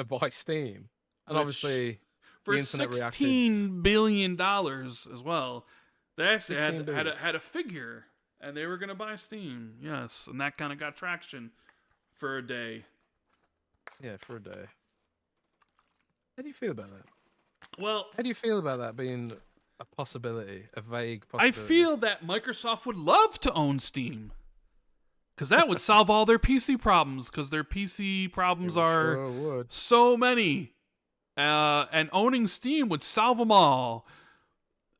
buy Steam. And obviously for $16 billion as well. They actually had a figure, and they were going to buy Steam. Yes, and that kind of got traction for a day. Yeah, for a day. How do you feel about that? Well, how do you feel about that being a possibility, a vague possibility? I feel that Microsoft would love to own Steam, because that would solve all their PC problems. Because their PC problems are so many. And owning Steam would solve them all.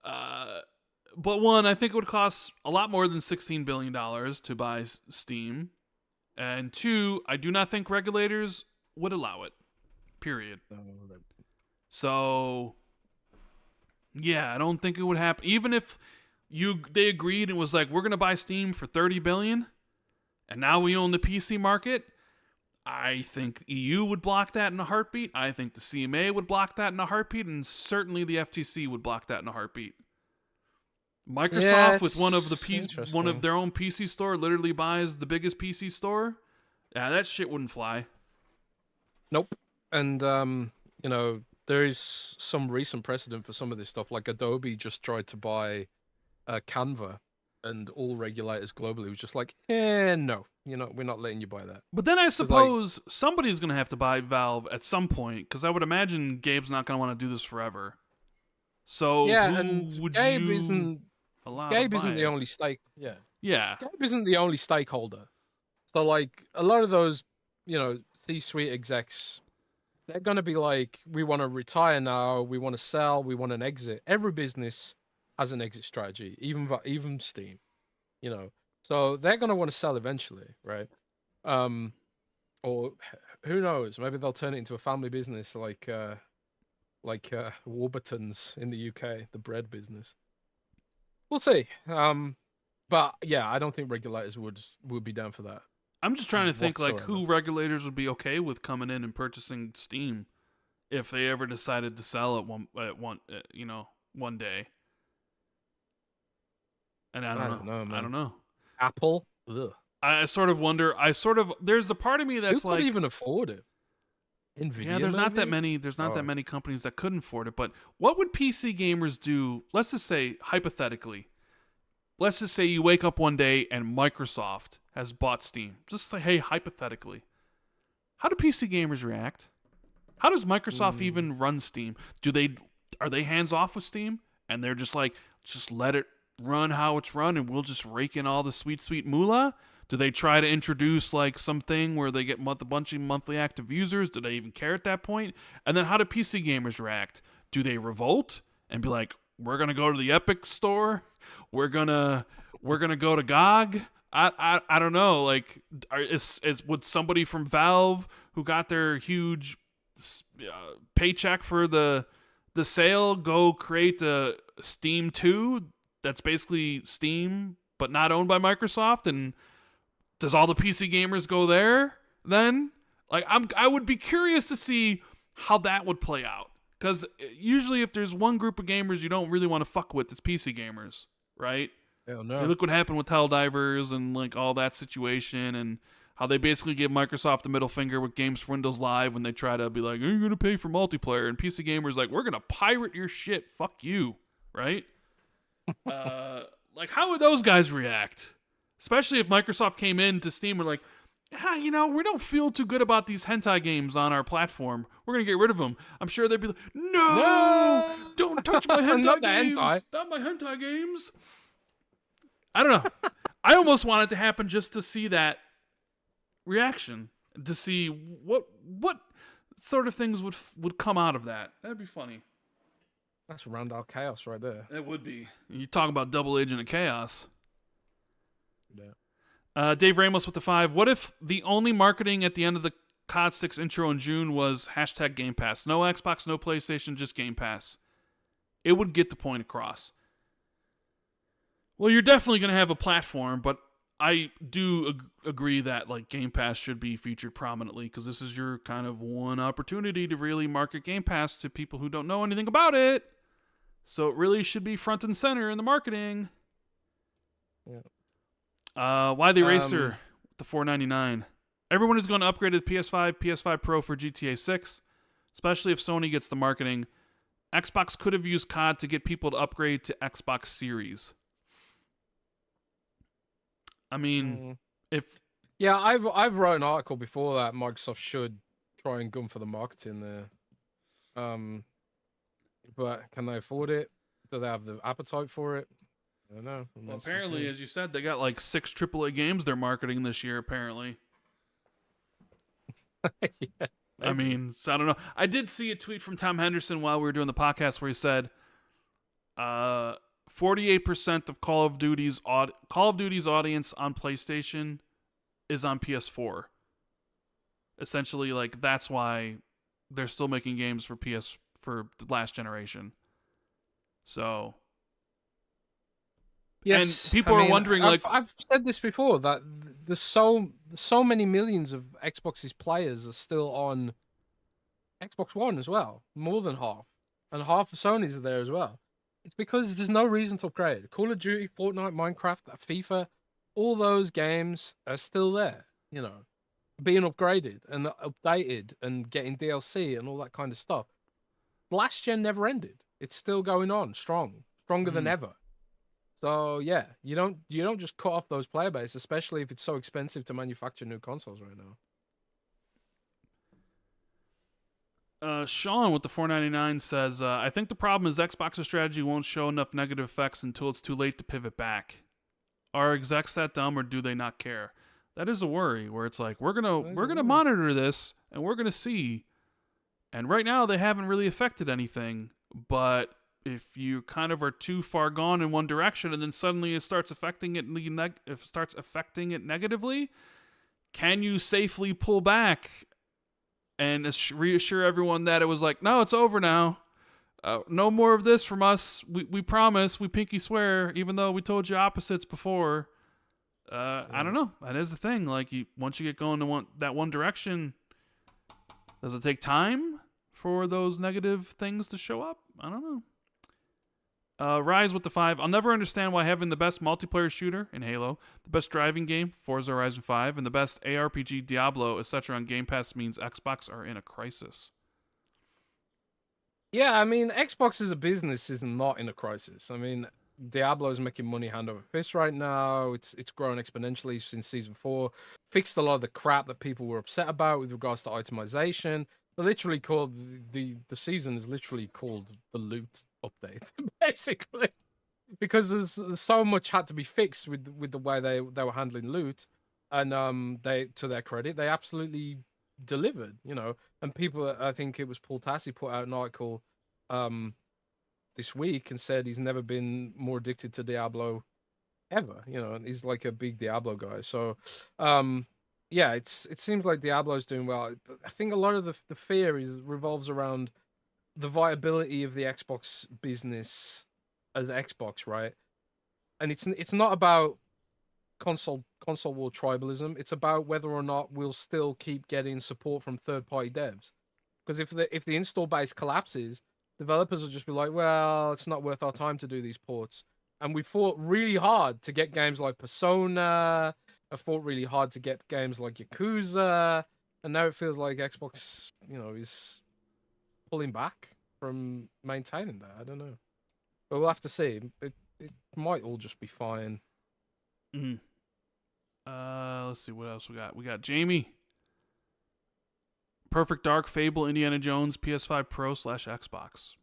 But one, I think it would cost a lot more than $16 billion to buy Steam. And two, I do not think regulators would allow it. Period. So, yeah, I don't think it would happen. Even if they agreed and was like, we're going to buy Steam for $30 billion, and now we own the PC market, I think the EU would block that in a heartbeat. I think the CMA would block that in a heartbeat, and certainly the FTC would block that in a heartbeat. Microsoft with one of their own PC store literally buys the biggest PC store. Yeah, that shit wouldn't fly. Nope. And there is some recent precedent for some of this stuff. Like Adobe just tried to buy Canva, and all regulators globally was just like, no, we're not letting you buy that. But then I suppose somebody's going to have to buy Valve at some point, because I would imagine Gabe's not going to want to do this forever. So Gabe isn't the only stake. Yeah. Gabe isn't the only stakeholder. So like a lot of those, C-suite execs, they're going to be like, we want to retire now, we want to sell, we want an exit. Every business has an exit strategy, even Steam, So they're going to want to sell eventually, right? Or who knows? Maybe they'll turn it into a family business like Warburton's in the UK, the bread business. We'll see. But yeah, I don't think regulators would be down for that. I'm just trying to think like whatsoever. who regulators would be okay with coming in and purchasing Steam if they ever decided to sell it one day. And I don't I know. don't know, I don't man. know. Apple, ugh. I sort of wonder. There's a part of me Who that's could like, even afford it? yeah, Nvidia, there's not that maybe? many. There's not that God. many companies that couldn't afford it. But what would PC gamers do? Let's just say hypothetically. Let's just say you wake up one day and Microsoft has bought Steam. Just say, hey, hypothetically, how do PC gamers react? How does Microsoft Mm. even run Steam? Are they hands off with Steam and they're just like, just let it run how it's run and we'll just rake in all the sweet moolah? Do they try to introduce like something where they get a bunch of monthly active users? Do they even care at that point? And then how do PC gamers react? Do they revolt and be like, we're gonna go to the Epic store, we're gonna go to GOG? I don't know. Like, would somebody from Valve who got their huge paycheck for the sale go create a Steam 2 that's basically Steam but not owned by Microsoft? And does all the PC gamers go there then? Like, I would be curious to see how that would play out, because usually if there's one group of gamers you don't really want to fuck with, it's PC gamers, right? Hell I mean, no. look what happened with Helldivers and like all that situation, and how they basically give Microsoft the middle finger with games for Windows Live when they try to be like, are you going to pay for multiplayer? And PC gamers like, we're going to pirate your shit. Fuck you, right? Like, how would those guys react? Especially if Microsoft came in to Steam and like, we don't feel too good about these hentai games on our platform. We're going to get rid of them. I'm sure they'd be like, no, No! don't touch my hentai Not the games. hentai. Not my hentai games. I don't know. I almost want it to happen just to see that reaction, to see what sort of things would come out of that. That'd be funny. That's Randall Chaos right there. It would be. You talk about double agent of chaos. Yeah. Dave Ramos with the 5. What if the only marketing at the end of the COD 6 intro in June was hashtag Game Pass? No Xbox, no PlayStation, just Game Pass. It would get the point across. Well, you're definitely going to have a platform, but I do agree that like Game Pass should be featured prominently, because this is your kind of one opportunity to really market Game Pass to people who don't know anything about it. So it really should be front and center in the marketing. Yeah. Why the Racer? The $4.99. Everyone is going to upgrade to PS5, PS5 Pro for GTA 6, especially if Sony gets the marketing. Xbox could have used COD to get people to upgrade to Xbox Series. I mean, I've wrote an article before that Microsoft should try and gun for the marketing there. But can they afford it? Do they have the appetite for it? I don't know. Well, apparently, as you said, they got like 6 AAA games they're marketing this year, apparently. Yeah, I mean, so I don't know. I did see a tweet from Tom Henderson while we were doing the podcast where he said 48% of Call of Duty's audience on PlayStation is on PS4. Essentially, like, that's why they're still making games for the last generation. So, yes, and people are wondering, I've said this before, that there's so many millions of Xbox's players are still on Xbox One as well, more than half, and half of Sony's are there as well. It's because there's no reason to upgrade. Call of Duty, Fortnite, Minecraft, FIFA, all those games are still there, being upgraded and updated and getting DLC and all that kind of stuff. Last gen never ended. It's still going on, stronger than ever. So yeah, you don't just cut off those player base, especially if it's so expensive to manufacture new consoles right now. Sean with the $4.99 says, I think the problem is Xbox's strategy won't show enough negative effects until it's too late to pivot back. Are execs that dumb, or do they not care? That is a worry, where it's like, we're gonna monitor this and we're gonna see. And right now they haven't really affected anything, but if you kind of are too far gone in one direction and then suddenly it starts affecting it negatively, can you safely pull back and reassure everyone that it was like, no, it's over now. No more of this from us. We promise. We pinky swear, even though we told you opposites before. I don't know. That is the thing. Like, once you get going to that one direction, does it take time for those negative things to show up? I don't know. Rise with the 5. I'll never understand why having the best multiplayer shooter in Halo, the best driving game, Forza Horizon 5, and the best ARPG, Diablo, etc. on Game Pass means Xbox are in a crisis. Yeah, I mean, Xbox as a business is not in a crisis. I mean, Diablo is making money hand over fist right now. It's grown exponentially since season 4. Fixed a lot of the crap that people were upset about with regards to itemization. They literally called the season is literally called the loot update, basically, because there's so much had to be fixed with the way they were handling loot, and they, to their credit, they absolutely delivered. And people, I think it was Paul Tassi put out an article this week and said he's never been more addicted to Diablo ever. And he's like a big Diablo guy. So, yeah, it seems like Diablo's doing well. I think a lot of the fear revolves around the viability of the Xbox business as Xbox, right? And it's not about console war tribalism. It's about whether or not we'll still keep getting support from third party devs. Because if the install base collapses, developers will just be like, well, it's not worth our time to do these ports. And we fought really hard to get games like Persona. I fought really hard to get games like Yakuza. And now it feels like Xbox, is pulling back from maintaining that. I don't know. But we'll have to see. It might all just be fine. Mm. Let's see what else we got. We got Jamie. Perfect Dark, Fable, Indiana Jones, PS5 Pro / Xbox.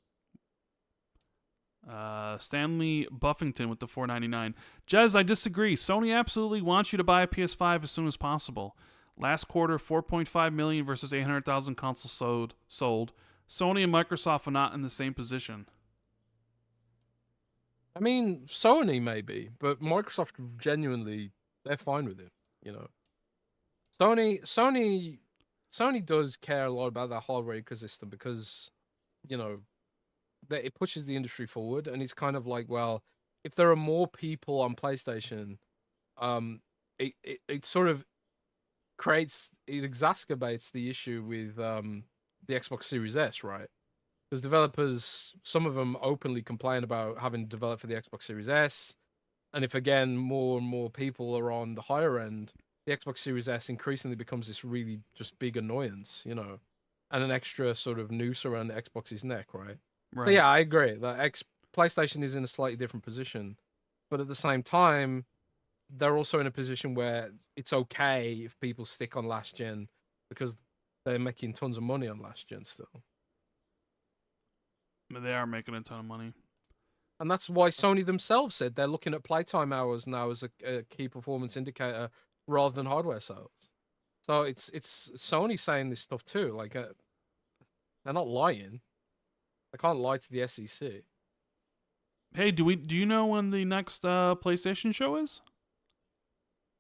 Stanley Buffington with the $4.99. Jez, I disagree. Sony absolutely wants you to buy a PS5 as soon as possible. Last quarter, 4.5 million versus 800,000 consoles sold. Sony and Microsoft are not in the same position. I mean, Sony maybe, but Microsoft genuinely, they're fine with it. Sony does care a lot about that hardware ecosystem because, that it pushes the industry forward, and it's kind of like, well, if there are more people on PlayStation, it sort of exacerbates the issue with the Xbox Series S, right? Because developers, some of them openly complain about having developed for the Xbox Series S, and if again more and more people are on the higher end, the Xbox Series S increasingly becomes this really just big annoyance, and an extra sort of noose around the Xbox's neck, right? Right. So yeah, I agree that PlayStation is in a slightly different position, but at the same time, they're also in a position where it's okay if people stick on last gen because they're making tons of money on last gen still. They are making a ton of money. And that's why Sony themselves said they're looking at playtime hours now as a key performance indicator rather than hardware sales. So it's Sony saying this stuff too. Like, they're not lying. They can't lie to the SEC. Hey, do you know when the next PlayStation show is?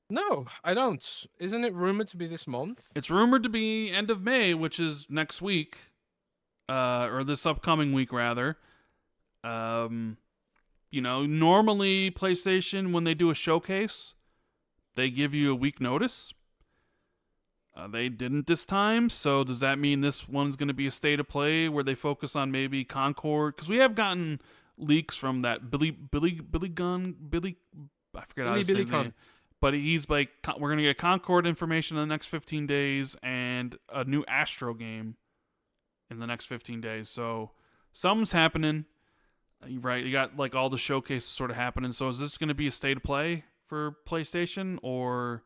No, I don't. Isn't it rumored to be this month? It's rumored to be end of May, which is next week, or this upcoming week rather. Normally PlayStation, when they do a showcase, they give you a week notice. They didn't this time, so does that mean this one's going to be a state of play where they focus on maybe Concord? Because we have gotten leaks from that Billy Gunn, I forget how to say his name. But he's like, we're going to get Concord information in the next 15 days and a new Astro game in the next 15 days. So something's happening, right? You got like all the showcases sort of happening. So is this going to be a state of play for PlayStation or...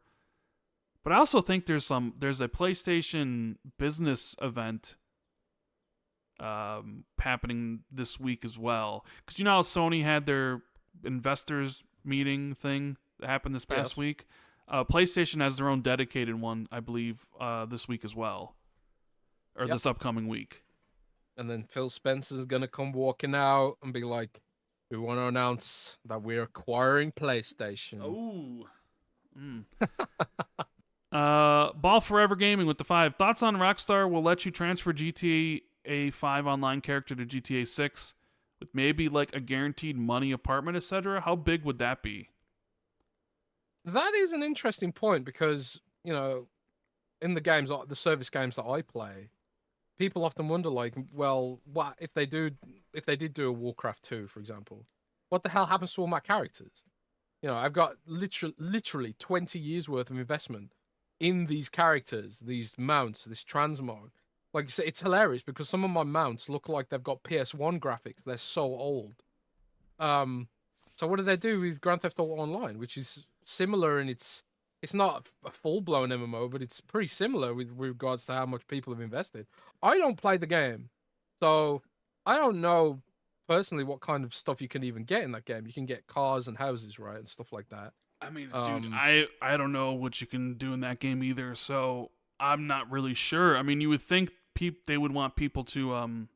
But I also think there's a PlayStation business event happening this week as well. Because how Sony had their investors meeting thing that happened this past week? PlayStation has their own dedicated one, I believe, this week as well. Or this upcoming week. And then Phil Spencer's going to come walking out and be like, we want to announce that we're acquiring PlayStation. Oh. Ball Forever Gaming with the 5. Thoughts on Rockstar will let you transfer GTA 5 online character to GTA 6 with maybe like a guaranteed money apartment, etc. How big would that be? That is an interesting point because, in the games, the service games that I play, people often wonder, like, well, what if they did do a Warcraft 2, for example, what the hell happens to all my characters? I've got literally 20 years worth of investment in these characters, these mounts, this transmog. Like you say, it's hilarious because some of my mounts look like they've got PS1 graphics. They're so old. So what do they do with Grand Theft Auto Online, which is similar, and it's not a full-blown MMO, but it's pretty similar with regards to how much people have invested. I don't play the game, so I don't know personally what kind of stuff you can even get in that game. You can get cars and houses, right, and stuff like that. I mean, dude, I don't know what you can do in that game either, so I'm not really sure. I mean, you would think they would want people to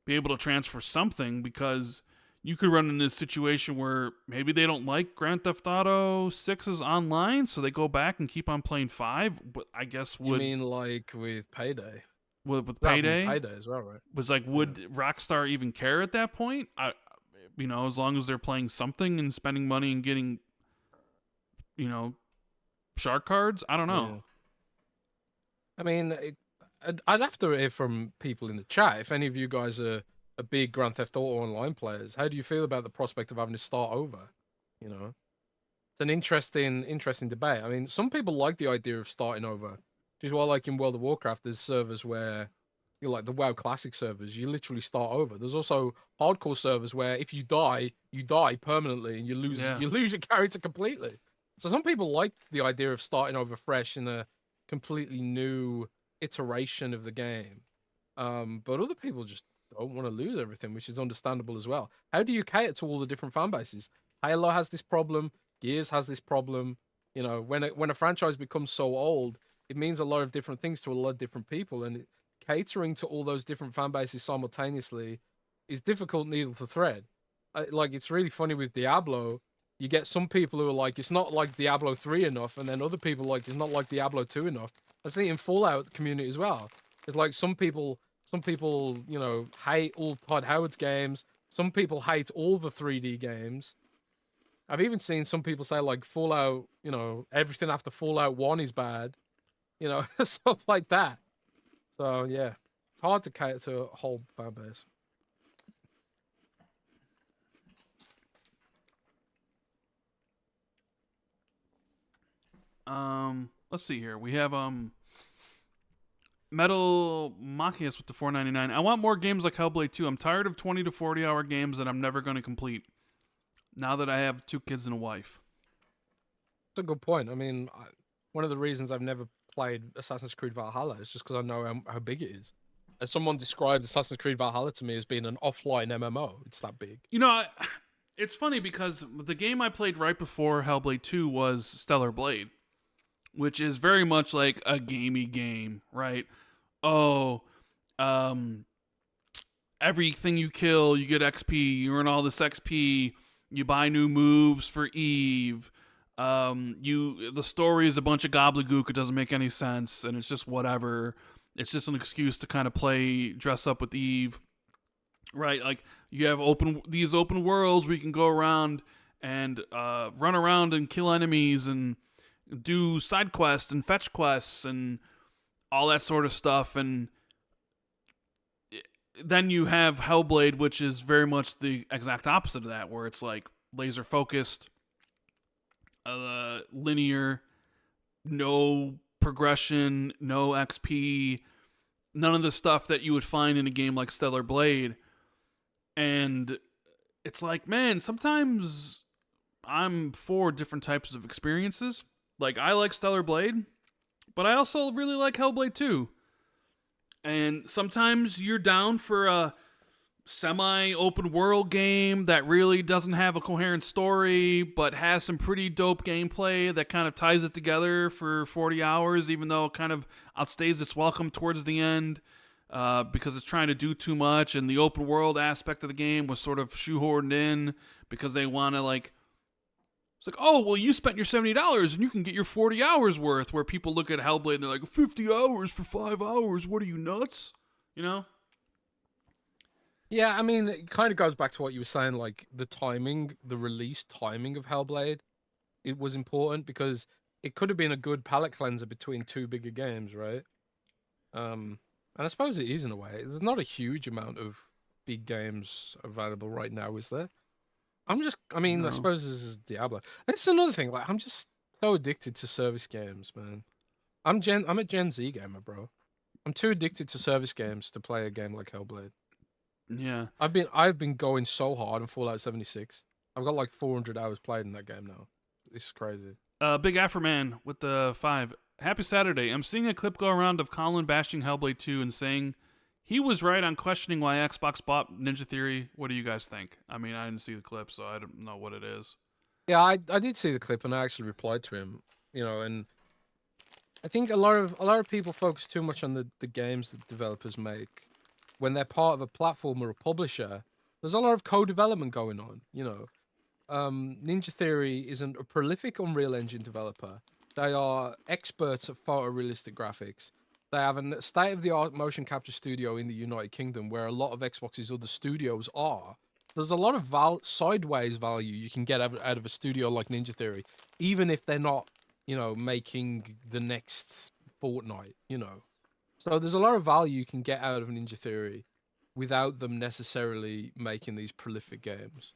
be able to transfer something, because you could run into a situation where maybe they don't like Grand Theft Auto 6's online, so they go back and keep on playing 5. But I guess You mean like with Payday? With Payday? Payday as well, right? Was like, would Rockstar even care at that point? As long as they're playing something and spending money and getting, shark cards. I don't know. Yeah. I mean, I'd have to hear from people in the chat. If any of you guys are big Grand Theft Auto Online players, how do you feel about the prospect of having to start over? It's an interesting debate. I mean, some people like the idea of starting over, which is why, like in World of Warcraft, there's servers where you like the WoW Classic servers, you literally start over. There's also hardcore servers where if you die permanently and you lose your character completely. So some people like the idea of starting over fresh in a completely new iteration of the game. But other people just don't want to lose everything, which is understandable as well. How do you cater to all the different fan bases? Halo has this problem. Gears has this problem. When a franchise becomes so old, it means a lot of different things to a lot of different people, and catering to all those different fan bases simultaneously is difficult needle to thread. It's really funny with Diablo. You get some people who are like, it's not like Diablo 3 enough, and then other people like, it's not like Diablo 2 enough. I see it in Fallout community as well. It's like some people, hate all Todd Howard's games. Some people hate all the 3D games. I've even seen some people say like Fallout, everything after Fallout 1 is bad. Stuff like that. So yeah, it's hard to cater to a whole fan base. Let's see here. We have Metal Machias with the $4.99. I want more games like Hellblade 2. I'm tired of 20 to 40 hour games that I'm never going to complete. Now that I have 2 kids and a wife. That's a good point. I mean, one of the reasons I've never played Assassin's Creed Valhalla is just because I know how big it is. As someone described Assassin's Creed Valhalla to me as being an offline MMO, it's that big. It's funny because the game I played right before Hellblade 2 was Stellar Blade, which is very much like a gamey game, right? Everything you kill, you get XP. You earn all this XP. You buy new moves for Eve. The story is a bunch of gobbledygook. It doesn't make any sense, and it's just whatever. It's just an excuse to kind of dress up with Eve, right? Like you have these open worlds where you can go around and run around and kill enemies and do side quests and fetch quests and all that sort of stuff. And then you have Hellblade, which is very much the exact opposite of that, where it's like laser focused, linear, no progression, no XP, none of the stuff that you would find in a game like Stellar Blade. And it's like, man, sometimes I'm for different types of experiences. Like, I like Stellar Blade, but I also really like Hellblade 2. And sometimes you're down for a semi-open world game that really doesn't have a coherent story, but has some pretty dope gameplay that kind of ties it together for 40 hours, even though it kind of outstays its welcome towards the end, because it's trying to do too much, and the open world aspect of the game was sort of shoehorned in because they want to, like, it's like, oh, well, you spent your $70 and you can get your 40 hours worth, where people look at Hellblade and they're like, 50 hours for 5 hours? What are you, nuts? Yeah, I mean, it kind of goes back to what you were saying, like the release timing of Hellblade. it was important because it could have been a good palate cleanser between two bigger games, right? And I suppose it is in a way. There's not a huge amount of big games available right now, is there? I mean, I No. suppose this is Diablo. It's another thing. Like, I'm just so addicted to service games, man. I'm a Gen Z gamer, bro. I'm too addicted to service games to play a game like Hellblade. Yeah. I've been going so hard in Fallout 76. I've got like 400 hours played in that game now. This is crazy. Big Afroman with the 5. Happy Saturday. I'm seeing a clip go around of Colin bashing Hellblade 2 and saying he was right on questioning why Xbox bought Ninja Theory. What do you guys think? I mean, I didn't see the clip, so I don't know what it is. Yeah, I did see the clip and I actually replied to him. You know, and I think a lot of people focus too much on the games that developers make. When they're part of a platform or a publisher, there's a lot of co-development going on. You know, Ninja Theory isn't a prolific Unreal Engine developer. They are experts at photorealistic graphics. They have a state-of-the-art motion capture studio in the United Kingdom, where a lot of Xbox's other studios are. There's a lot of sideways value you can get out of a studio like Ninja Theory, even if they're not, you know, making the next Fortnite. You know, so there's a lot of value you can get out of Ninja Theory without them necessarily making these prolific games.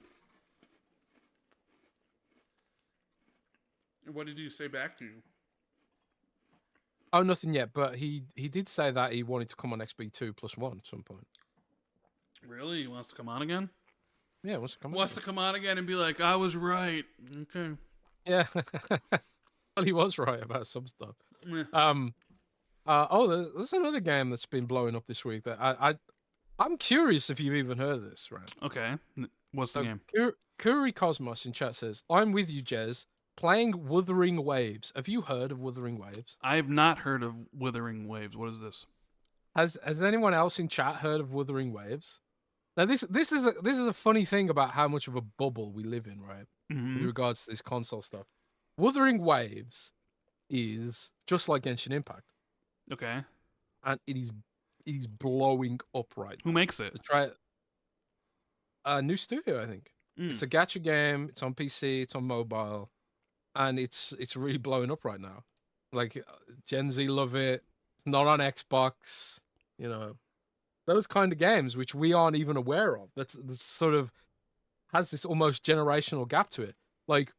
What did you say back to you? Oh, nothing yet, but he did say that he wanted to come on XB2 plus one at some point. Really? He wants to come on again? Yeah, he wants to come Wants to come on again and be like, I was right. Okay. Yeah. Well, he was right about some stuff. Yeah. There's another game that's been blowing up this week that I'm curious if you've even heard of this, right? Okay. What's the game? Kuri Cosmos in chat says, I'm with you, Jez. Playing Wuthering Waves. Have you heard of Wuthering Waves? I have not heard of Withering Waves. What is this? Has anyone else in chat heard of Wuthering Waves? Now this is a funny thing about how much of a bubble we live in, right? With regards to this console stuff. Wuthering Waves is just like Genshin Impact. Okay. And it is blowing up right Who now. makes it? To try it. A new studio, I think. It's a gacha game, it's on PC, it's on mobile, and it's really blowing up right now. Like Gen Z love it. It's not on Xbox, you know. Those kind of games which we aren't even aware of. That's sort of has this almost generational gap to it. Like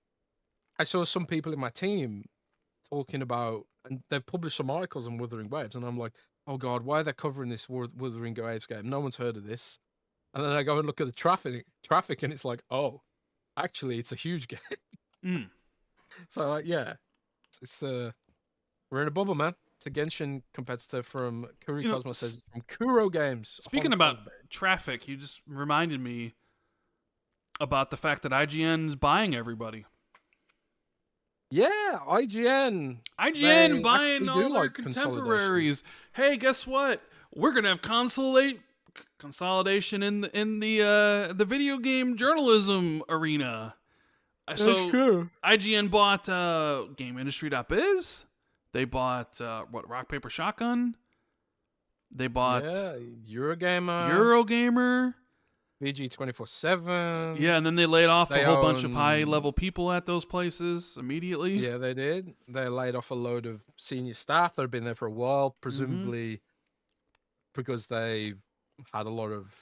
I saw some people in my team talking about, and they've published some articles on Wuthering Waves, and I'm like, oh god, why are they covering this Wuthering Waves game? No one's heard of this. And then I go and look at the traffic, and it's like, oh, actually, it's a huge game. So like, yeah, it's we're in a bubble, man. It's a Genshin competitor from Kuri Cosmos says from Kuro Games. Speaking about traffic, you just reminded me about the fact that IGN's buying everybody. Yeah, IGN. IGN buying all their contemporaries. Hey, guess what? We're gonna have consolidation in the video game journalism arena. So true. IGN bought GameIndustry.biz. They bought Rock Paper Shotgun. They bought Eurogamer. VG 24/7. Yeah, and then they laid off a whole bunch of high-level people at those places immediately. Yeah, they did. They laid off a load of senior staff that had been there for a while, presumably because they had a lot of,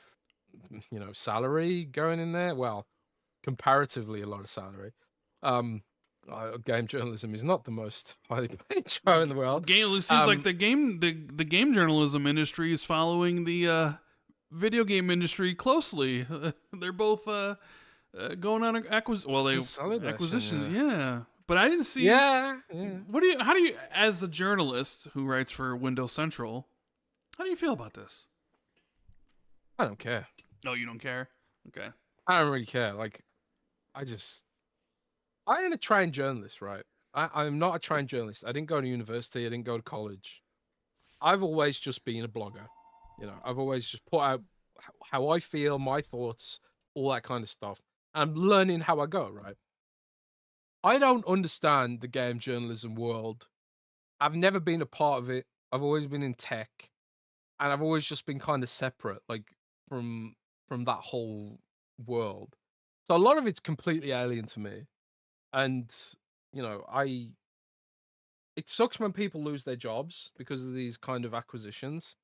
you know, salary going in there. Well, comparatively a lot of salary. Game journalism is not the most highly paid show in the world. It seems like the game journalism industry is following the video game industry closely. They're both going on acquisition. Yeah, but I didn't see. Yeah. How do you, as a journalist who writes for Windows Central, how do you feel about this? I don't care. No, you don't care? Okay. I don't really care. Like, I am a trained journalist, right? I'm not a trained journalist. I didn't go to university. I didn't go to college. I've always just been a blogger. You know, I've always just put out how I feel, my thoughts, all that kind of stuff. I'm learning how I go, right? I don't understand the game journalism world. I've never been a part of it. I've always been in tech, and I've always just been kind of separate, like from that whole world. So a lot of it's completely alien to me. And you know, it sucks when people lose their jobs because of these kind of acquisitions.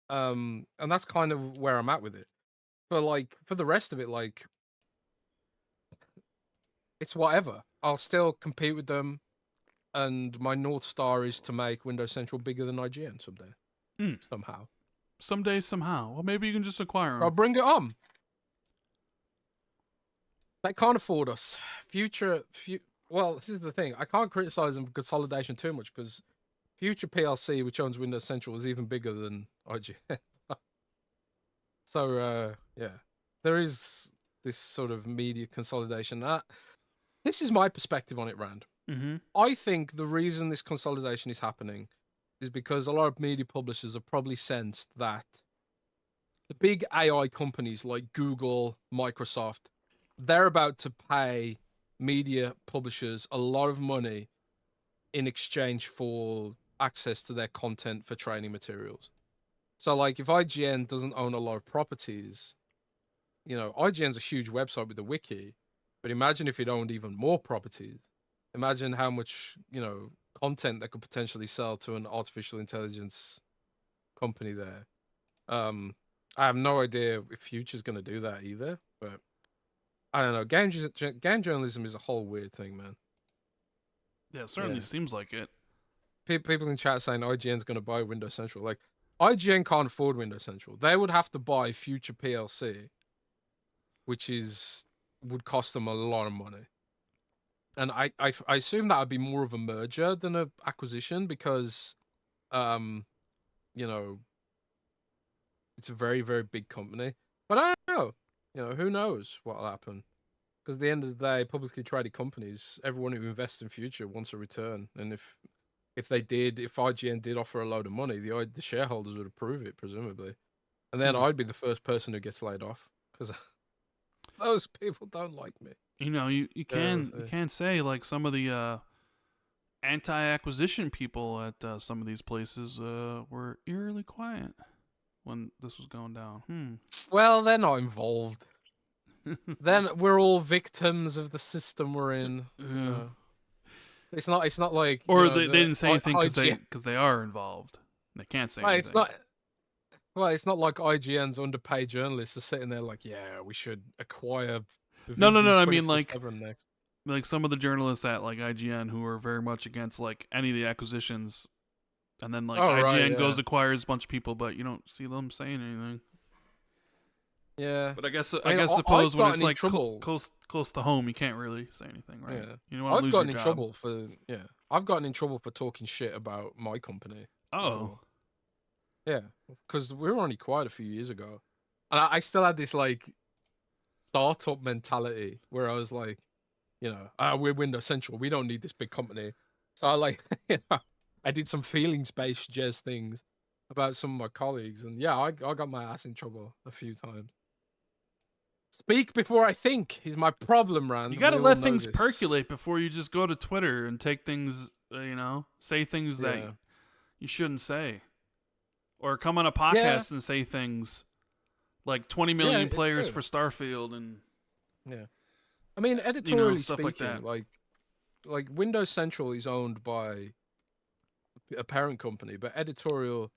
And that's kind of where I'm at with it. But like for the rest of it, like it's whatever. I'll still compete with them, and my North Star is to make Windows Central bigger than IGN someday. Somehow. Someday, somehow. Well, maybe you can just acquire I'll them. bring it on. They can't afford us. Well, this is the thing. I can't criticize them for consolidation too much because Future PLC, which owns Windows Central, is even bigger than IGN. So, yeah, there is this sort of media consolidation. This is my perspective on it, Rand. Mm-hmm. I think the reason this consolidation is happening is because a lot of media publishers have probably sensed that the big AI companies like Google, Microsoft, they're about to pay media publishers a lot of money in exchange for access to their content for training materials. So, like, if IGN doesn't own a lot of properties, you know, IGN's a huge website with a wiki, but imagine if it owned even more properties. Imagine how much, you know, content they could potentially sell to an artificial intelligence company there. I have no idea if Future's going to do that either, but I don't know. Game journalism is a whole weird thing, man. Yeah, it certainly seems like it. People in chat saying IGN's going to buy Windows Central. Like, IGN can't afford Windows Central. They would have to buy Future PLC, which would cost them a lot of money. And I assume that would be more of a merger than an acquisition because, you know, it's a very, very big company. But I don't know. You know, who knows what'll happen? Because at the end of the day, publicly traded companies, everyone who invests in Future wants a return. And if IGN did offer a load of money, the shareholders would approve it, presumably. And then I'd be the first person who gets laid off because those people don't like me. You know, you can say like some of the anti-acquisition people at some of these places were eerily quiet when this was going down. Well, they're not involved. Then we're all victims of the system we're in. Yeah. It's not like or they didn't say anything because they are involved. They can't say anything. It's not like IGN's underpaid journalists are sitting there like, yeah, we should acquire. No. I mean like some of the journalists at like IGN who are very much against like any of the acquisitions, and then like IGN goes acquires a bunch of people, but you don't see them saying anything. Yeah, but I suppose when it's like close to home, you can't really say anything, right? Yeah, you don't want to lose your job. I've gotten in trouble for talking shit about my company. Oh, yeah, because we were only quiet a few years ago, and I still had this like startup mentality where I was like, you know, we're Windows Central, we don't need this big company. So I like, I did some feelings-based jazz things about some of my colleagues, and yeah, I got my ass in trouble a few times. Speak before I think is my problem, Rand. You gotta let things percolate before you just go to Twitter and take things, say things that you shouldn't say. Or come on a podcast and say things like 20 million players for Starfield and... Yeah. I mean, editorially speaking, like Windows Central is owned by a parent company, but editorially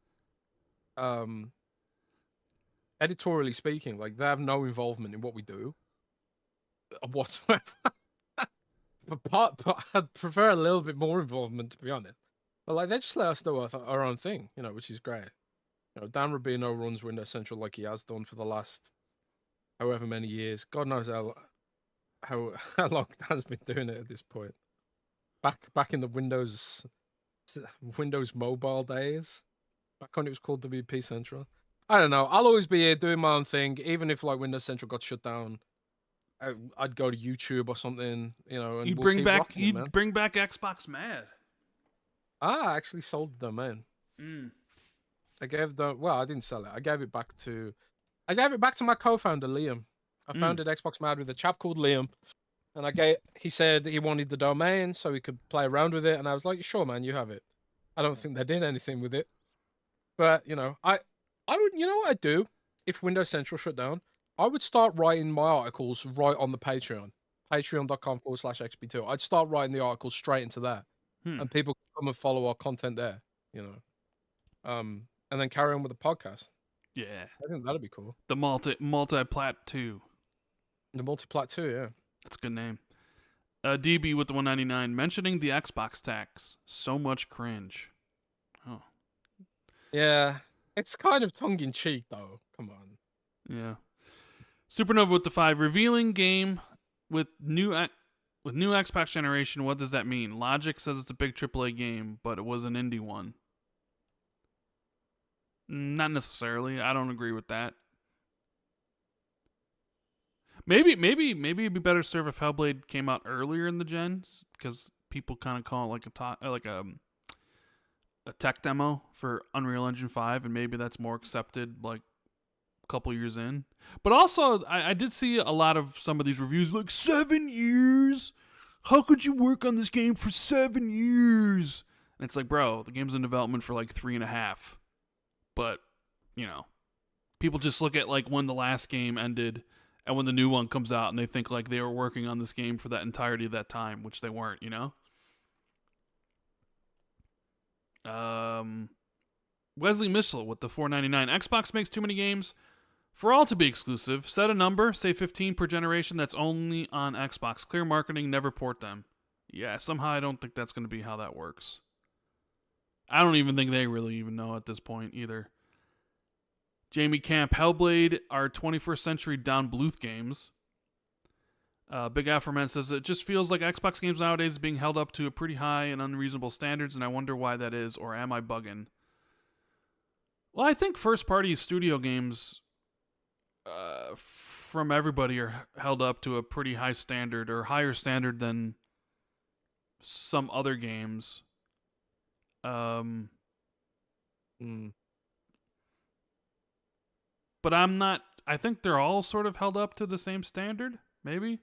speaking, like they have no involvement in what we do whatsoever. but I'd prefer a little bit more involvement, to be honest. But like they just let us do our own thing, you know, which is great. You know, Dan Rubino runs Windows Central like he has done for the last however many years. God knows how long Dan's been doing it at this point. Back in the Windows mobile days, back when it was called WP Central. I don't know. I'll always be here doing my own thing, even if like Windows Central got shut down. I'd go to YouTube or something, you know, and you'd bring back Xbox Mad. I actually sold the domain. I didn't sell it. I gave it back to my co-founder Liam. I founded Xbox Mad with a chap called Liam, and he said he wanted the domain so he could play around with it, and I was like, sure, man, you have it. I don't think they did anything with it, but you know, I would, you know what I'd do if Windows Central shut down? I would start writing my articles right on the Patreon patreon.com/XB2. I'd start writing the article straight into there, and people can come and follow our content there. And then carry on with the podcast. Yeah, I think that'd be cool. the multi-plat 2. The multiplat too, yeah. That's a good name. DB with the 199 mentioning the Xbox tax. So much cringe. Oh. Yeah. It's kind of tongue in cheek though. Come on. Yeah. Supernova with the 5 revealing game with new Xbox generation. What does that mean? Logic says it's a big AAA game, but it was an indie one. Not necessarily. I don't agree with that. Maybe it'd be better served if Hellblade came out earlier in the gens, because people kind of call it like a tech demo for Unreal Engine 5, and maybe that's more accepted like a couple years in. But also, I did see a lot of some of these reviews like 7 years. How could you work on this game for 7 years? And it's like, bro, the game's in development for like 3.5. But people just look at like when the last game ended and when the new one comes out, and they think like they were working on this game for that entirety of that time, which they weren't, Wesley Mitchell with the 499. Xbox makes too many games for all to be exclusive. Set a number, say 15 per generation, that's only on Xbox. Clear marketing, never port them. Yeah, somehow I don't think that's going to be how that works. I don't even think they really even know at this point either. Jamie Camp, Hellblade are 21st century Don Bluth games. Big Afroman says, it just feels like Xbox games nowadays are being held up to a pretty high and unreasonable standards, and I wonder why that is, or am I bugging? Well, I think first-party studio games from everybody are held up to a pretty high standard, or higher standard than some other games. But I think they're all sort of held up to the same standard, maybe?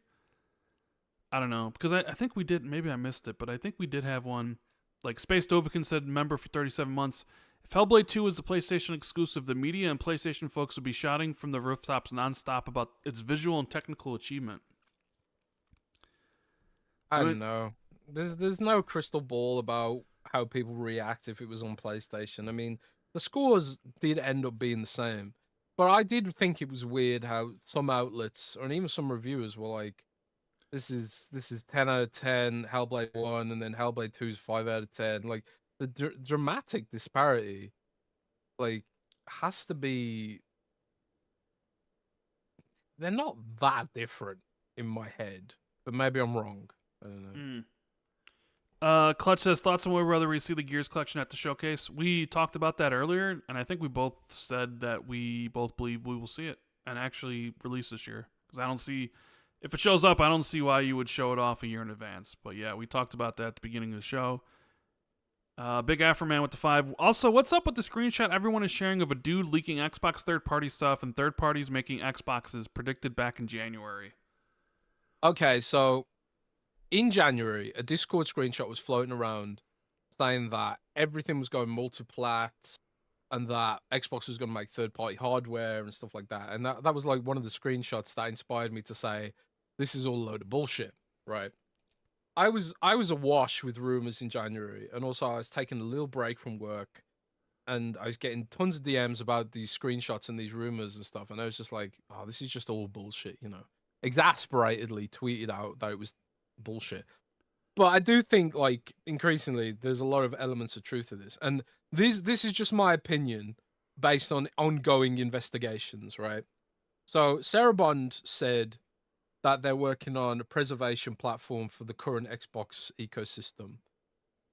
I don't know, because I think we did, maybe I missed it, but I think we did have one, like Space Dovican said, member for 37 months. If Hellblade 2 is the PlayStation exclusive, the media and PlayStation folks would be shouting from the rooftops nonstop about its visual and technical achievement. I don't know. There's no crystal ball about how people react if it was on PlayStation. I mean, the scores did end up being the same. But I did think it was weird how some outlets, or even some reviewers, were like, this is 10 out of 10, Hellblade 1, and then Hellblade 2 is 5 out of 10. Like, the dramatic disparity, like, has to be... They're not that different in my head, but maybe I'm wrong. I don't know. Clutch says, thoughts on whether we see the Gears collection at the showcase. We talked about that earlier, and I think we both said that we both believe we will see it and actually release this year. Because I don't see, if it shows up, I don't see why you would show it off a year in advance. But yeah, we talked about that at the beginning of the show. Big Afroman with the 5. Also, what's up with the screenshot everyone is sharing of a dude leaking Xbox third-party stuff and third parties making Xboxes predicted back in January? Okay, so in January, a Discord screenshot was floating around saying that everything was going multi-plat and that Xbox was going to make third-party hardware and stuff like that. And that was like one of the screenshots that inspired me to say, this is all a load of bullshit, right? I was awash with rumors in January, and also I was taking a little break from work, and I was getting tons of DMs about these screenshots and these rumors and stuff, and I was just like, oh, this is just all bullshit, Exasperatedly tweeted out that it was bullshit. But I do think, like, increasingly there's a lot of elements of truth to this, and this is just my opinion based on ongoing investigations, right? So Sarah Bond said that they're working on a preservation platform for the current Xbox ecosystem,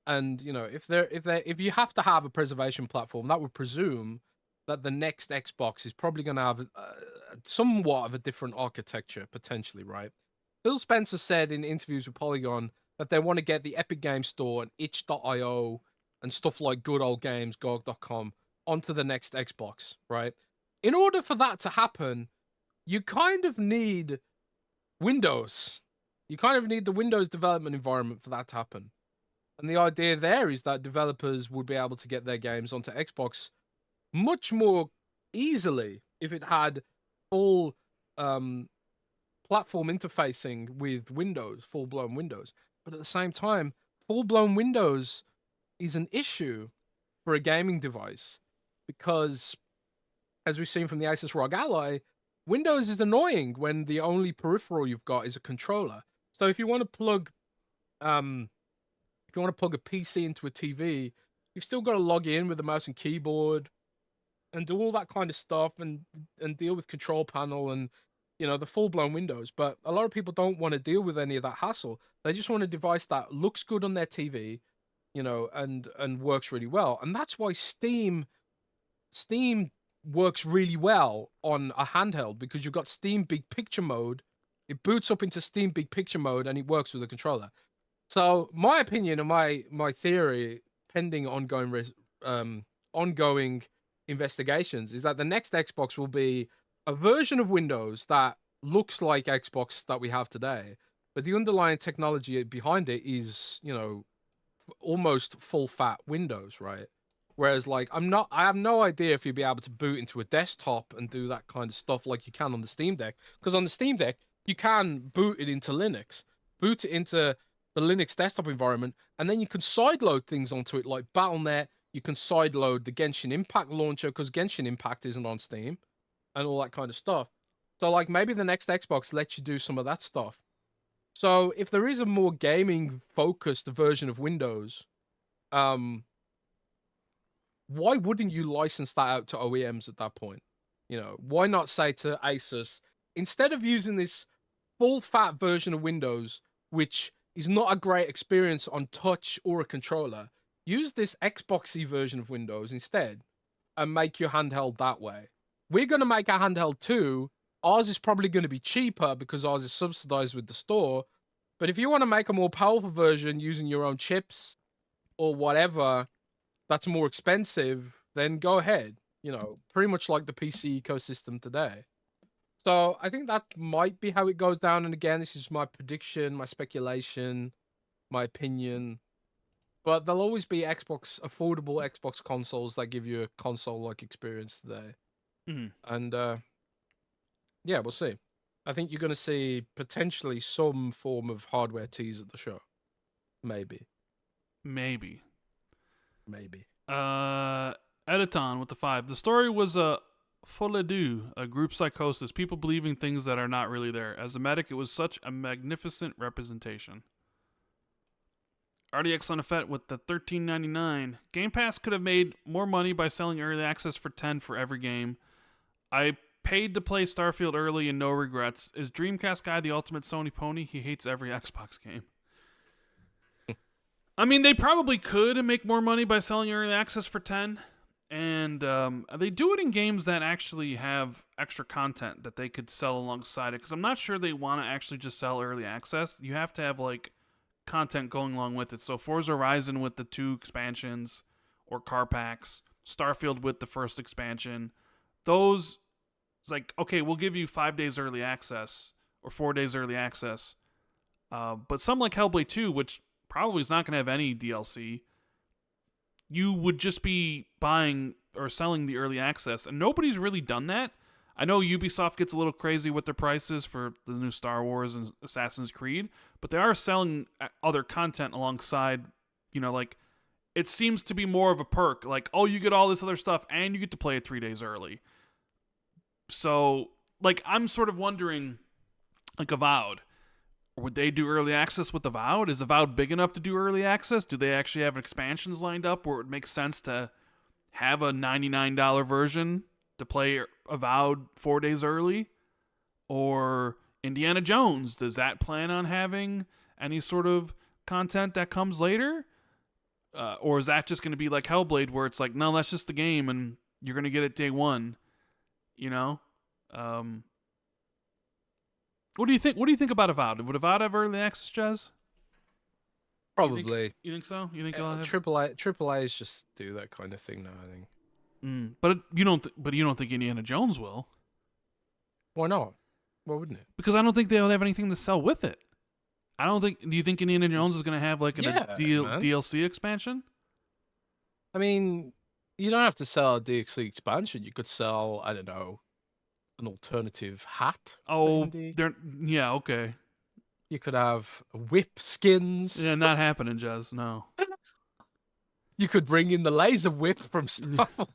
and if you have to have a preservation platform, that would presume that the next Xbox is probably going to have somewhat of a different architecture potentially, right? Phil Spencer said in interviews with Polygon that they want to get the Epic Games Store and itch.io and stuff like Good Old Games, GOG.com onto the next Xbox, right? In order for that to happen, you kind of need Windows. You kind of need the Windows development environment for that to happen. And the idea there is that developers would be able to get their games onto Xbox much more easily if it had full platform interfacing with Windows, full-blown Windows. But at the same time, full-blown Windows is an issue for a gaming device because, as we've seen from the Asus ROG Ally, Windows is annoying when the only peripheral you've got is a controller. So if you want to plug a PC into a TV, you've still got to log in with a mouse and keyboard and do all that kind of stuff and deal with control panel and the full-blown Windows. But a lot of people don't want to deal with any of that hassle. They just want a device that looks good on their TV, and works really well. And that's why Steam works really well on a handheld, because you've got Steam Big Picture mode. It boots up into Steam Big Picture mode and it works with a controller. So my opinion and my theory, pending ongoing investigations, is that the next Xbox will be a version of Windows that looks like Xbox that we have today, but the underlying technology behind it is, almost full fat Windows, right? Whereas, like, I have no idea if you'd be able to boot into a desktop and do that kind of stuff like you can on the Steam Deck. Because on the Steam Deck, you can boot it into Linux, boot it into the Linux desktop environment, and then you can sideload things onto it like Battle.net. You can sideload the Genshin Impact launcher because Genshin Impact isn't on Steam, and all that kind of stuff. So, like, maybe the next Xbox lets you do some of that stuff. So, if there is a more gaming-focused version of Windows, why wouldn't you license that out to OEMs at that point? Why not say to Asus, instead of using this full-fat version of Windows, which is not a great experience on touch or a controller, use this Xboxy version of Windows instead and make your handheld that way. We're going to make our handheld too. Ours is probably going to be cheaper because ours is subsidized with the store. But if you want to make a more powerful version using your own chips or whatever that's more expensive, then go ahead. Pretty much like the PC ecosystem today. So I think that might be how it goes down. And again, this is my prediction, my speculation, my opinion. But there'll always be affordable Xbox consoles that give you a console-like experience today. Mm. And yeah, we'll see. I think you're going to see potentially some form of hardware tease at the show. Maybe. Editon with the 5. The story was a folie douce, a group psychosis, people believing things that are not really there. As a medic, it was such a magnificent representation. RDX on a FET with the $13.99. Game Pass could have made more money by selling early access for $10 for every game. I paid to play Starfield early and no regrets. Is Dreamcast guy the ultimate Sony pony? He hates every Xbox game. I mean, they probably could make more money by selling early access for $10. And they do it in games that actually have extra content that they could sell alongside it. Because I'm not sure they want to actually just sell early access. You have to have, like, content going along with it. So Forza Horizon with the 2 expansions or car packs, Starfield with the first expansion, those, it's like, okay, we'll give you 5 days early access or 4 days early access. But some like Hellblade 2, which probably is not going to have any DLC, you would just be buying or selling the early access. And nobody's really done that. I know Ubisoft gets a little crazy with their prices for the new Star Wars and Assassin's Creed, but they are selling other content alongside, like, it seems to be more of a perk. Like, oh, you get all this other stuff and you get to play it 3 days early. So, like, I'm sort of wondering, like, Avowed, would they do early access with Avowed? Is Avowed big enough to do early access? Do they actually have expansions lined up where it would make sense to have a $99 version to play Avowed 4 days early? Or Indiana Jones, does that plan on having any sort of content that comes later? Or is that just going to be like Hellblade, where it's like, no, that's just the game and you're going to get it day one? What do you think? What do you think about Avowed? Would Avowed have early access, Jez? Probably. You think so? You think it'll have... AAA's just do that kind of thing now, I think. But you don't think Indiana Jones will? Why not? Why wouldn't it? Because I don't think they'll have anything to sell with it. I don't think. Do you think Indiana Jones is going to have like DLC expansion? I mean, you don't have to sell a DLC expansion. You could sell, I don't know, an alternative hat. for Oh, indie. yeah, okay. You could have whip skins. Yeah, not happening, Jez. No. You could bring in the laser whip from Star Wars.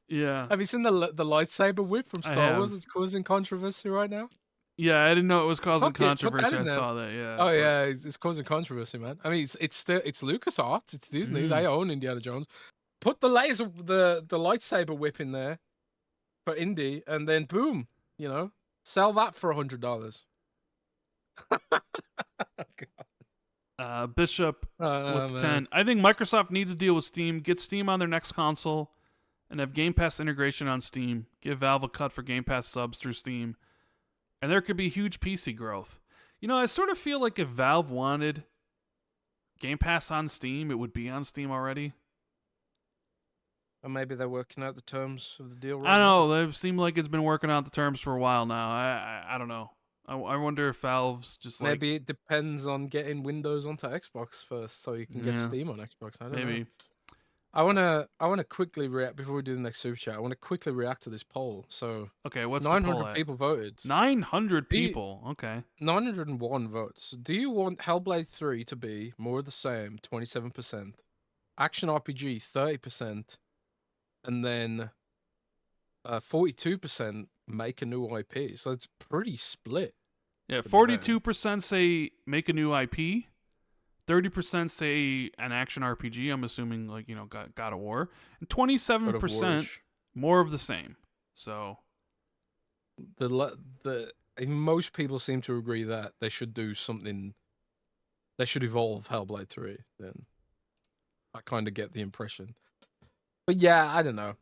Yeah, Have you seen the lightsaber whip from I Star Wars have. that's causing controversy right now? Yeah, I didn't know it was causing Fuck it, put that controversy. I in there. saw that. Yeah. Oh but- yeah, it's causing controversy, man. I mean, it's still it's LucasArts, it's Disney. They own Indiana Jones. Put the lightsaber whip in there for indie, and then boom, sell that for $100. Bishop with 10. I think Microsoft needs to deal with Steam, get Steam on their next console, and have Game Pass integration on Steam. Give Valve a cut for Game Pass subs through Steam. And there could be huge PC growth. I sort of feel like if Valve wanted Game Pass on Steam, it would be on Steam already. Or maybe they're working out the terms of the deal right I now. know. They seem like it's been working out the terms for a while now. I don't know. I wonder if Valve's just like... Maybe it depends on getting Windows onto Xbox first, so you can get Yeah. Steam on Xbox. I don't know. Maybe. I wanna quickly react before we do the next super chat. I want to quickly react to this poll. So Okay, what's the 900 poll at? people voted. 900 Do you- people. Okay. 901 votes. Do you want Hellblade 3 to be more of the same, 27%, action RPG 30%, and then 42% make a new IP? So it's pretty split. Yeah, to be fair. 42% say make a new IP. 30% say an action RPG. I'm assuming like, God of War. And God of 27% War-ish. more of the same. So, Most people seem to agree that they should do something. They should evolve Hellblade 3. Then I kind of get the impression. But yeah, I don't know.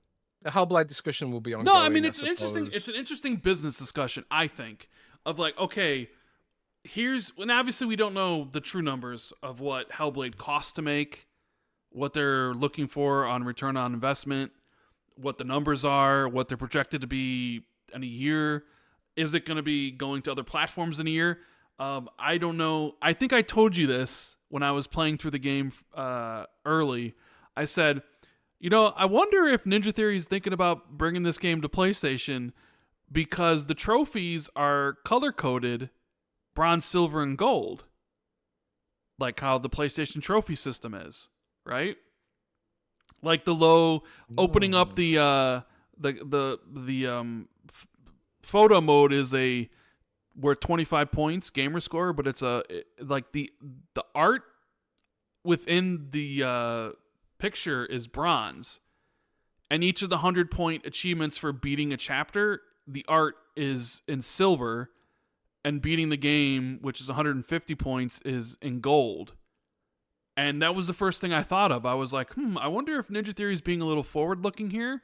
A Hellblade discussion will be ongoing. no, I mean it's an suppose. interesting business discussion, I think, of like, okay, and obviously we don't know the true numbers of what Hellblade costs to make, what they're looking for on return on investment, what the numbers are, what they're projected to be in a year. Is it going to be going to other platforms in a year? I don't know. I think I told you this when I was playing through the game early. I said, I wonder if Ninja Theory is thinking about bringing this game to PlayStation because the trophies are color-coded bronze, silver, and gold, like how the PlayStation trophy system is, right? Like the low opening up the photo mode is worth 25 points gamer score, but it's like the art within the picture is bronze, and each of the 100-point achievements for beating a chapter, the art is in silver. And beating the game, which is 150 points, is in gold. And that was the first thing I thought of. I was like, I wonder if Ninja Theory is being a little forward-looking here.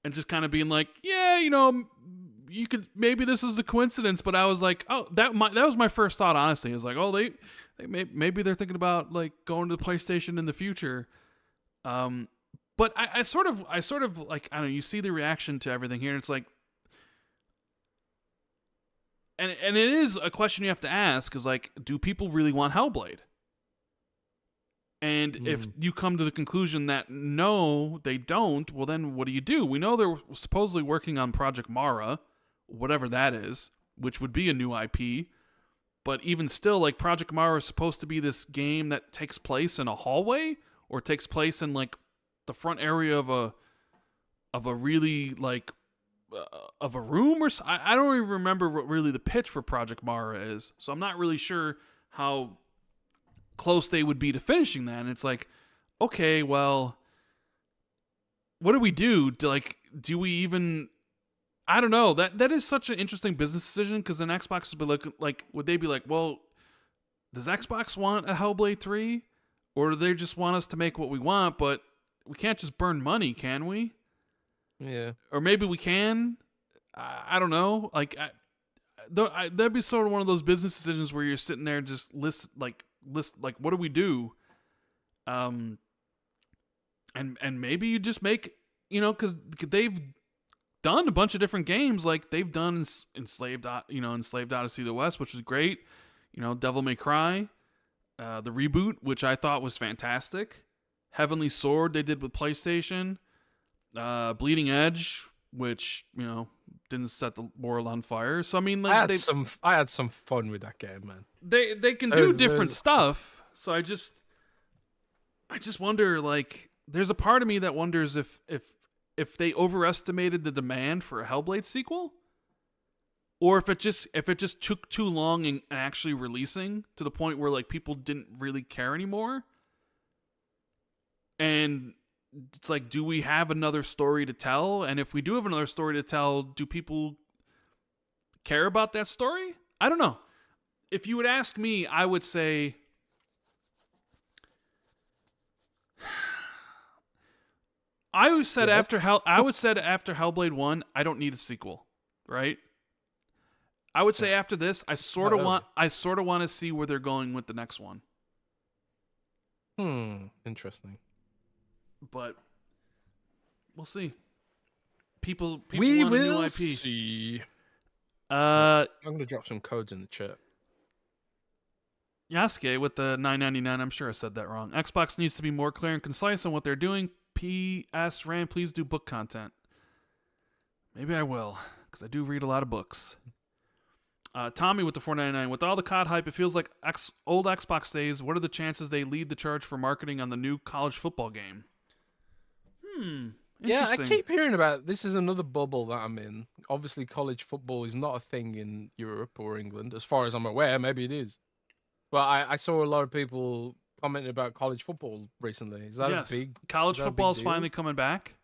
And just kind of being like, yeah, you could, maybe this is a coincidence. But I was like, oh, that was my first thought, honestly. It was like, oh, maybe they're thinking about like going to the PlayStation in the future. But I sort of like, I don't know, you see the reaction to everything here. And it's like, And it is a question you have to ask is like, do people really want Hellblade? And if you come to the conclusion that no, they don't, well then what do? We know they're supposedly working on Project Mara, whatever that is, which would be a new IP. But even still, like Project Mara is supposed to be this game that takes place in a hallway or takes place in like the front area of a really like of a room or I don't even remember what really the pitch for Project Mara is, so I'm not really sure how close they would be to finishing that. And it's like, okay, well, what do we do? Do we even? I don't know. That is such an interesting business decision because then Xbox would be like, would they be like, well, does Xbox want a Hellblade 3, or do they just want us to make what we want? But we can't just burn money, can we? Yeah. Or maybe we can. I don't know. Like, that'd be sort of one of those business decisions where you're sitting there and just list like what do we do? And maybe you just make, because they've done a bunch of different games. Like they've done Enslaved Odyssey of the West, which was great. Devil May Cry, the reboot, which I thought was fantastic. Heavenly Sword they did with PlayStation. Bleeding Edge which didn't set the world on fire. So I mean, I like had some fun with that game, man. they can do different stuff. So I just wonder, like, there's a part of me that wonders if they overestimated the demand for a Hellblade sequel, or if it just took too long in actually releasing to the point where like people didn't really care anymore. And it's like, do we have another story to tell? And if we do have another story to tell, do people care about that story? I don't know. If you would ask me, I would say I would said after Hellblade 1, I don't need a sequel, right? I would say after this, I sort of want to see where they're going with the next one. Interesting. But we'll see. People we want a new will IP. See. I'm gonna drop some codes in the chat. Yasuke with the $9.99. I'm sure I said that wrong. Xbox needs to be more clear and concise on what they're doing. P.S. Rand, please do book content. Maybe I will, because I do read a lot of books. Tommy with the $4.99. With all the COD hype, it feels like old Xbox days. What are the chances they lead the charge for marketing on the new college football game? Yeah, I keep hearing about this. Is another bubble that I'm in. Obviously, college football is not a thing in Europe or England, as far as I'm aware. Maybe it is. But I saw a lot of people commenting about college football recently. Is that a big college football is finally coming back?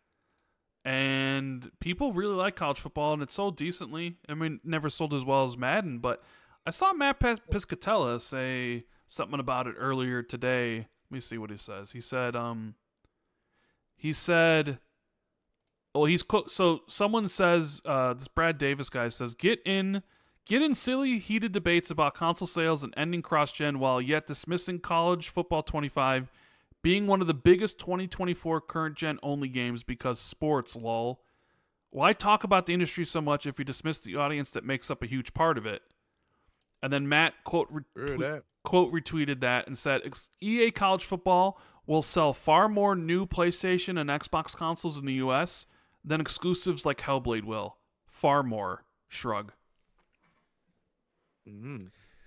And people really like college football, and it sold decently. I mean, never sold as well as Madden, but I saw Matt Piscatella say something about it earlier today. Let me see what he says. He said, so someone says, this Brad Davis guy says, get in silly, heated debates about console sales and ending cross-gen while yet dismissing College Football 25 being one of the biggest 2024 current-gen only games because sports, lol. Why talk about the industry so much if you dismiss the audience that makes up a huge part of it? And then Matt quote retweeted that and said, EA College Football will sell far more new PlayStation and Xbox consoles in the US than exclusives like Hellblade will. Far more. Shrug.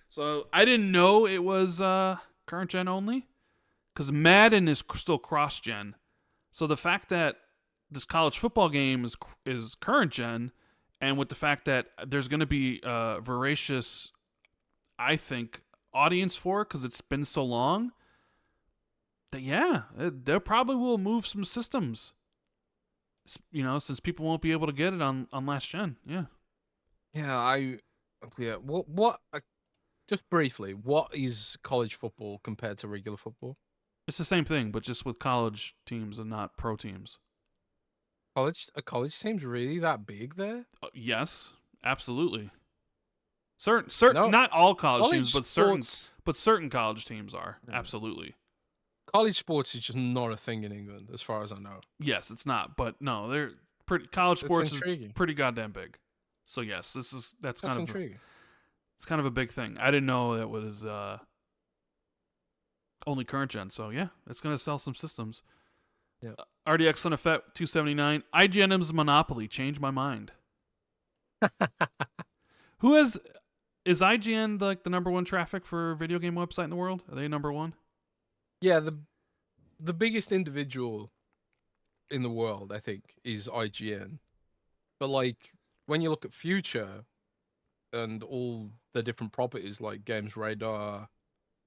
So I didn't know it was current gen only, because Madden is still cross gen. So the fact that this college football game is current gen, and with the fact that there's going to be a voracious, I think, audience for it because it's been so long, that they probably will move some systems. Since people won't be able to get it on last gen. What? Just briefly, what is college football compared to regular football? It's the same thing, but just with college teams and not pro teams. Are college teams really that big there? Yes, absolutely. Certain, not all college teams, but certain college teams are absolutely. College sports is just not a thing in England, as far as I know. Yes, it's not, but no, they're pretty. College sports is pretty goddamn big. So yes, that's kind of intriguing. It's kind of a big thing. I didn't know that was only current gen. So yeah, it's gonna sell some systems. Yeah. RDX Son of Fett 279. IGNM's monopoly changed my mind. Is IGN like the number one traffic for video game website in the world? Are they number one? Yeah, the biggest individual in the world, I think, is IGN. But like when you look at Future and all the different properties like Games Radar,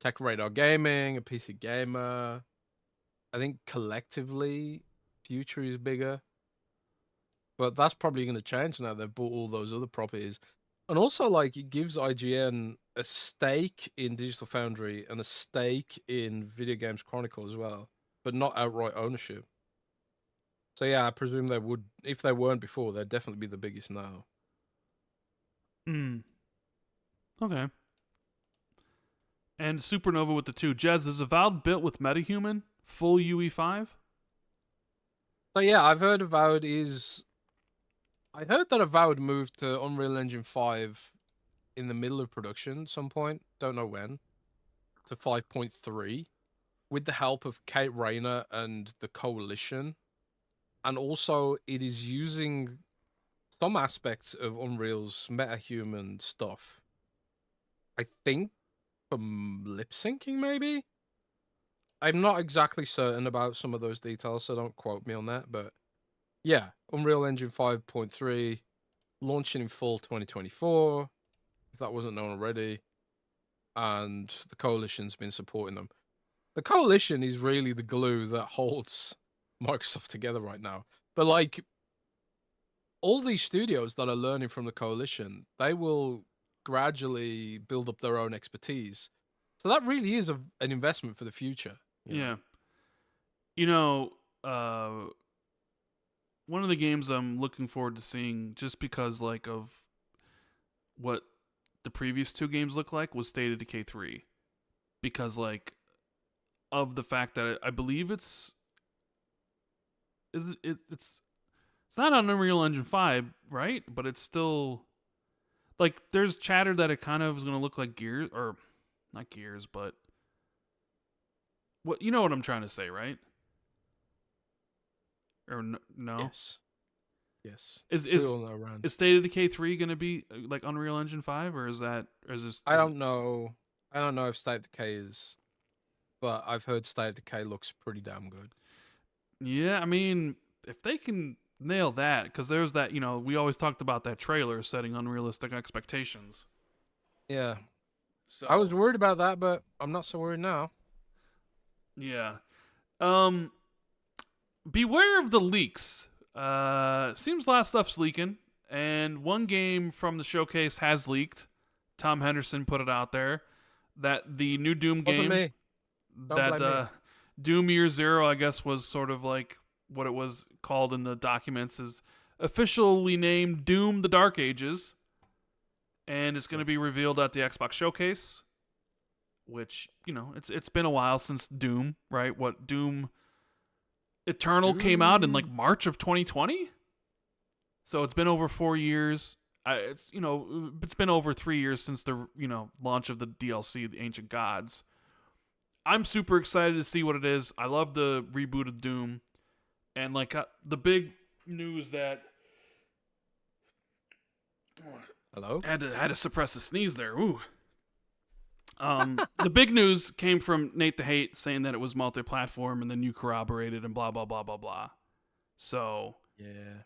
Tech Radar Gaming, a PC Gamer, I think collectively Future is bigger. But that's probably going to change now they've bought all those other properties. And also, like, it gives IGN a stake in Digital Foundry and a stake in Video Games Chronicle as well, but not outright ownership. So yeah, I presume they would, if they weren't before, they'd definitely be the biggest now. Okay. And Supernova with the 2. Jez, is Avowed built with MetaHuman? Full UE5? So yeah, I've heard Avowed is... I heard that Avowed moved to Unreal Engine 5 in the middle of production at some point. Don't know when. To 5.3. With the help of Kate Rayner and the Coalition. And also, it is using some aspects of Unreal's metahuman stuff. I think from lip syncing, maybe. I'm not exactly certain about some of those details, so don't quote me on that. But yeah, Unreal Engine 5.3 launching in fall 2024, if that wasn't known already, and the Coalition's been supporting them. The Coalition is really the glue that holds Microsoft together right now. But like all these studios that are learning from the Coalition, they will gradually build up their own expertise. So that really is an investment for the future. Yeah. You know, one of the games I'm looking forward to seeing, just because like of what the previous two games look like, was State of Decay 3, because like of the fact that I believe it's not on Unreal Engine 5, right? But it's still like there's chatter that it kind of is going to look like Gears, or not Gears, but what, you know what I'm trying to say, right? Or no? Yes. Yes. Is State of Decay 3 going to be like Unreal Engine 5, or is this? I don't know. I don't know if State of Decay is, but I've heard State of Decay looks pretty damn good. Yeah, I mean, if they can nail that, because there's that, we always talked about that trailer setting unrealistic expectations. Yeah. So I was worried about that, but I'm not so worried now. Yeah. Beware of the leaks. Seems a lot of stuff's leaking, and one game from the showcase has leaked. Tom Henderson put it out there that the new Doom game, that Doom Year Zero, I guess, was sort of like what it was called in the documents, is officially named Doom: The Dark Ages, and it's going to be revealed at the Xbox Showcase. Which, it's been a while since Doom, right? What, Doom Eternal came out in like March of 2020? So it's been over 4 years. It's been over 3 years since the, launch of the DLC, The Ancient Gods. I'm super excited to see what it is. I love the reboot of Doom. And like the big news that... Hello? Had to suppress the sneeze there. Ooh. The big news came from Nate the Hate saying that it was multi-platform, and then you corroborated and blah, blah, blah, blah, blah. So, yeah.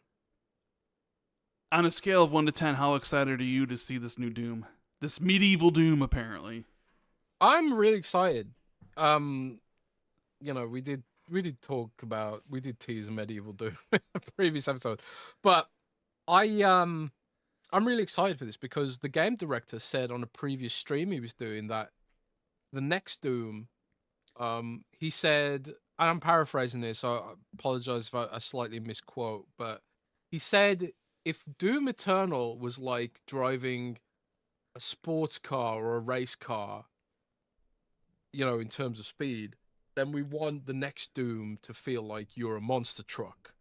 On a scale of 1 to 10, how excited are you to see this new Doom? This medieval Doom, apparently. I'm really excited. We did tease medieval Doom in a previous episode, but I'm really excited for this because the game director said on a previous stream he was doing that the next Doom, he said, and I'm paraphrasing this, so I apologize if I slightly misquote, but he said if Doom Eternal was like driving a sports car or a race car, in terms of speed, then we want the next Doom to feel like you're a monster truck.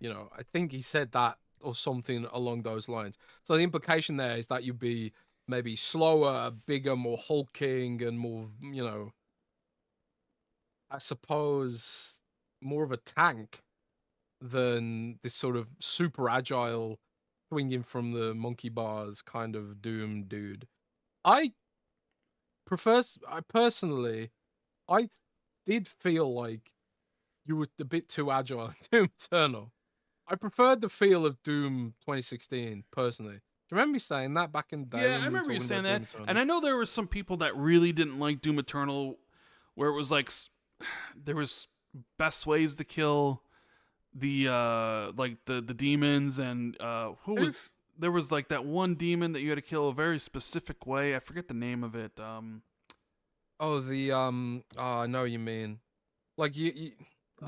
I think he said that or something along those lines. So the implication there is that you'd be maybe slower, bigger, more hulking, and more, I suppose, more of a tank than this sort of super agile, swinging from the monkey bars kind of Doom dude. I personally did feel like you were a bit too agile in Doom Eternal. I preferred the feel of Doom 2016, personally. Do you remember me saying that back in the day? Yeah, I remember you saying that. And I know there were some people that really didn't like Doom Eternal, where it was like, there was best ways to kill the demons, and there was like that one demon that you had to kill a very specific way. I forget the name of it. I know what you mean. Like the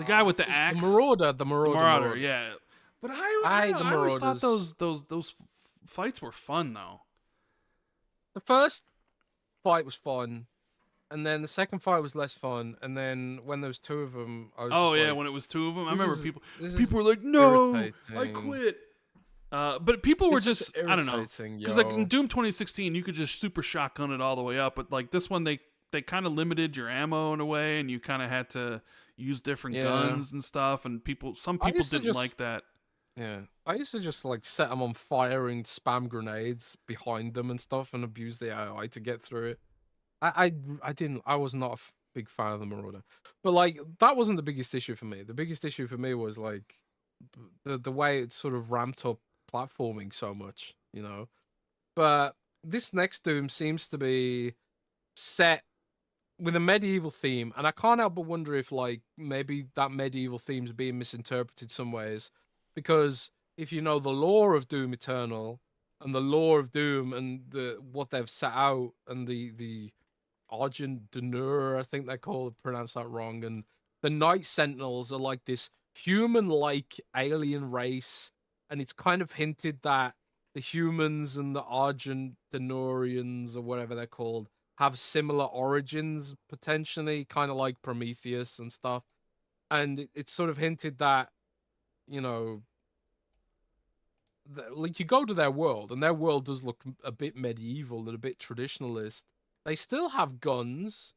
guy with the axe, the Marauder, yeah. But I always thought those fights were fun though. The first fight was fun, and then the second fight was less fun, and then when there was two of them, I was when it was two of them, I remember people were like, "No, I quit." But people were just, I don't know, because like in Doom 2016, you could just super shotgun it all the way up, but like this one, they kind of limited your ammo in a way, and you kind of had to use different guns and stuff, and some people didn't like that. Yeah, I used to just like set them on fire and spam grenades behind them and stuff, and abuse the AI to get through it. I didn't. I was not a big fan of the Marauder, but like that wasn't the biggest issue for me. The biggest issue for me was like the way it sort of ramped up platforming so much, you know. But this next Doom seems to be set with a medieval theme, and I can't help but wonder if like maybe that medieval theme's being misinterpreted some ways, because if you know the lore of Doom Eternal and the lore of Doom and the what they've set out and the Argent Denur, I think they call it, pronounce that wrong, and the Night Sentinels are like this human-like alien race, and it's kind of hinted that the humans and the Argent Denurians or whatever they're called have similar origins potentially, kind of like Prometheus and stuff. And it's sort of hinted that, you know, like you go to their world, and their world does look a bit medieval and a bit traditionalist. They still have guns.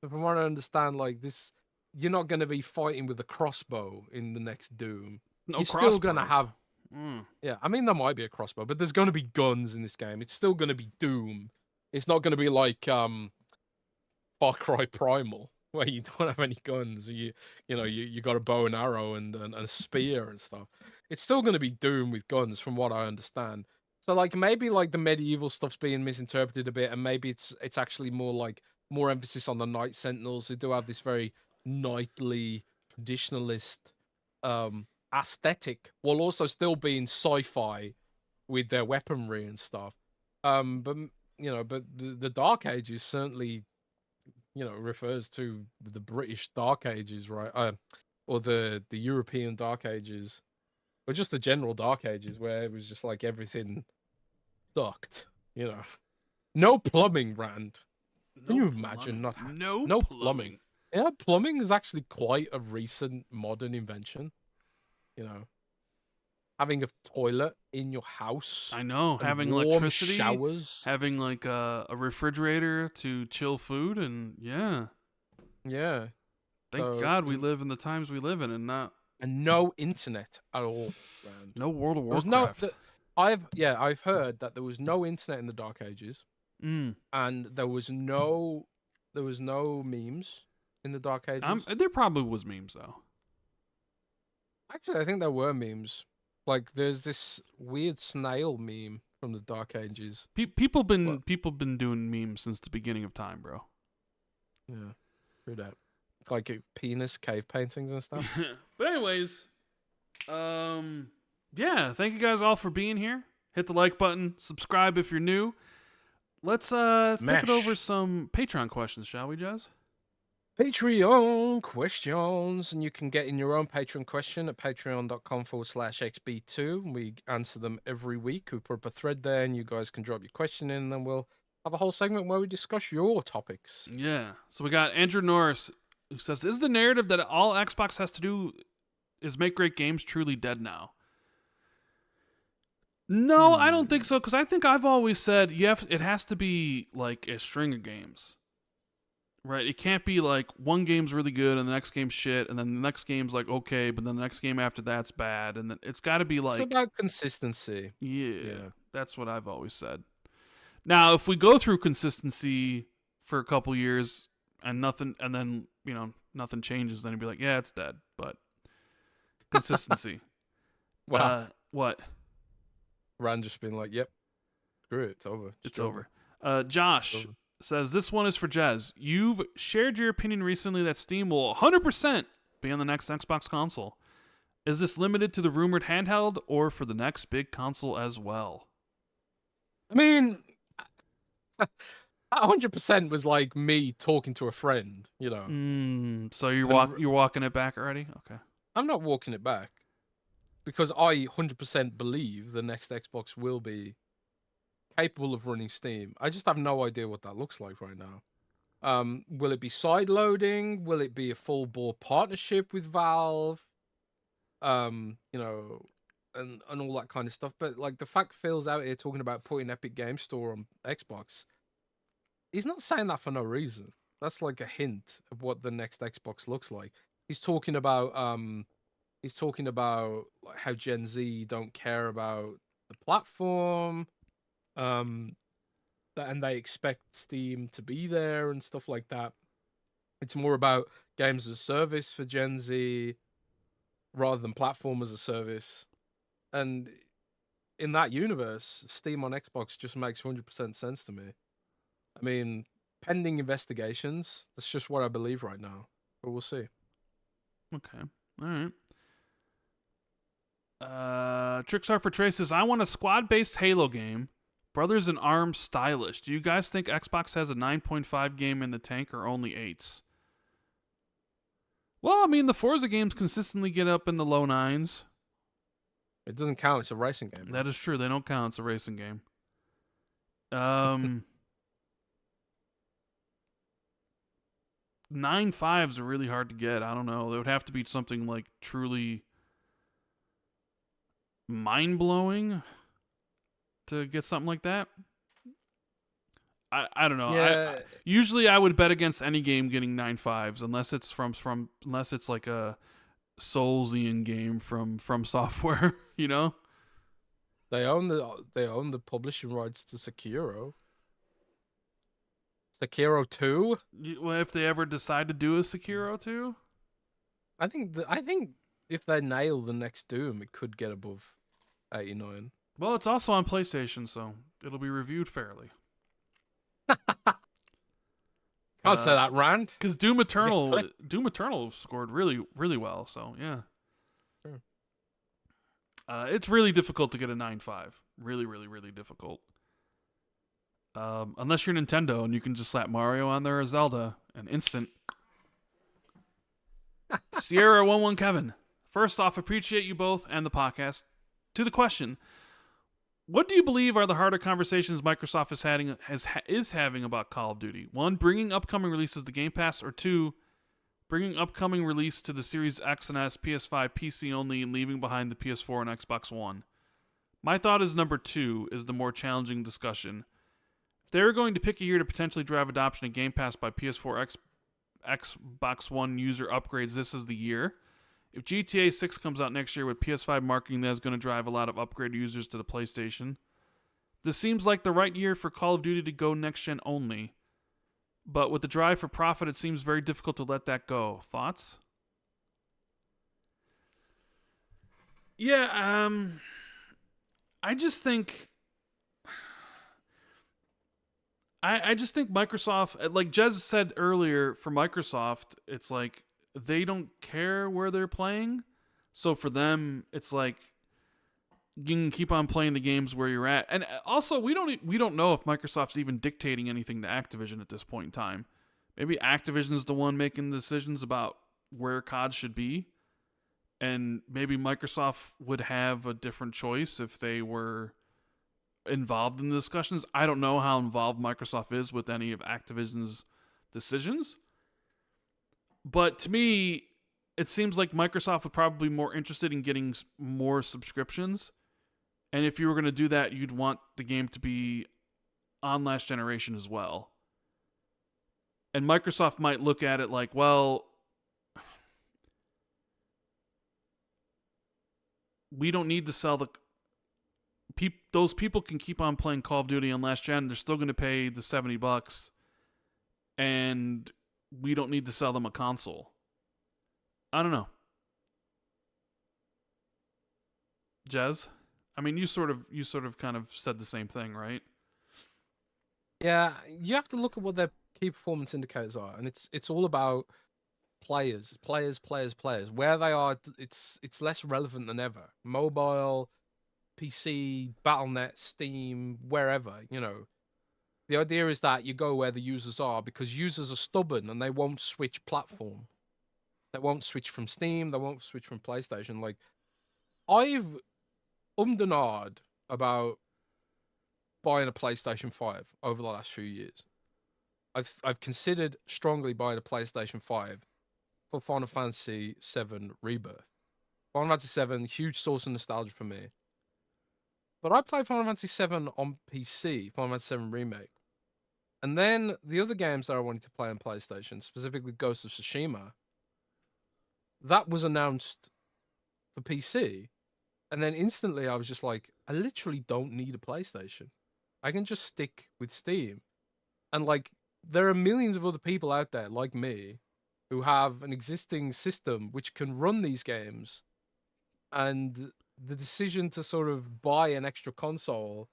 From what I understand, like this, you're not going to be fighting with a crossbow in the next Doom. No You're still going to crossbows. have, yeah. I mean, there might be a crossbow, but there's going to be guns in this game. It's still going to be Doom. It's not going to be like Far Cry Primal, where you don't have any guns. You got a bow and arrow and a spear and stuff. It's still going to be Doom with guns, from what I understand. So like maybe like the medieval stuff's being misinterpreted a bit, and maybe it's actually more like more emphasis on the Night Sentinels, who do have this very knightly traditionalist aesthetic, while also still being sci-fi with their weaponry and stuff. But but the Dark Ages certainly refers to the British Dark Ages, right? Or the European Dark Ages, or just the general Dark Ages, where it was just like everything sucked. No plumbing, Rand. Can No you imagine plumbing. not No no plumbing. plumbing? Yeah, plumbing is actually quite a recent modern invention. You know, having a toilet in your house I know. and Having warm electricity, showers. having like a refrigerator to chill food, and yeah. Yeah. Thank So God we live in the times we live in, and not and no internet at all, Rand. no World of There was no. Warcraft. I've heard that there was no internet in the Dark Ages, Mm. and there was no memes in the Dark Ages. There probably was memes though. Actually, I think there were memes. Like there's this weird snail meme from the Dark Ages. Well, People been doing memes since the beginning of time, bro. yeah, true that. Like penis cave paintings and stuff. But anyways, yeah, thank you guys all for being here. Hit the like button, subscribe if you're new. Let's take it over some Patreon questions, shall we, Jez? Patreon questions, and you can get in your own Patreon question at patreon.com/XB2. We answer them every week. We put up a thread there, and you guys can drop your question in, and then we'll have a whole segment where we discuss your topics. Yeah. So we got Andrew Norris, who says, "Is the narrative that all Xbox has to do is make great games truly dead now?" No, I don't think so, because I think I've always said it has to be like a string of games. Right, it can't be like one game's really good and the next game's shit, and then the next game's like okay, but then the next game after that's bad, and then it's got to be like It's about consistency. yeah, that's what I've always said. Now, if we go through consistency for a couple years and nothing, and then nothing changes, then it'd be like yeah, it's dead. But consistency. Wow. What? Rand just been like, "Yep, screw it, it's over. It's over." Josh says, this one is for Jez. You've shared your opinion recently that Steam will 100% be on the next Xbox console. Is this limited to the rumored handheld or for the next big console as well? I mean, that 100% was like me talking to a friend, So you're walking it back already? Okay. I'm not walking it back because I 100% believe the next Xbox will be capable of running Steam. I just have no idea what that looks like right now. Will it be side loading? Will it be a full bore partnership with Valve? And all that kind of stuff. But like the fact Phil's out here talking about putting Epic Game Store on Xbox, he's not saying that for no reason. That's like a hint of what the next Xbox looks like. He's talking about He's talking about like how Gen Z don't care about the platform, um, and they expect Steam to be there and stuff like that. It's more about games as a service for Gen Z rather than platform as a service. And in that universe, Steam on Xbox just makes 100% sense to me. I mean, pending investigations, that's just what I believe right now. But we'll see. Okay. All right. Trickstar for Trace says, I want a squad-based Halo game. Brothers in Arms stylish. Do you guys think Xbox has a 9.5 game in the tank or only 8s? Well, I mean, the Forza games consistently get up in the low 9s. It doesn't count. It's a racing game. That is true. They don't count. It's a racing game. 9.5s are really hard to get. I don't know. It would have to be something like truly mind-blowing to get something like that. I don't know. Yeah. Usually I would bet against any game getting 9.5s unless it's unless it's like a Soulsian game from Software, you know? They own the publishing rights to Sekiro. Sekiro 2? If they ever decide to do a Sekiro 2? I think if they nail the next Doom, it could get above 89. Well, it's also on PlayStation, so it'll be reviewed fairly. Can't say that, Rand. Because Doom Eternal scored really, really well. So yeah, Sure. It's really difficult to get a 9.5. Really, really, really difficult. Unless you're Nintendo and you can just slap Mario on there or Zelda and instant. Sierra 11 Kevin. First off, appreciate you both and the podcast. To the question. What do you believe are the harder conversations Microsoft is having about Call of Duty? 1, bringing upcoming releases to Game Pass, or 2, bringing upcoming release to the Series X and S, PS5, PC only, and leaving behind the PS4 and Xbox One? My thought is number 2 is the more challenging discussion. If they're going to pick a year to potentially drive adoption of Game Pass by PS4, Xbox One user upgrades, this is the year. If GTA 6 comes out next year with PS5 marketing, that is going to drive a lot of upgrade users to the PlayStation. This seems like the right year for Call of Duty to go next-gen only. But with the drive for profit, it seems very difficult to let that go. Thoughts? Yeah, I just think... I just think Microsoft, like Jez said earlier, for Microsoft, it's like, they don't care where they're playing. So for them, it's like you can keep on playing the games where you're at. And also, we don't know if Microsoft's even dictating anything to Activision at this point in time. Maybe Activision's the one making the decisions about where COD should be. And maybe Microsoft would have a different choice if they were involved in the discussions. I don't know how involved Microsoft is with any of Activision's decisions. But to me, it seems like Microsoft would probably be more interested in getting more subscriptions. And if you were going to do that, you'd want the game to be on last generation as well. And Microsoft might look at it like, well, we don't need to sell those people can keep on playing Call of Duty on last gen. They're still going to pay the $70. And we don't need to sell them a console. I don't know. Jez? I mean, you sort of kind of said the same thing, right? Yeah, you have to look at what their key performance indicators are, and it's all about players. Where they are, it's less relevant than ever. Mobile, PC, BattleNet, Steam, wherever, you know. The idea is that you go where the users are because users are stubborn and they won't switch platform. They won't switch from Steam. They won't switch from PlayStation. Like, I've and ahed about buying a PlayStation 5 over the last few years. I've considered strongly buying a PlayStation 5 for Final Fantasy VII Rebirth. Final Fantasy VII, huge source of nostalgia for me. But I played Final Fantasy VII on PC, Final Fantasy VII Remake. And then the other games that I wanted to play on PlayStation, specifically Ghost of Tsushima, that was announced for PC. And then instantly I was just like, I literally don't need a PlayStation. I can just stick with Steam. And like, there are millions of other people out there like me who have an existing system which can run these games. And the decision to sort of buy an extra console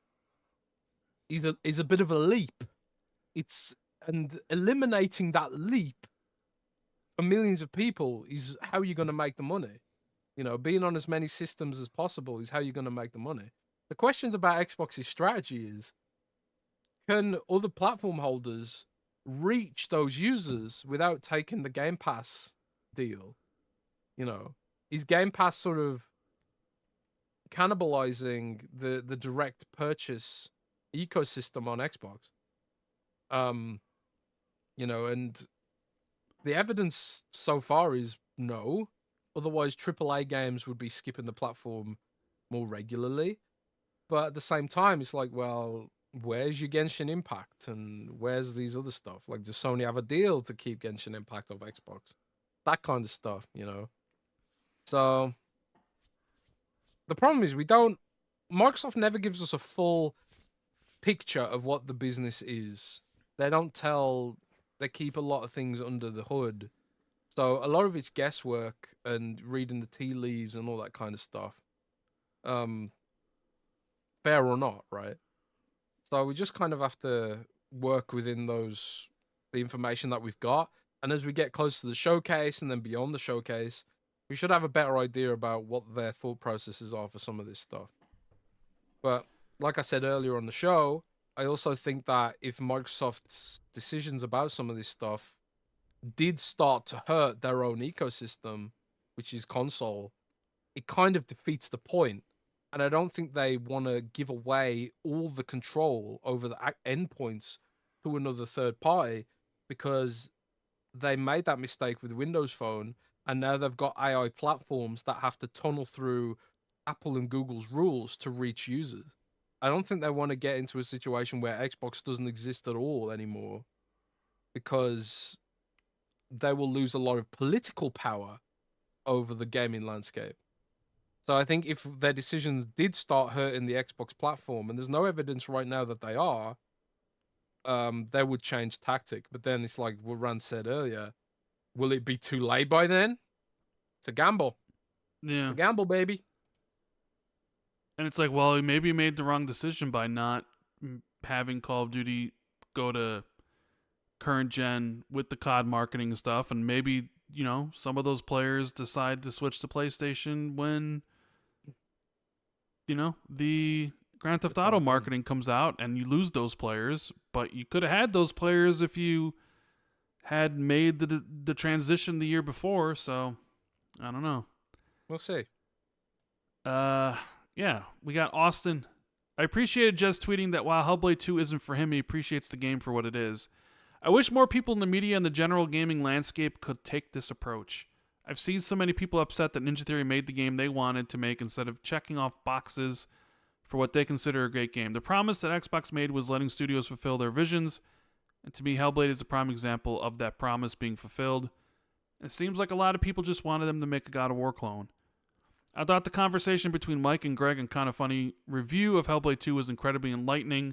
is a bit of a leap. And eliminating that leap for millions of people is how you're going to make the money. You know, being on as many systems as possible is how you're going to make the money. The questions about Xbox's strategy is, can other platform holders reach those users without taking the Game Pass deal? You know, is Game Pass sort of cannibalizing the direct purchase ecosystem on Xbox? You know, and the evidence so far is no. Otherwise, AAA games would be skipping the platform more regularly. But at the same time, it's like, well, where's your Genshin Impact and where's these other stuff? Like, does Sony have a deal to keep Genshin Impact off Xbox? That kind of stuff, you know? So the problem is Microsoft never gives us a full picture of what the business is. They don't tell, they keep a lot of things under the hood. So a lot of it's guesswork and reading the tea leaves and all that kind of stuff. Fair or not, right? So we just kind of have to work within the information that we've got. And as we get close to the showcase and then beyond the showcase, we should have a better idea about what their thought processes are for some of this stuff. But like I said earlier on the show, I also think that if Microsoft's decisions about some of this stuff did start to hurt their own ecosystem, which is console, it kind of defeats the point. And I don't think they want to give away all the control over the endpoints to another third party, because they made that mistake with Windows Phone, and now they've got AI platforms that have to tunnel through Apple and Google's rules to reach users. I don't think they want to get into a situation where Xbox doesn't exist at all anymore, because they will lose a lot of political power over the gaming landscape. So I think if their decisions did start hurting the Xbox platform, and there's no evidence right now that they are, they would change tactic. But then it's like what Rand said earlier, will it be too late by then? It's a gamble. Yeah. It's a gamble, baby. And it's like, well, maybe he made the wrong decision by not having Call of Duty go to current gen with the COD marketing and stuff. And maybe, you know, some of those players decide to switch to PlayStation when, you know, the Grand Theft Auto marketing comes out and you lose those players. But you could have had those players if you had made the transition the year before. So, I don't know. We'll see. Yeah, we got Austin. I appreciated Jez tweeting that while Hellblade 2 isn't for him, he appreciates the game for what it is. I wish more people in the media and the general gaming landscape could take this approach. I've seen so many people upset that Ninja Theory made the game they wanted to make instead of checking off boxes for what they consider a great game. The promise that Xbox made was letting studios fulfill their visions, and to me, Hellblade is a prime example of that promise being fulfilled. It seems like a lot of people just wanted them to make a God of War clone. I thought the conversation between Mike and Greg and Kinda Funny review of Hellblade 2 was incredibly enlightening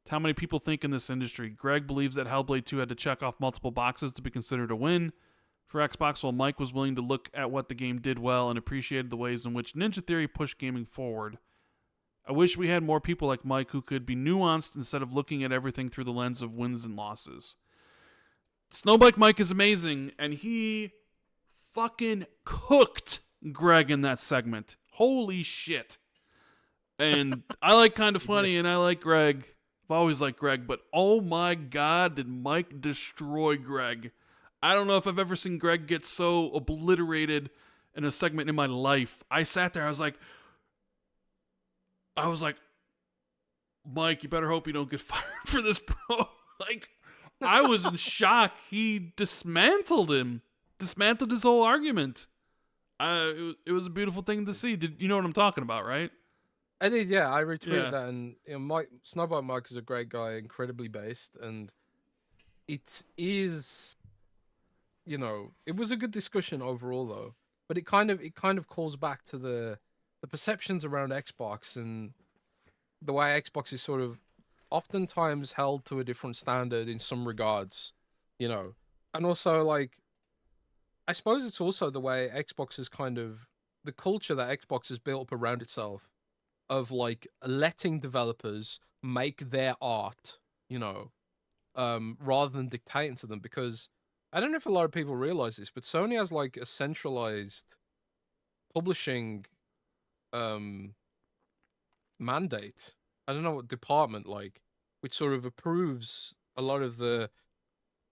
to how many people think in this industry. Greg believes that Hellblade 2 had to check off multiple boxes to be considered a win for Xbox, while Mike was willing to look at what the game did well and appreciated the ways in which Ninja Theory pushed gaming forward. I wish we had more people like Mike who could be nuanced instead of looking at everything through the lens of wins and losses. Snowbike Mike is amazing, and he fucking cooked Greg in that segment. Holy shit. And I like Kinda Funny, and I like Greg. I've always liked Greg, but oh my god, did Mike destroy Greg. I don't know if I've ever seen Greg get so obliterated in a segment in my life. I sat there, I was like, Mike, you better hope you don't get fired for this, bro. Like, I was in shock. He dismantled him. Dismantled his whole argument. It was a beautiful thing to see. Did you know what I'm talking about, right? I did, yeah. I retweeted that, and you know, Snowball Mike is a great guy, incredibly based, and it is, you know, it was a good discussion overall, though. but it kind of calls back to the perceptions around Xbox and the way Xbox is sort of oftentimes held to a different standard in some regards, you know. And also like I suppose it's also the way Xbox is kind of the culture that Xbox has built up around itself of like letting developers make their art, you know, rather than dictating to them. Because I don't know if a lot of people realize this, but Sony has like a centralized publishing um mandate. I don't know what department like, which sort of approves a lot of the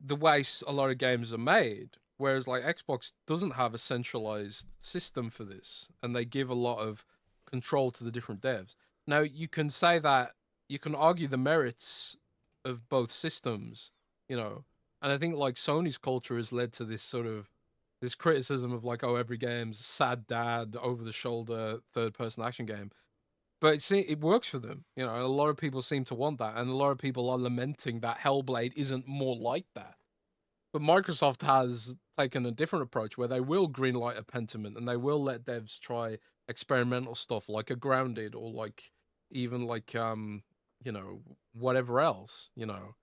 way a lot of games are made. Whereas like Xbox doesn't have a centralized system for this, and they give a lot of control to the different devs. Now you can say that you can argue the merits of both systems, you know, and I think like Sony's culture has led to this sort of this criticism of like, oh, every game's sad dad, over the shoulder, third person action game. But it works for them. You know, a lot of people seem to want that, and a lot of people are lamenting that Hellblade isn't more like that. But Microsoft has taken a different approach where they will greenlight a Pentiment and they will let devs try experimental stuff like a Grounded or like even like you know, whatever else, you know.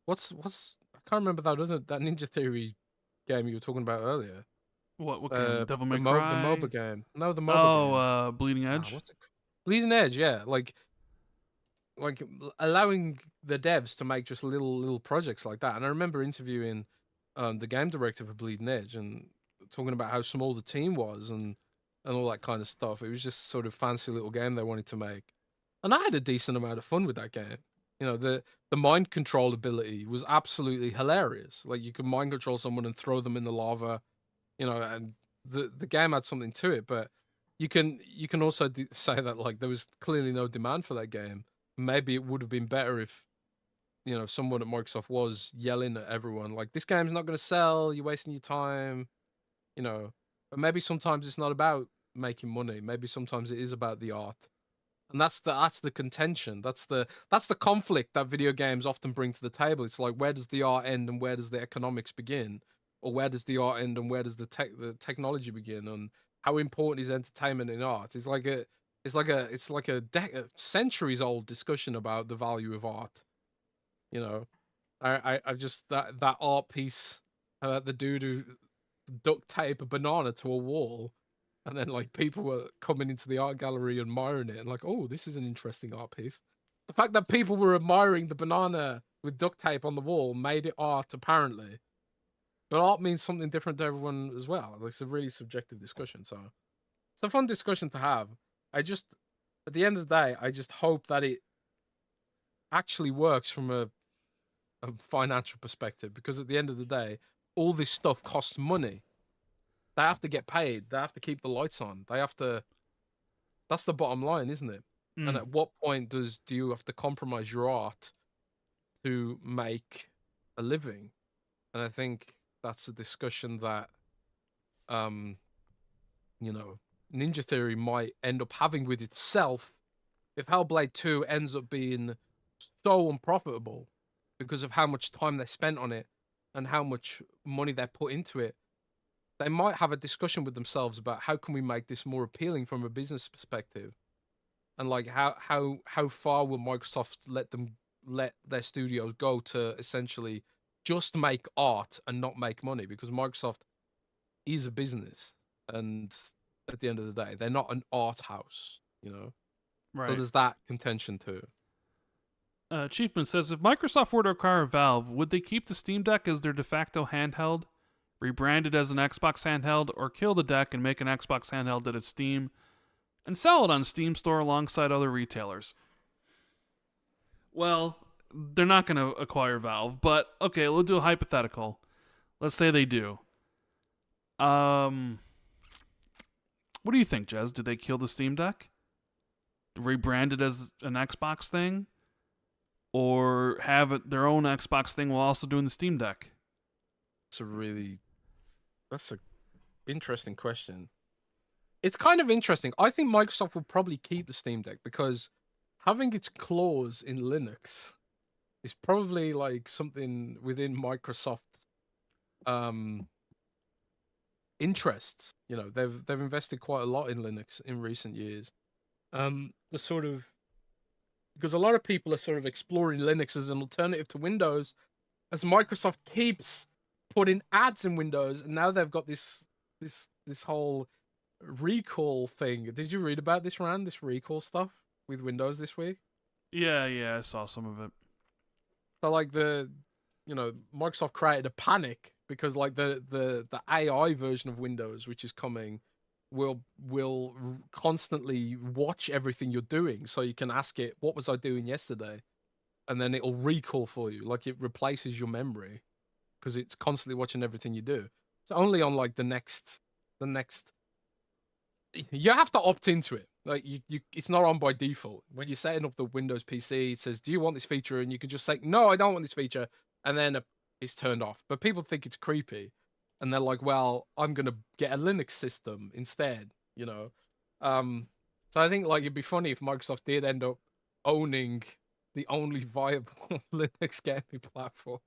What's I can't remember that Ninja Theory game you were talking about earlier. What game? Devil May The Cry? MOBA game. No, the MOBA Oh, game. Bleeding Ah, Edge. what's it? Bleeding Edge, yeah. Like allowing the devs to make just little projects like that. And I remember interviewing the game director for Bleeding Edge and talking about how small the team was and all that kind of stuff. It was just sort of fancy little game they wanted to make, and I had a decent amount of fun with that game. You know, the mind control ability was absolutely hilarious. Like you could mind control someone and throw them in the lava. You know, and the game had something to it, but you can also say that like there was clearly no demand for that game. Maybe it would have been better if you know someone at Microsoft was yelling at everyone like this game's not going to sell, you're wasting your time, you know. But maybe sometimes it's not about making money. Maybe sometimes it is about the art. And that's the contention. That's the conflict that video games often bring to the table. It's like where does the art end and where does the economics begin? Or where does the art end and where does the technology begin? And how important is entertainment in art? It's like a centuries old discussion about the value of art. You know, I just that art piece about the dude who duct tape a banana to a wall, and then like people were coming into the art gallery admiring it, and like, oh, this is an interesting art piece. The fact that people were admiring the banana with duct tape on the wall made it art, apparently. But art means something different to everyone as well. Like, it's a really subjective discussion, so it's a fun discussion to have. I just, at the end of the day, I just hope that it actually works from a financial perspective, because at the end of the day, all this stuff costs money. They have to get paid. They have to keep the lights on. They have to. That's the bottom line, isn't it? And Mm. at what point do you have to compromise your art to make a living? And I think that's a discussion that, um, you know, Ninja Theory might end up having with itself if Hellblade 2 ends up being so unprofitable because of how much time they spent on it and how much money they put into it. They might have a discussion with themselves about how can we make this more appealing from a business perspective, and like how far will Microsoft let their studios go to essentially just make art and not make money, because Microsoft is a business, and at the end of the day they're not an art house, you know. So Right. there's that contention too. Chiefman says, if Microsoft were to acquire Valve, would they keep the Steam Deck as their de facto handheld, rebrand it as an Xbox handheld, or kill the deck and make an Xbox handheld that is Steam and sell it on Steam Store alongside other retailers? Well, they're not going to acquire Valve, but okay, we'll do a hypothetical. Let's say they do. Um, what do you think, Jez? Did they kill the Steam Deck? Rebrand it as an Xbox thing? Or have it their own Xbox thing while also doing the Steam Deck? It's a really that's a interesting question. It's kind of interesting. I think Microsoft will probably keep the Steam Deck because having its claws in Linux is probably like something within Microsoft um interests. You know, they've invested quite a lot in Linux in recent years. The sort of because a lot of people are sort of exploring Linux as an alternative to Windows, as Microsoft keeps putting ads in Windows, and now they've got this whole recall thing. Did you read about this, Rand? This recall stuff with Windows this week? Yeah, I saw some of it. So like Microsoft created a panic because like the AI version of Windows, which is coming, will constantly watch everything you're doing. So you can ask it, "What was I doing yesterday?" And then it'll recall for you. Like it replaces your memory because it's constantly watching everything you do. It's only on like the next. You have to opt into it. Like it's not on by default. When you're setting up the Windows PC, it says, "Do you want this feature?" And you can just say, "No, I don't want this feature," and then it's turned off. But people think it's creepy, and they're like, "Well, I'm gonna get a Linux system instead," you know. So I think like it'd be funny if Microsoft did end up owning the only viable Linux gaming platform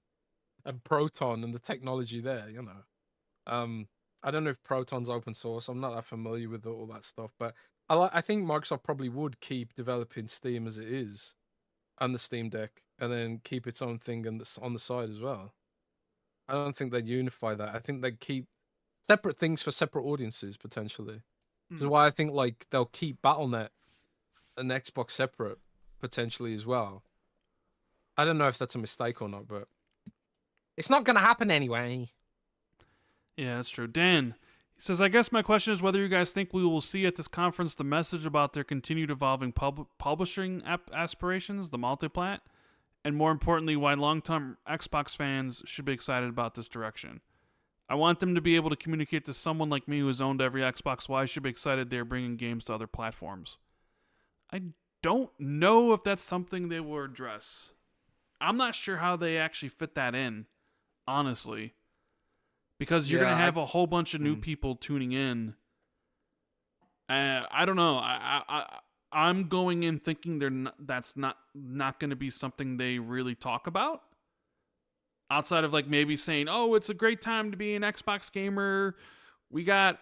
and Proton and the technology there, you know. I don't know if Proton's open source. I'm not that familiar with all that stuff, but I think Microsoft probably would keep developing Steam as it is and the Steam Deck, and then keep its own thing on the side as well. I don't think they'd unify that. I think they'd keep separate things for separate audiences potentially. Which is why I think like they'll keep BattleNet and Xbox separate potentially as well. I don't know if that's a mistake or not, but it's not going to happen anyway. Yeah, that's true. Dan, he says, I guess my question is whether you guys think we will see at this conference the message about their continued evolving publishing aspirations, the multiplat, and more importantly, why long-term Xbox fans should be excited about this direction. I want them to be able to communicate to someone like me who has owned every Xbox why I should be excited they're bringing games to other platforms. I don't know if that's something they will address. I'm not sure how they actually fit that in, honestly. Because you're going to have a whole bunch of new people tuning in. I don't know. I'm going in thinking that's not going to be something they really talk about. Outside of like maybe saying, "Oh, it's a great time to be an Xbox gamer. We got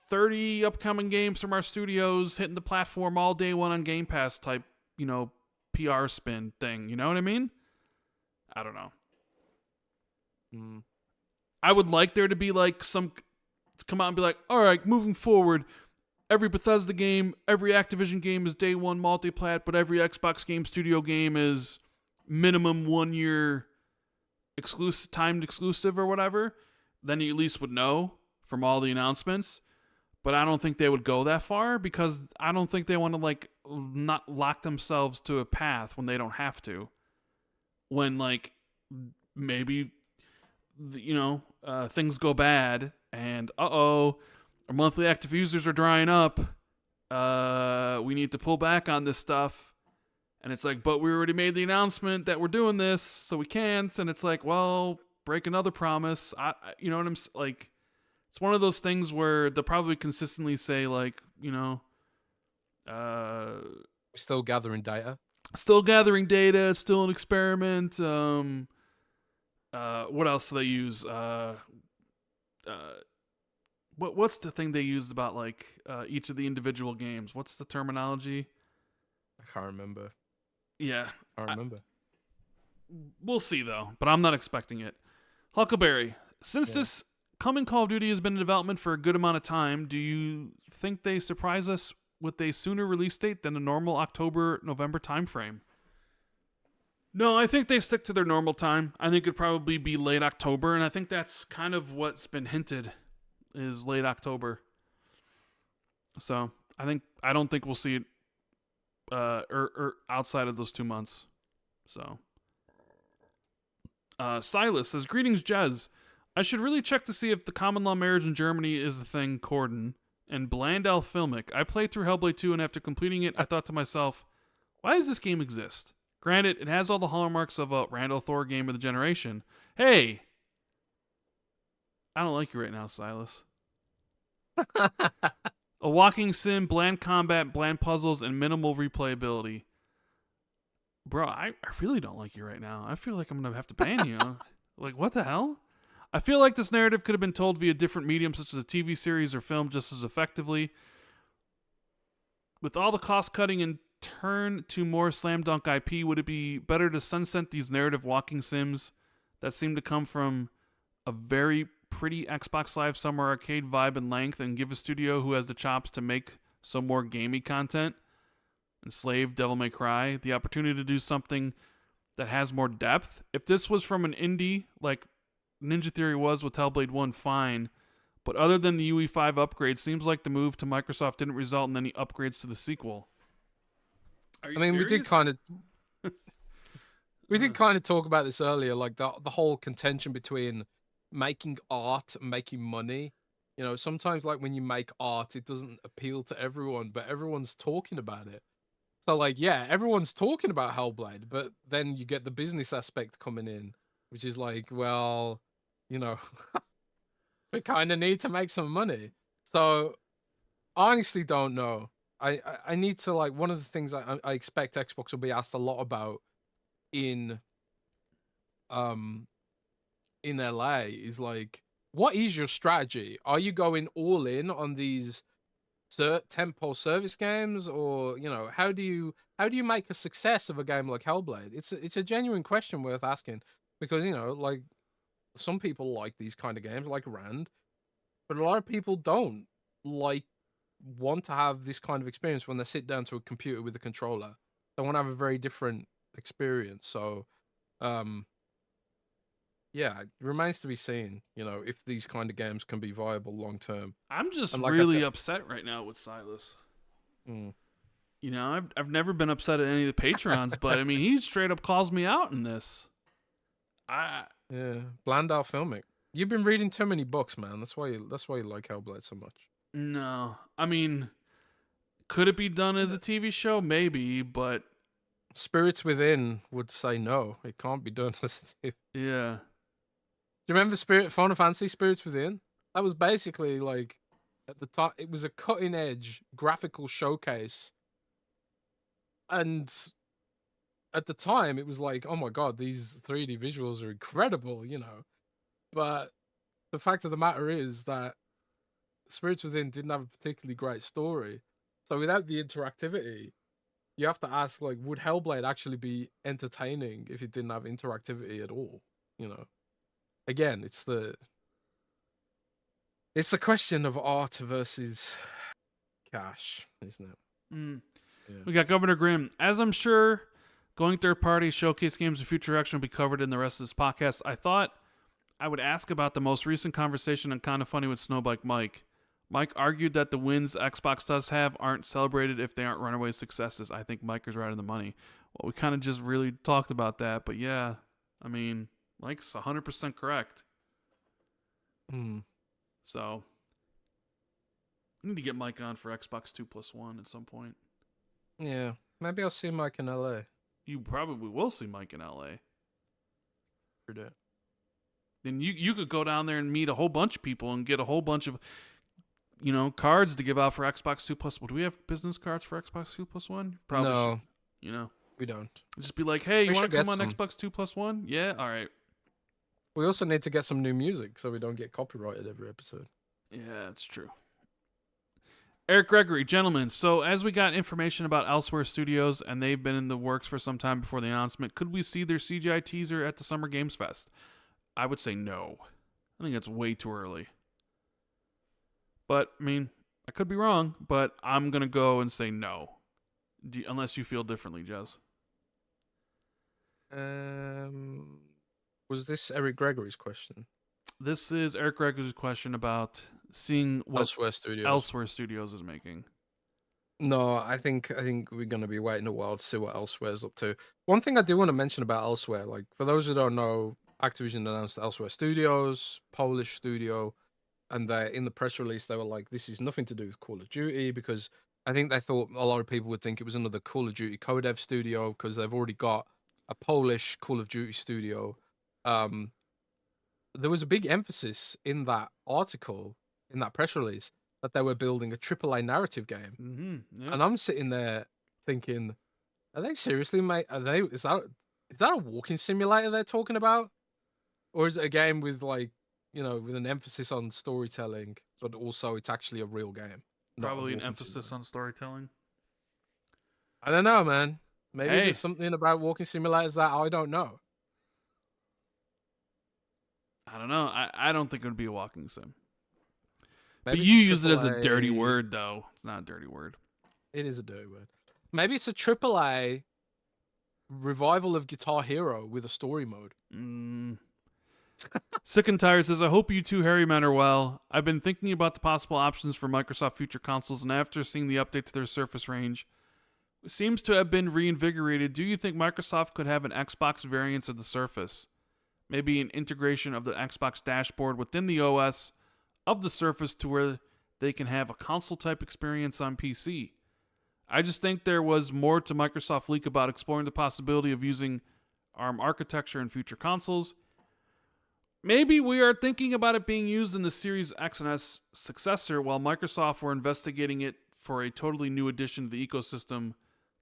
30 upcoming games from our studios hitting the platform all day one on Game Pass" type, PR spin thing. You know what I mean? I don't know. I would like there to be like to come out and be like, all right, moving forward, every Bethesda game, every Activision game is day one multiplat, but every Xbox Game Studio game is minimum 1 year timed exclusive or whatever. Then you at least would know from all the announcements. But I don't think they would go that far because I don't think they want to like not lock themselves to a path when they don't have to. When like maybe things go bad and our monthly active users are drying up. We need to pull back on this stuff. And it's like, but we already made the announcement that we're doing this, so we can't. And it's like, well, break another promise. You know what I'm like? It's one of those things where they'll probably consistently say like, still gathering data. Still gathering data. It's still an experiment. What else do they use? What's the thing they used about like each of the individual games? What's the terminology? I can't remember. Yeah, I remember. We'll see though, but I'm not expecting it. Huckleberry, since this coming Call of Duty has been in development for a good amount of time, do you think they surprise us with a sooner release date than a normal October-November timeframe? No, I think they stick to their normal time. I think it'd probably be late October, and I think that's kind of what's been hinted is late October. So I don't think we'll see it or outside of those 2 months. So Silas says, greetings, Jez. I should really check to see if the common law marriage in Germany is the thing, Corden. And Blandel Filmic. I played through Hellblade 2, and after completing it, I thought to myself, why does this game exist? Granted, it has all the hallmarks of a Randall Thor game of the generation. Hey! I don't like you right now, Silas. A walking sim, bland combat, bland puzzles, and minimal replayability. Bro, I really don't like you right now. I feel like I'm going to have to ban you. Like, what the hell? I feel like this narrative could have been told via different mediums such as a TV series or film just as effectively. With all the cost cutting and turn to more slam dunk IP, would it be better to sunset these narrative walking sims that seem to come from a very pretty Xbox Live Summer Arcade vibe and length and give a studio who has the chops to make some more gamey content, Enslaved, Devil May Cry, the opportunity to do something that has more depth? If this was from an indie like Ninja Theory was with Hellblade 1, fine. But other than the UE5 upgrade, seems like the move to Microsoft didn't result in any upgrades to the sequel. Are you serious? we did kind of talk about this earlier, like the whole contention between making art and making money. You know, sometimes like when you make art, it doesn't appeal to everyone, but everyone's talking about it. So like, yeah, everyone's talking about Hellblade, but then you get the business aspect coming in, which is like, well, you know, we kind of need to make some money. So I honestly don't know. I need to, like, one of the things I expect Xbox will be asked a lot about in LA is like, what is your strategy? Are you going all in on these tentpole service games, or you know, how do you make a success of a game like Hellblade? It's a genuine question worth asking, because you know, like, some people like these kind of games like Rand, but a lot of people don't want to have this kind of experience when they sit down to a computer with a controller. They want to have a very different experience. So yeah, it remains to be seen, you know, if these kind of games can be viable long term. I'm just really upset right now with Silas. You know, I've never been upset at any of the Patrons, but I mean, he straight up calls me out in this. Yeah, Blandau filmic. You've been reading too many books, man. That's why you like Hellblade so much. No, I mean, could it be done as a TV show? Maybe, but Spirits Within would say no. It can't be done as a TV. Yeah. Do you remember Final Fantasy Spirits Within? That was basically like, at the time, it was a cutting edge graphical showcase, and at the time it was like, oh my god, these 3D visuals are incredible, you know. But the fact of the matter is that Spirits Within didn't have a particularly great story. So without the interactivity, you have to ask, like, would Hellblade actually be entertaining if it didn't have interactivity at all? You know, again, it's the question of art versus cash, isn't it? Yeah. We got Governor Grimm. As I'm sure going third party showcase games in future action will be covered in the rest of this podcast, I thought I would ask about the most recent conversation on Kinda Funny with Snowbike Mike. Mike argued that the wins Xbox does have aren't celebrated if they aren't runaway successes. I think Mike is right on the money. Well, we kind of just really talked about that, but yeah, I mean, Mike's 100% correct. So, we need to get Mike on for Xbox 2+1 at some point. Yeah, maybe I'll see Mike in LA. You probably will see Mike in LA. For that. Then you could go down there and meet a whole bunch of people and get a whole bunch of, you know, cards to give out for Xbox 2+1. Do we have business cards for Xbox 2+1? Probably no. Should, you know. We don't. Just be like, hey, you want to come on Xbox 2+1? Yeah, all right. We also need to get some new music so we don't get copyrighted every episode. Yeah, that's true. Eric Gregory, gentlemen, so as we got information about Elsewhere Studios, and they've been in the works for some time before the announcement, could we see their CGI teaser at the Summer Games Fest? I would say no. I think it's way too early. But, I mean, I could be wrong, but I'm going to go and say no. Unless you feel differently, Jez. Was this Eric Gregory's question? This is Eric Gregory's question about seeing what Elsewhere Studios is making. No, I think we're going to be waiting a while to see what Elsewhere's up to. One thing I do want to mention about Elsewhere, like, for those who don't know, Activision announced Elsewhere Studios, Polish studio, and in the press release they were like, this is nothing to do with Call of Duty, because I think they thought a lot of people would think it was another Call of Duty co-dev studio, because they've already got a Polish Call of Duty studio. There was a big emphasis in that article, in that press release, that they were building a AAA narrative game. And I'm sitting there thinking, are they seriously, mate? Is that a walking simulator they're talking about? Or is it a game with, like, with an emphasis on storytelling, but also it's actually a real game, not a Probably an walking emphasis simulator. on storytelling. I don't know, man. Maybe there's Hey, something about walking simulators that I don't know. I don't know. I don't think it would be a walking sim. But Maybe it's you a use it triple as a dirty A. word, though. It's not a dirty word. It is a dirty word. Maybe it's a triple A revival of Guitar Hero with a story mode. Mm. Sick and Tired says, I hope you two hairy men are well. I've been thinking about the possible options for Microsoft future consoles, and after seeing the update to their Surface range, it seems to have been reinvigorated. Do you think Microsoft could have an Xbox variant of the Surface? Maybe an integration of the Xbox dashboard within the OS of the Surface to where they can have a console-type experience on PC. I just think there was more to Microsoft leak about exploring the possibility of using ARM architecture in future consoles. Maybe we are thinking about it being used in the Series X and S successor, while Microsoft were investigating it for a totally new addition to the ecosystem,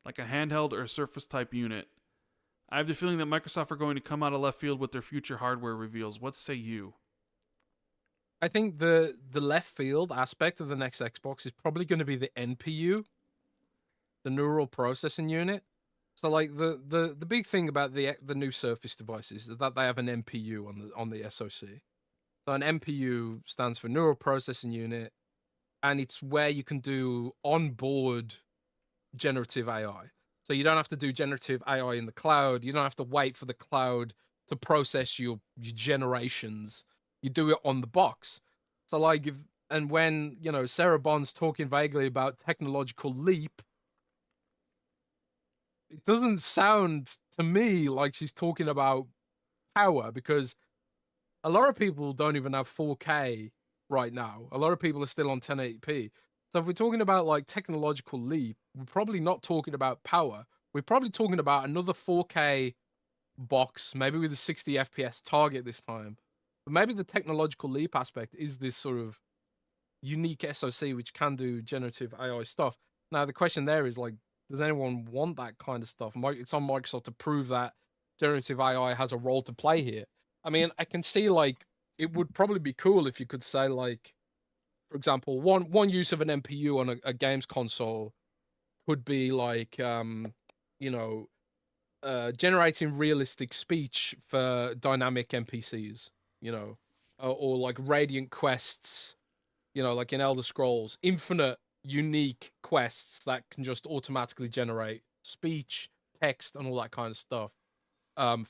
like a handheld or Surface type unit. I have the feeling that Microsoft are going to come out of left field with their future hardware reveals. What say you? I think the left field aspect of the next Xbox is probably going to be the NPU, the neural processing unit. So like the big thing about the new Surface devices is that they have an NPU on the SoC. So an NPU stands for neural processing unit, and it's where you can do onboard generative AI. So you don't have to do generative AI in the cloud. You don't have to wait for the cloud to process your generations. You do it on the box. So like when Sarah Bond's talking vaguely about technological leap, it doesn't sound to me like she's talking about power, because a lot of people don't even have 4K right now. A lot of people are still on 1080p. So if we're talking about like technological leap, we're probably not talking about power. We're probably talking about another 4K box, maybe with a 60 FPS target this time. But maybe the technological leap aspect is this sort of unique SoC which can do generative AI stuff. Now the question there is like, does anyone want that kind of stuff? It's on Microsoft to prove that generative AI has a role to play here. I mean, I can see like it would probably be cool if you could say like, for example, one use of an NPU on a games console could be like generating realistic speech for dynamic NPCs, or like radiant quests, like in Elder Scrolls, infinite unique quests that can just automatically generate speech, text, and all that kind of stuff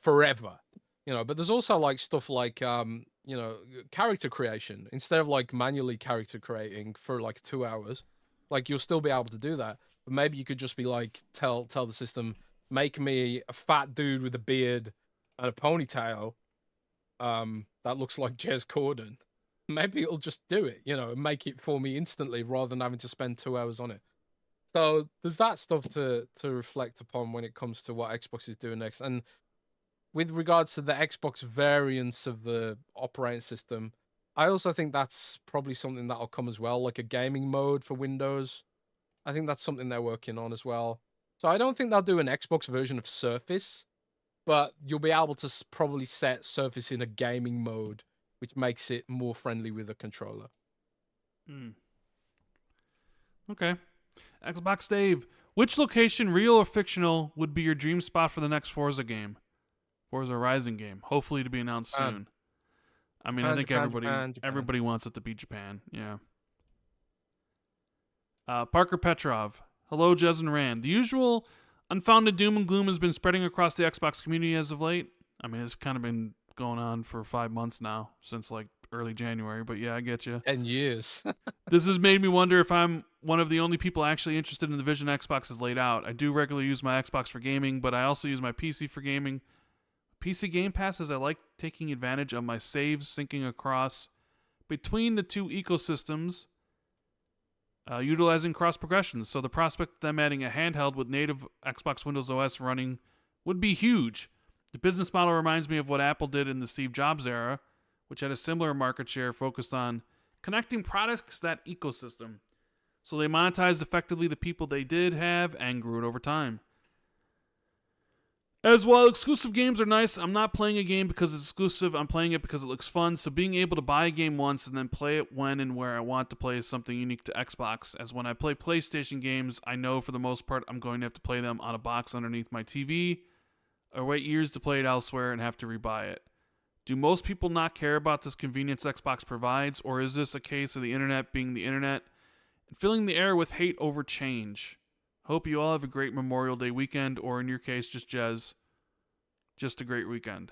forever. But there's also like stuff like character creation. Instead of like manually character creating for like 2 hours, like you'll still be able to do that. But maybe you could just be like tell the system, make me a fat dude with a beard and a ponytail that looks like Jez Corden. Maybe it'll just do it, and make it for me instantly rather than having to spend 2 hours on it. So there's that stuff to reflect upon when it comes to what Xbox is doing next. And with regards to the Xbox variants of the operating system, I also think that's probably something that'll come as well, like a gaming mode for Windows. I think that's something they're working on as well. So I don't think they'll do an Xbox version of Surface, but you'll be able to probably set Surface in a gaming mode, which makes it more friendly with a controller. Okay. Xbox Dave, which location, real or fictional, would be your dream spot for the next Forza game? Forza Horizon game, hopefully to be announced soon. I mean, I think Japan. everybody wants it to be Japan. Yeah. Parker Petrov, hello, Jez and Rand. The usual unfounded doom and gloom has been spreading across the Xbox community as of late. I mean, it's kind of been going on for 5 months now, since like early January. But yeah, I get you. 10 years. This has made me wonder if I'm one of the only people actually interested in the vision Xbox has laid out. I do regularly use my Xbox for gaming, but I also use my PC for gaming. PC Game Pass, as I like taking advantage of my saves syncing across between the two ecosystems, utilizing cross progressions. So the prospect of them adding a handheld with native Xbox Windows OS running would be huge. The business model reminds me of what Apple did in the Steve Jobs era, which had a similar market share focused on connecting products to that ecosystem. So they monetized effectively the people they did have and grew it over time. As while exclusive games are nice, I'm not playing a game because it's exclusive. I'm playing it because it looks fun. So being able to buy a game once and then play it when and where I want to play is something unique to Xbox. As when I play PlayStation games, I know for the most part I'm going to have to play them on a box underneath my TV, or wait years to play it elsewhere and have to rebuy it. Do most people not care about this convenience Xbox provides, or is this a case of the internet being the internet and filling the air with hate over change? Hope you all have a great Memorial Day weekend, or in your case, just Jez, just a great weekend.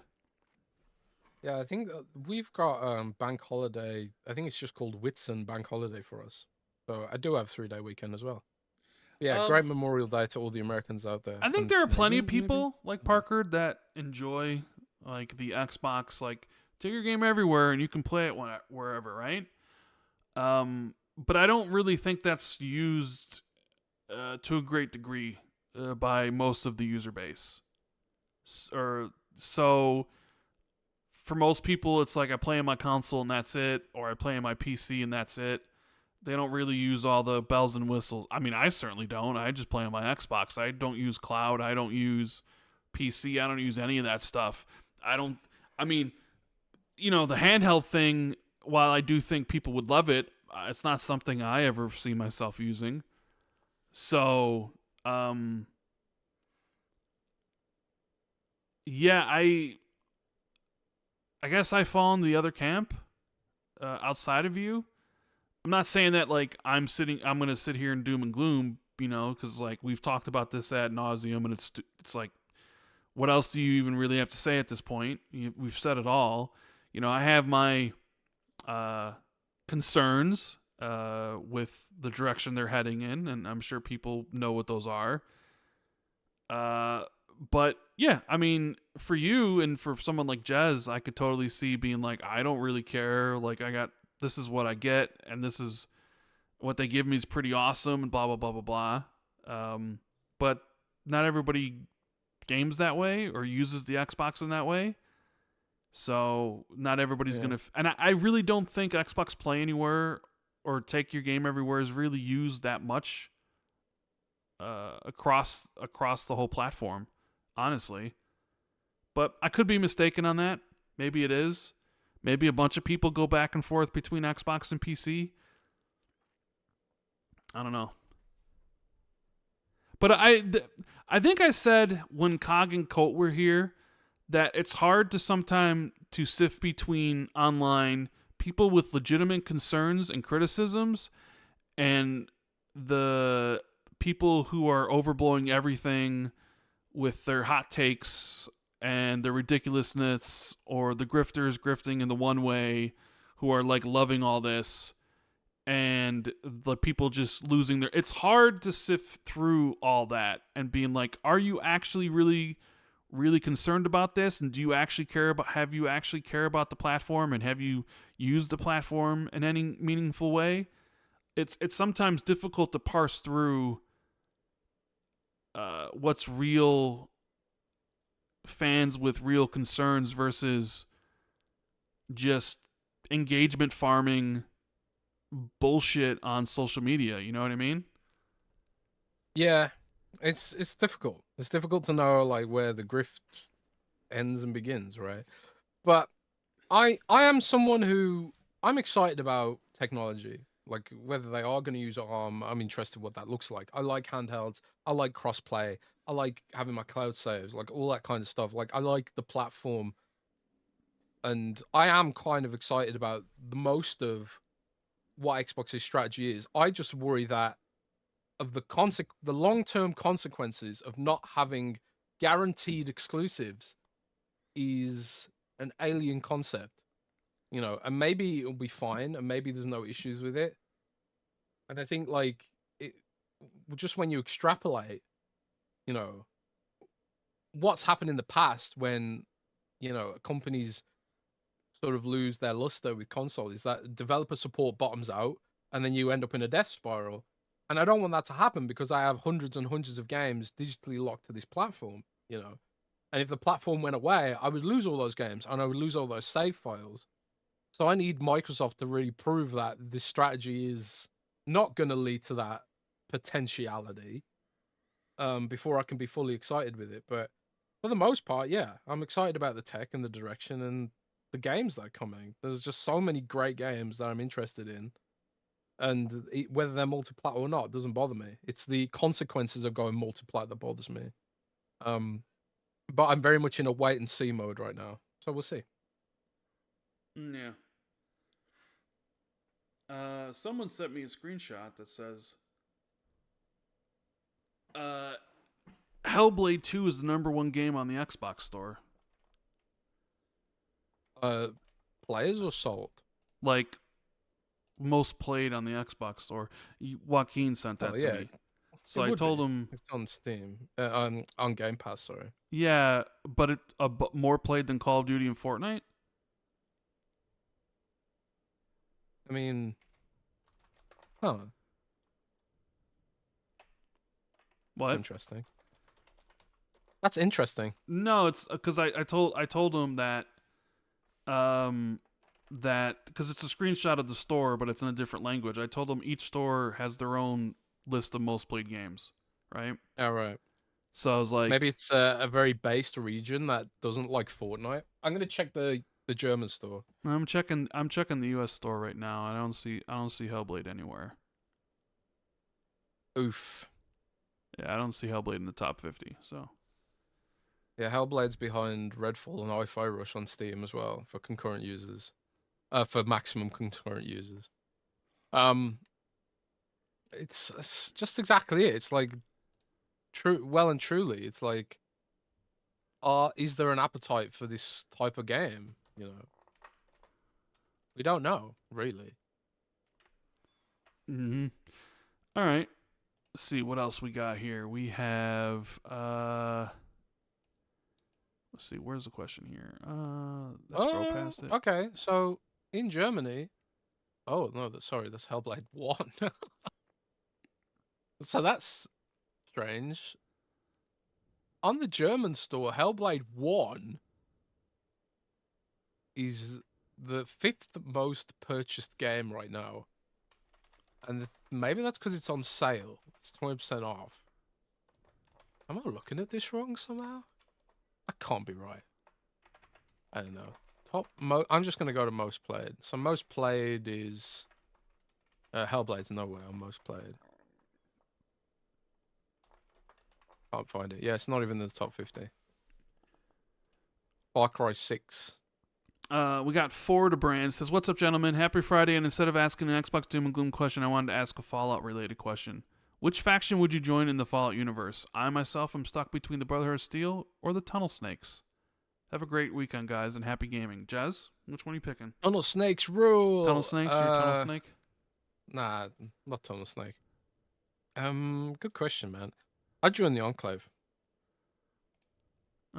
Yeah, I think we've got bank holiday. I think it's just called Whitsun Bank Holiday for us. So I do have 3-day weekend as well. Yeah, great Memorial Day to all the Americans out there. I think and there are plenty of Canadians, maybe? people like Parker that enjoy like the Xbox, like take your game everywhere and you can play it wherever, right? But I don't really think that's used to a great degree by most of the user base. So for most people, it's like I play on my console and that's it, or I play on my PC and that's it. They don't really use all the bells and whistles. I mean, I certainly don't. I just play on my Xbox. I don't use cloud. I don't use PC. I don't use any of that stuff. I mean, the handheld thing, while I do think people would love it, it's not something I ever see myself using. So, yeah, I guess I fall in the other camp outside of you. I'm not saying that like I'm going to sit here and doom and gloom, because like we've talked about this ad nauseum, and it's like, what else do you even really have to say at this point? We've said it all. I have my concerns with the direction they're heading in, and I'm sure people know what those are. But yeah, I mean, for you and for someone like Jez, I could totally see being like, I don't really care. Like, this is what I get, and this is what they give me is pretty awesome, and blah, blah, blah, blah, blah. But not everybody games that way or uses the Xbox in that way. So not everybody's going to... And I really don't think Xbox Play Anywhere or Take Your Game Everywhere is really used that much across the whole platform, honestly. But I could be mistaken on that. Maybe it is. Maybe a bunch of people go back and forth between Xbox and PC. I don't know. But I think I said when Cog and Colt were here that it's hard to sometimes to sift between online people with legitimate concerns and criticisms and the people who are overblowing everything with their hot takes and the ridiculousness, or the grifters grifting in the one way who are like loving all this, and the people just losing their... It's hard to sift through all that and being like, are you actually really, really concerned about this? And have you actually care about the platform, and have you used the platform in any meaningful way? It's sometimes difficult to parse through what's real fans with real concerns versus just engagement farming bullshit on social media. You know what I mean? Yeah, it's difficult. It's difficult to know like where the grift ends and begins, right? But I am someone who... I'm excited about technology. Like whether they are going to use ARM, I'm interested in what that looks like. I like handhelds. I like crossplay. I like having my cloud saves, like all that kind of stuff. Like I like the platform, and I am kind of excited about the most of what Xbox's strategy is. I just worry that of the long-term consequences of not having guaranteed exclusives is an alien concept, and maybe it'll be fine, and maybe there's no issues with it. And I think like it, just when you extrapolate, what's happened in the past when, companies sort of lose their luster with console is that developer support bottoms out, and then you end up in a death spiral. And I don't want that to happen because I have hundreds and hundreds of games digitally locked to this platform, And if the platform went away, I would lose all those games, and I would lose all those save files. So I need Microsoft to really prove that this strategy is not going to lead to that potentiality before I can be fully excited with it. But For the most part, yeah. I'm excited about the tech and the direction and the games that are coming. There's just so many great games that I'm interested in. And whether they're multiplat or not doesn't bother me. It's the consequences of going multiplat that bothers me. But I'm very much in a wait and see mode right now. So we'll see. Yeah. Someone sent me a screenshot that says Hellblade 2 is the #1 game on the Xbox store. Players or sold? Like, most played on the Xbox store. Joaquin sent that to me. So I told him it's on Steam, on Game Pass. Sorry. Yeah, but more played than Call of Duty and Fortnite. I mean, huh? What? That's interesting. That's interesting. No, it's because I told him that that because it's a screenshot of the store, but it's in a different language. I told him each store has their own list of most played games, right? All right. So I was like, maybe it's a very based region that doesn't like Fortnite. I'm gonna check the German store. I'm checking the U.S. store right now. I don't see Hellblade anywhere. Oof. Yeah, I don't see Hellblade in the top 50. So. Yeah, Hellblade's behind Redfall and Hi-Fi Rush on Steam as well for concurrent users. For maximum concurrent users. It's just exactly it. It's like well and truly, it's like, is there an appetite for this type of game? You know, we don't know really. Mm-hmm. All right. Let's see what else we got here. We have let's see, where's the question here? Let's scroll past it. Okay, so in Germany, oh no, that's Hellblade 1. So that's strange. On the German store, Hellblade 1 is the 5th most purchased game right now. And maybe that's because it's on sale. It's 20% off. Am I looking at this wrong somehow? I can't be right. I don't know. I'm just going to go to most played. So most played is... Hellblade's nowhere on most played. Can't find it. Yeah, it's not even in the top 50. Far Cry 6. We got Ford Brand says, "What's up, gentlemen? Happy Friday." And instead of asking an Xbox Doom and Gloom question, I wanted to ask a Fallout related question. Which faction would you join in the Fallout universe? I myself am stuck between the Brotherhood of Steel or the Tunnel Snakes. Have a great weekend, guys, and happy gaming. Jez, which one are you picking? Tunnel Snakes rule. Tunnel Snakes? You're a Tunnel Snake? Nah, not Tunnel Snake. Good question, man. I'd join the Enclave.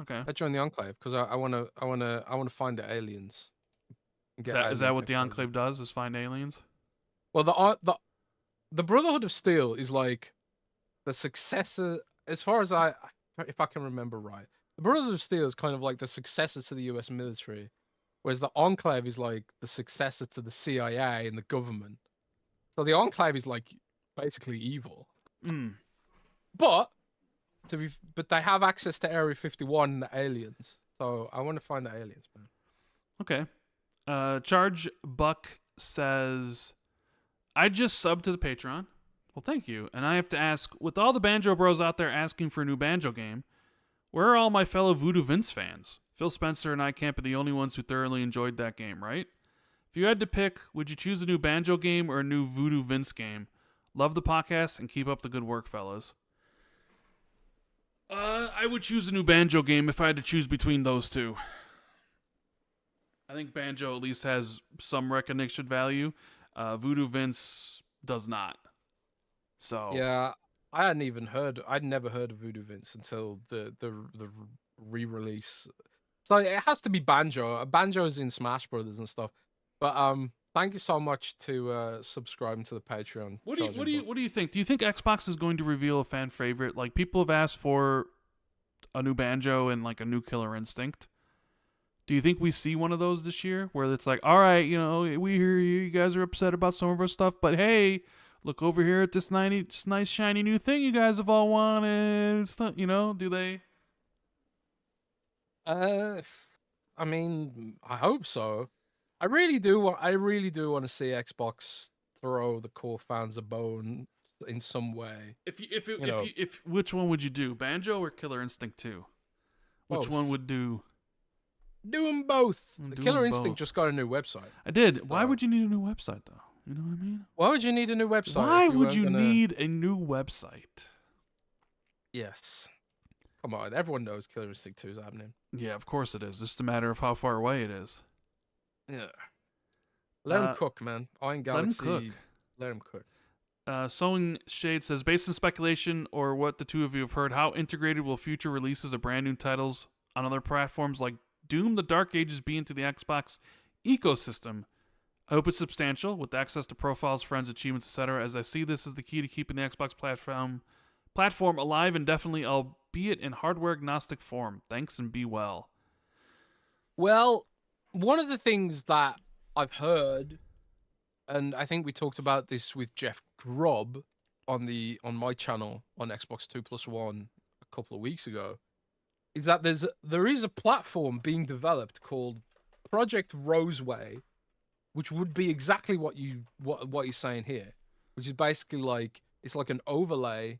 Okay. I joined the Enclave because I want to find the aliens. Is that what the Enclave does? Is find aliens? Well, the Brotherhood of Steel is like the successor, as far as if I can remember right. The Brotherhood of Steel is kind of like the successor to the U.S. military, whereas the Enclave is like the successor to the CIA and the government. So the Enclave is like basically evil. But they have access to Area 51 and the aliens. So I want to find the aliens, man. Okay. Charge Buck says, "I just subbed to the Patreon." Well, thank you. And I have to ask, with all the Banjo Bros out there asking for a new Banjo game, where are all my fellow Voodoo Vince fans? Phil Spencer and I can't be the only ones who thoroughly enjoyed that game, right? If you had to pick, would you choose a new Banjo game or a new Voodoo Vince game? Love the podcast and keep up the good work, fellas. I would choose a new Banjo game if I had to choose between those two. I think Banjo at least has some recognition value. Voodoo Vince does not. So yeah, I'd never heard of Voodoo Vince until the re-release. So it has to be Banjo. Banjo's in Smash Brothers and stuff. But thank you so much to subscribing to the Patreon. What do you think? Do you think Xbox is going to reveal a fan favorite? Like, people have asked for a new Banjo and like a new Killer Instinct. Do you think we see one of those this year where it's like, all right, we hear you guys are upset about some of our stuff, but hey, look over here at this nice shiny new thing you guys have all wanted. It's not, do they? I mean, I hope so. I really do want. I really do want to see Xbox throw the core fans a bone in some way. You know, If which one would you do, Banjo or Killer Instinct 2? Which one both. would do? Do them both. The Do Killer them Instinct both. just got a new website. I did. Why So would you need a new website though? You know what I mean? why would you need a new website Why if you would weren't you gonna? need a new website? Yes. Come on, everyone knows Killer Instinct 2 is happening. Yeah, of course it is. It's just a matter of how far away it is. Yeah. Let him cook, man. Iron Let him Galaxy. cook. Let him cook. Sewing Shade says, based on speculation or what the two of you have heard, how integrated will future releases of brand new titles on other platforms like Doom: The Dark Ages be into the Xbox ecosystem? I hope it's substantial, with access to profiles, friends, achievements, etc., as I see this as the key to keeping the Xbox platform alive indefinitely, albeit in hardware-agnostic form. Thanks and be well. Well, one of the things that I've heard, and I think we talked about this with Jeff Grubb on my channel on Xbox 2+1 a couple of weeks ago, is that there is a platform being developed called Project Roseway, which would be exactly what you're saying here, which is basically like it's like an overlay.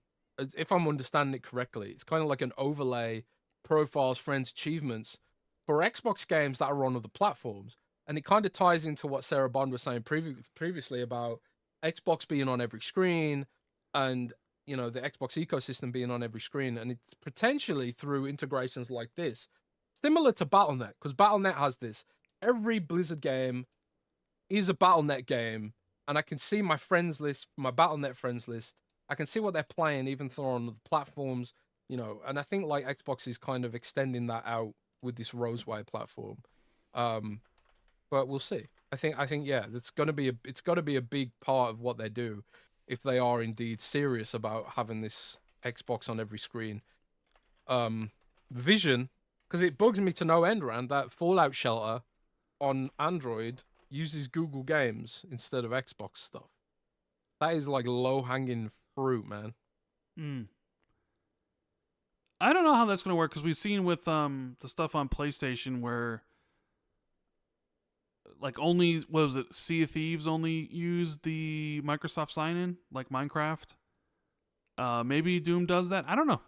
If I'm understanding it correctly, it's kind of like an overlay, profiles, friends, achievements for Xbox games that are on other platforms, and it kind of ties into what Sarah Bond was saying previously about Xbox being on every screen, and the Xbox ecosystem being on every screen, and it's potentially through integrations like this, similar to BattleNet, because BattleNet has this. Every Blizzard game is a BattleNet game, and I can see my friends list, my BattleNet friends list. I can see what they're playing, even though on the platforms, and I think like Xbox is kind of extending that out with this Roseway platform. But we'll see. I think yeah, it's got to be a big part of what they do if they are indeed serious about having this Xbox on every screen. Vision, because it bugs me to no end, Rand, that Fallout Shelter on Android uses Google Games instead of Xbox stuff. That is like low-hanging fruit, man. I don't know how that's going to work, because we've seen with the stuff on PlayStation where like only, what was it, Sea of Thieves only used the Microsoft sign-in, like Minecraft. Maybe Doom does that. I don't know.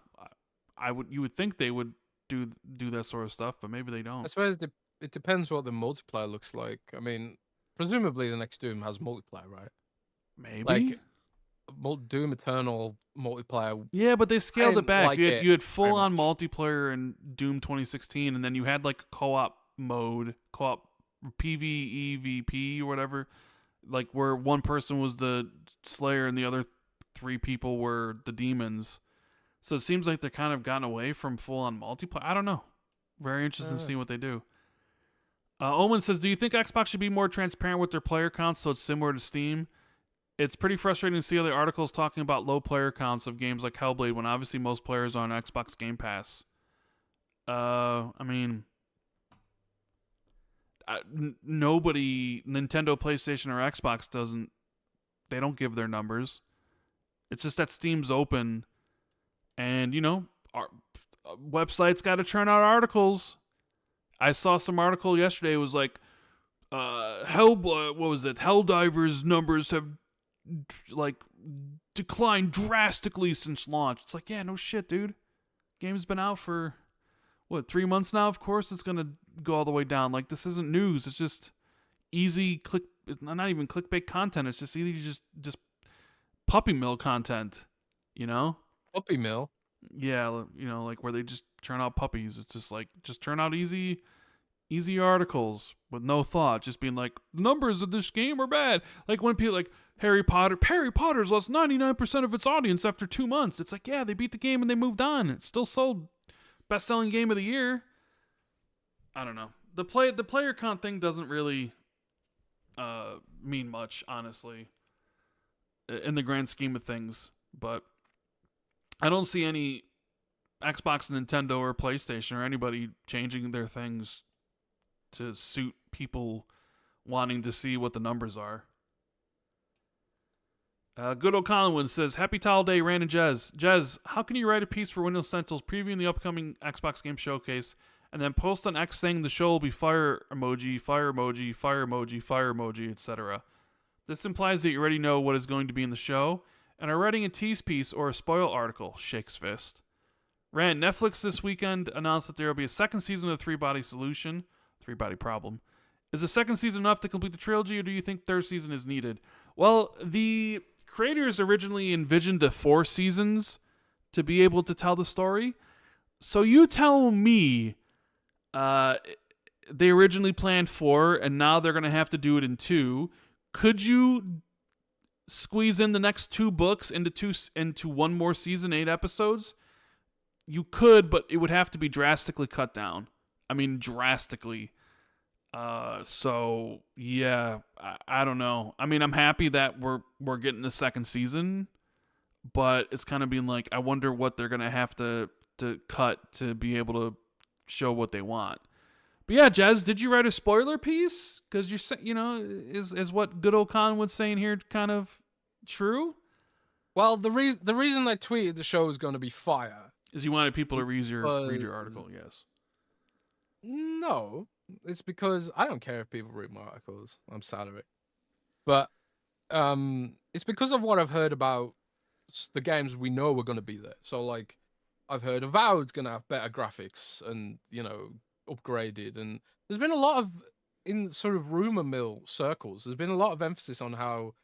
You would think they would do that sort of stuff, but maybe they don't. I suppose it depends what the multiplayer looks like. I mean, presumably the next Doom has multiplayer, right? Maybe. Like Doom Eternal multiplayer. Yeah, but they scaled it back. Like you had full on much. multiplayer in Doom 2016, and then you had like a co-op mode, co-op PvEVP or whatever, like where one person was the Slayer and the other three people were the demons. So it seems like they're kind of gotten away from full on multiplayer. I don't know. Very interested to see what they do. Omen says, do you think Xbox should be more transparent with their player counts so it's similar to Steam? It's pretty frustrating to see other articles talking about low player counts of games like Hellblade when obviously most players are on Xbox Game Pass. I mean, nobody, Nintendo, PlayStation, or Xbox they don't give their numbers. It's just that Steam's open, and our websites got to churn out articles. I saw some article yesterday. It was like, Helldivers numbers have like declined drastically since launch. It's like, yeah, no shit, dude. Game's been out for 3 months now. Of course it's gonna go all the way down. Like, this isn't news. It's just easy it's not even clickbait content. It's just easy, just puppy mill content, Puppy mill. Yeah, like where they just churn out puppies. It's just like, just turn out easy articles with no thought, just being like, the numbers of this game are bad. Like when people like Harry Potter's lost 99% of its audience after 2 months. It's like, yeah, they beat the game and they moved on. It's still sold best-selling game of the year. I don't know. The player count thing doesn't really mean much, honestly, in the grand scheme of things. But I don't see any Xbox, Nintendo, or PlayStation or anybody changing their things to suit people wanting to see what the numbers are. Good old Collinwood says, happy towel day, Rand and Jez. Jez, how can you write a piece for Windows Sentinels previewing the upcoming Xbox game showcase and then post on X saying the show will be fire emoji, fire emoji, fire emoji, fire emoji, etc. This implies that you already know what is going to be in the show and are writing a tease piece or a spoil article. Shakes fist. Rand, Netflix this weekend announced that there will be a second season of the Three-Body Solution, Three-Body Problem. Is the second season enough to complete the trilogy, or do you think third season is needed? Well, the creators originally envisioned the 4 seasons to be able to tell the story. So you tell me they originally planned 4, and now they're going to have to do it in 2. Could you squeeze in the next 2 books into one more season, 8 episodes? You could, but it would have to be drastically cut down. I mean, drastically. So yeah, I don't know. I mean, I'm happy that we're getting the second season, but it's kind of being like, I wonder what they're gonna have to cut to be able to show what they want. But yeah, Jez, did you write a spoiler piece? Because is what good old Con was saying here kind of true? Well, the reason I tweeted the show is going to be fire is you wanted people to read your article. Yes. No, it's because I don't care if people read my articles. I'm sad of it. But it's because of what I've heard about the games we know are going to be there. So, like, I've heard Avowed's going to have better graphics and, upgraded. And there's been a lot of, in sort of rumor mill circles, there's been a lot of emphasis on how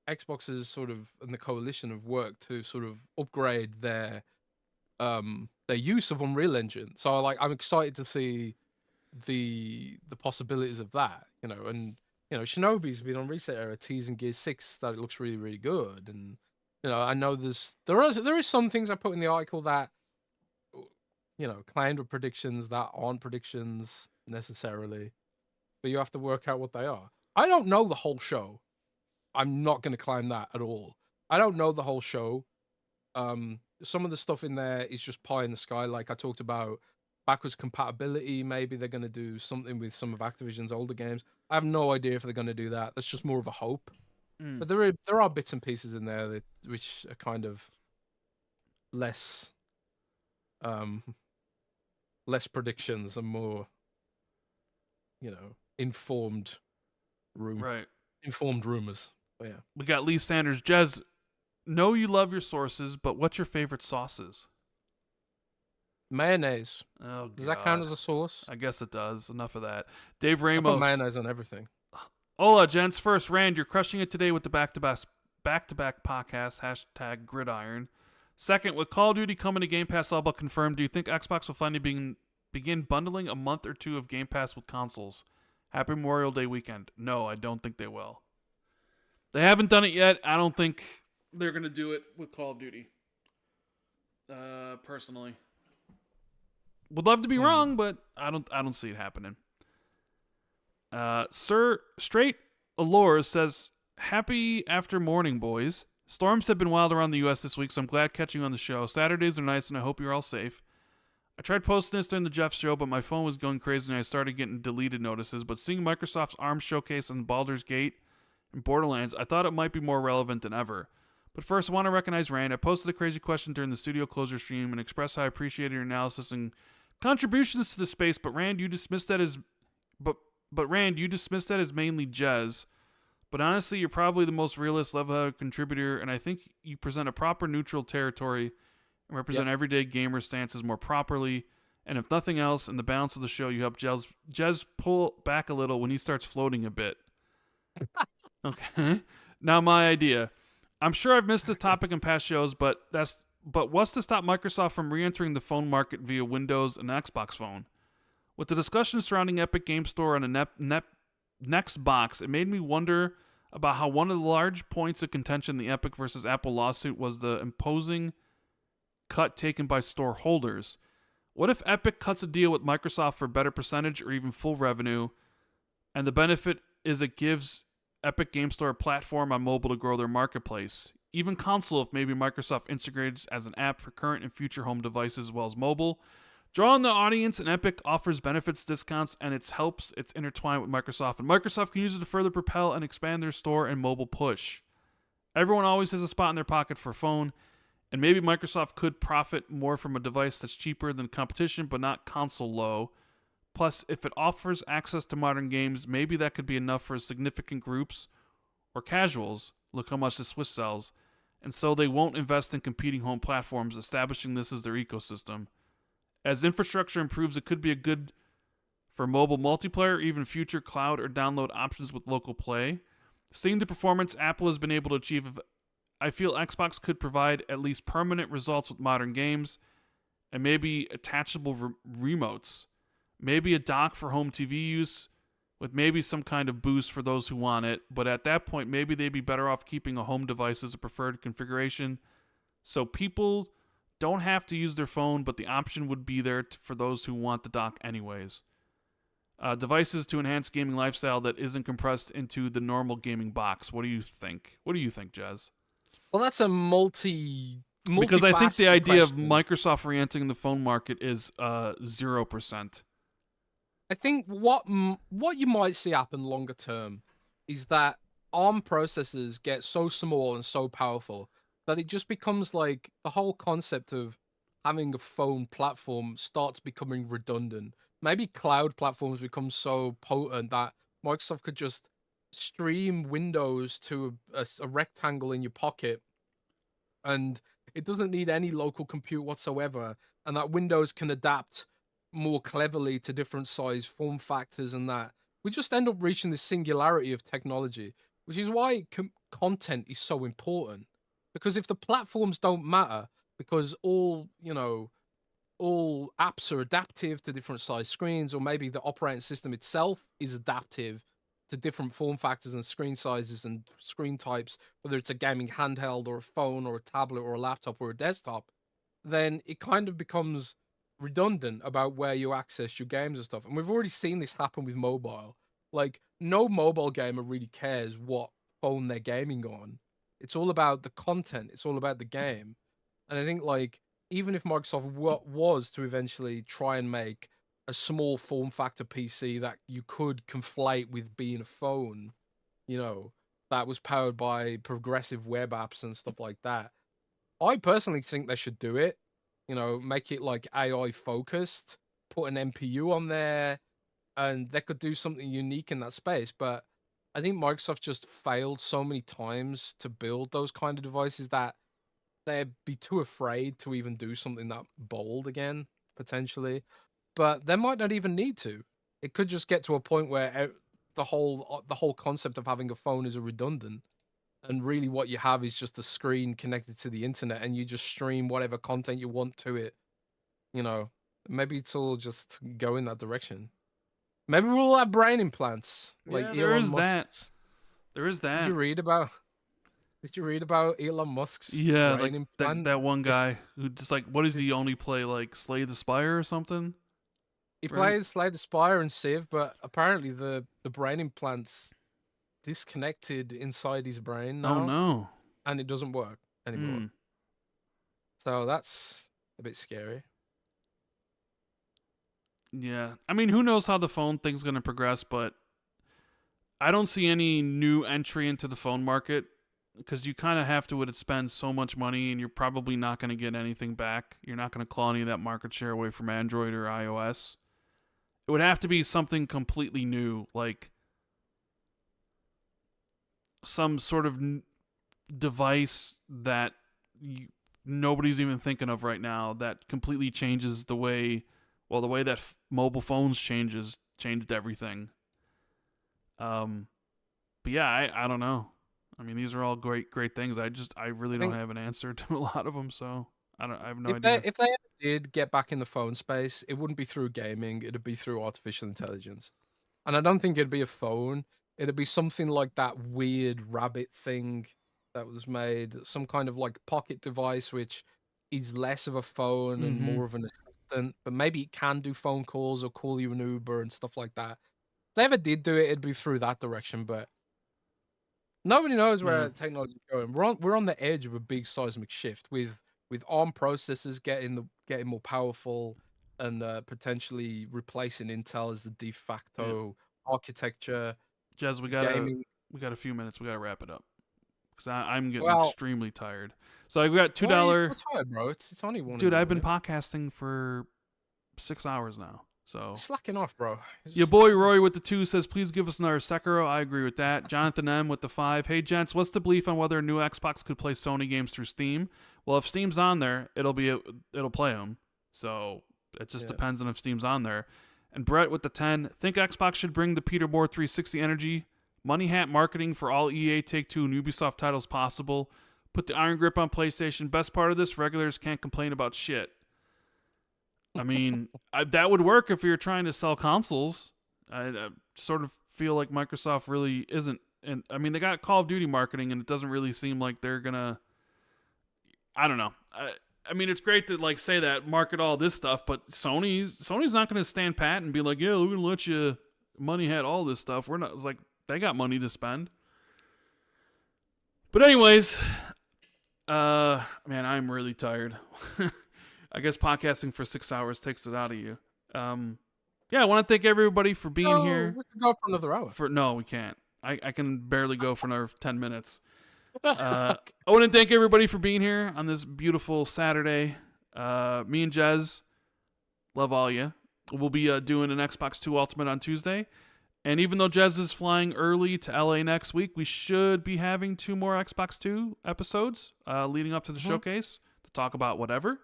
Xbox's sort of, and the coalition have worked to sort of upgrade their use of Unreal Engine. So, like, I'm excited to see the possibilities of that, and Shinobi's been on Reset Era teasing Gear 6 that it looks really, really good. And I know there is some things I put in the article that claimed were predictions that aren't predictions necessarily, but you have to work out what they are. I don't know the whole show. I'm not going to claim that at all. I don't know the whole show. Some of the stuff in there is just pie in the sky. Like I talked about backwards compatibility. Maybe they're going to do something with some of Activision's older games. I have no idea if they're going to do that. That's just more of a hope. But there are bits and pieces in there which are kind of less predictions and more, informed rumors. But yeah, we got Lee Sanders. Jez, know you love your sources, but what's your favorite sauces? Mayonnaise. Oh, does that count as a sauce? I guess it does. Enough of that. Dave I Ramos. put mayonnaise on everything. Hola, gents. First, Rand, you're crushing it today with the back-to-back podcast, #Gridiron. Second, with Call of Duty coming to Game Pass all but confirmed, do you think Xbox will finally begin bundling a month or 2 of Game Pass with consoles? Happy Memorial Day weekend. No, I don't think they will. They haven't done it yet. I don't think they're going to do it with Call of Duty. Personally. Would love to be wrong, but I don't see it happening. Sir Straight Allure says, happy after morning, boys. Storms have been wild around the U.S. this week, so I'm glad catching you on the show. Saturdays are nice, and I hope you're all safe. I tried posting this during the Jeff show, but my phone was going crazy, and I started getting deleted notices. But seeing Microsoft's ARM showcase on Baldur's Gate and Borderlands, I thought it might be more relevant than ever. But first, I want to recognize Rand. I posted a crazy question during the Studio Closer stream and expressed how I appreciated your analysis and contributions to the space, but Rand, you dismissed that as mainly Jez. But honestly, you're probably the most realist, level-headed contributor, and I think you present a proper neutral territory and represent everyday gamer stances more properly. And if nothing else, in the balance of the show, you help Jez pull back a little when he starts floating a bit. Okay. Now my idea. I'm sure I've missed this topic in past shows, but what's to stop Microsoft from re-entering the phone market via Windows and Xbox Phone? With the discussion surrounding Epic Game Store on a next box, it made me wonder about how one of the large points of contention in the Epic versus Apple lawsuit was the imposing cut taken by store holders. What if Epic cuts a deal with Microsoft for better percentage or even full revenue, and the benefit is it gives Epic Game Store a platform on mobile to grow their marketplace? Even console if maybe Microsoft integrates as an app for current and future home devices as well as mobile. Drawing the audience, and Epic offers benefits, discounts, and it's intertwined with Microsoft, and Microsoft can use it to further propel and expand their store and mobile push. Everyone always has a spot in their pocket for a phone, and maybe Microsoft could profit more from a device that's cheaper than competition but not console low, Plus, if it offers access to modern games, maybe that could be enough for significant groups or casuals. Look how much the Swiss sells. And so they won't invest in competing home platforms, establishing this as their ecosystem. As infrastructure improves, it could be a good for mobile multiplayer, even future cloud or download options with local play. Seeing the performance Apple has been able to achieve, I feel Xbox could provide at least permanent results with modern games and maybe attachable remotes. Maybe a dock for home TV use with maybe some kind of boost for those who want it. But at that point, maybe they'd be better off keeping a home device as a preferred configuration so people don't have to use their phone, but the option would be there for those who want the dock anyways. Devices to enhance gaming lifestyle that isn't compressed into the normal gaming box. What do you think? What do you think, Jez? Well, that's a because I think the multifaceted idea of question. Microsoft re-entering the phone market is 0%. I think what you might see happen longer term is that ARM processors get so small and so powerful that it just becomes like the whole concept of having a phone platform starts becoming redundant. Maybe cloud platforms become so potent that Microsoft could just stream Windows to a rectangle in your pocket, and it doesn't need any local compute whatsoever, and that Windows can adapt more cleverly to different size form factors, and that we just end up reaching this singularity of technology, which is why content is so important. Because if the platforms don't matter, because all apps are adaptive to different size screens, or maybe the operating system itself is adaptive to different form factors and screen sizes and screen types, whether it's a gaming handheld or a phone or a tablet or a laptop or a desktop, then it kind of becomes redundant about where you access your games and stuff. And we've already seen this happen with mobile. Like, no mobile gamer really cares what phone they're gaming on. It's all about the content, it's all about the game. And I think, like, even if Microsoft was to eventually try and make a small form factor PC that you could conflate with being a phone, that was powered by progressive web apps and stuff like that, I personally think they should do it. Make it like AI focused, put an NPU on there, and they could do something unique in that space. But I think Microsoft just failed so many times to build those kind of devices that they'd be too afraid to even do something that bold again, potentially. But they might not even need to. It could just get to a point where the whole concept of having a phone is redundant, and really what you have is just a screen connected to the internet, and you just stream whatever content you want to it. Maybe it's all just go in that direction. Maybe we'll all have brain implants like Yeah, there Elon is that. Musk's. There is that. Did you read about? Did you read about Elon Musk's Yeah, brain like implant? that one guy who just like, what does he only play, like Slay the Spire or something? He Right? plays Slay the Spire and Civ, but apparently the brain implants disconnected inside his brain Oh now, no. and it doesn't work anymore. Hmm. So that's a bit scary. Yeah. I mean, who knows how the phone thing's gonna progress, but I don't see any new entry into the phone market because you kind of have to spend so much money, and you're probably not going to get anything back. You're not going to claw any of that market share away from Android or iOS. It would have to be something completely new, like some sort of device that nobody's even thinking of right now that completely changes the way, the way that mobile phones changed everything. But yeah, I don't know. I mean, these are all great things. I really I don't think have an answer to a lot of them, so I have no if they idea. if they ever did get back in the phone space, it wouldn't be through gaming. It'd be through artificial intelligence. And I don't think it'd be a phone. It'd be something like that weird rabbit thing that was made, some kind of like pocket device, which is less of a phone and Mm-hmm. more of an assistant. But maybe it can do phone calls or call you an Uber and stuff like that. If they ever did do it, it'd be through that direction. But nobody knows Yeah. where technology is going. We're on the edge of a big seismic shift with ARM processors getting more powerful and potentially replacing Intel as the de Yeah. facto architecture. Jez, Gaming. we got a few minutes. We gotta wrap it up because I'm getting Well, extremely tired. So I got two why are you so dollar. tired, bro? It's only one in Dude, the I've been morning. podcasting for 6 hours now. So slacking off, bro. your boy Roy with the 2 says, please give us another Sekiro. I agree with that. Jonathan M with the 5. Hey, gents, what's the belief on whether a new Xbox could play Sony games through Steam? Well, if Steam's on there, it'll play them. So it just depends on if Steam's on there. And Brett with the 10. Think Xbox should bring the Peter Moore 360 energy. Money hat marketing for all EA, Take-Two, and Ubisoft titles possible. Put the iron grip on PlayStation. Best part of this, regulars can't complain about shit. I mean, that would work if you're trying to sell consoles. I sort of feel like Microsoft really isn't. And I mean, they got Call of Duty marketing, and it doesn't really seem like they're gonna. I don't know. I mean, it's great to like say that market all this stuff, but Sony's not gonna stand pat and be like, yeah, we're gonna let you money hat all this stuff. We're not. It's like they got money to spend. But anyways, man, I'm really tired. I guess podcasting for 6 hours takes it out of you. Yeah, I want to thank everybody for being here. We can go for another hour. No, we can't. I can barely go for another 10 minutes. I want to thank everybody for being here on this beautiful Saturday. Me and Jez, love all you. We'll be doing an Xbox 2 Ultimate on Tuesday. And even though Jez is flying early to LA next week, we should be having 2 more Xbox 2 episodes leading up to the showcase to talk about whatever.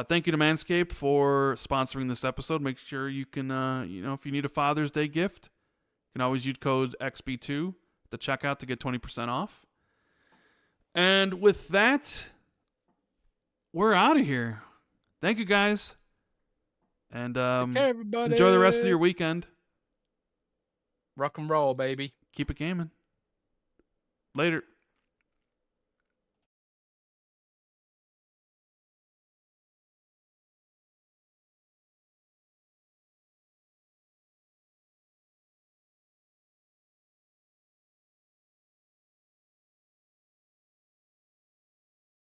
Thank you to Manscaped for sponsoring this episode. Make sure you can, if you need a Father's Day gift, you can always use code XB2 at the checkout to get 20% off. And with that, we're out of here. Thank you, guys. And everybody. Enjoy the rest of your weekend. Rock and roll, baby. Keep it gaming. Later.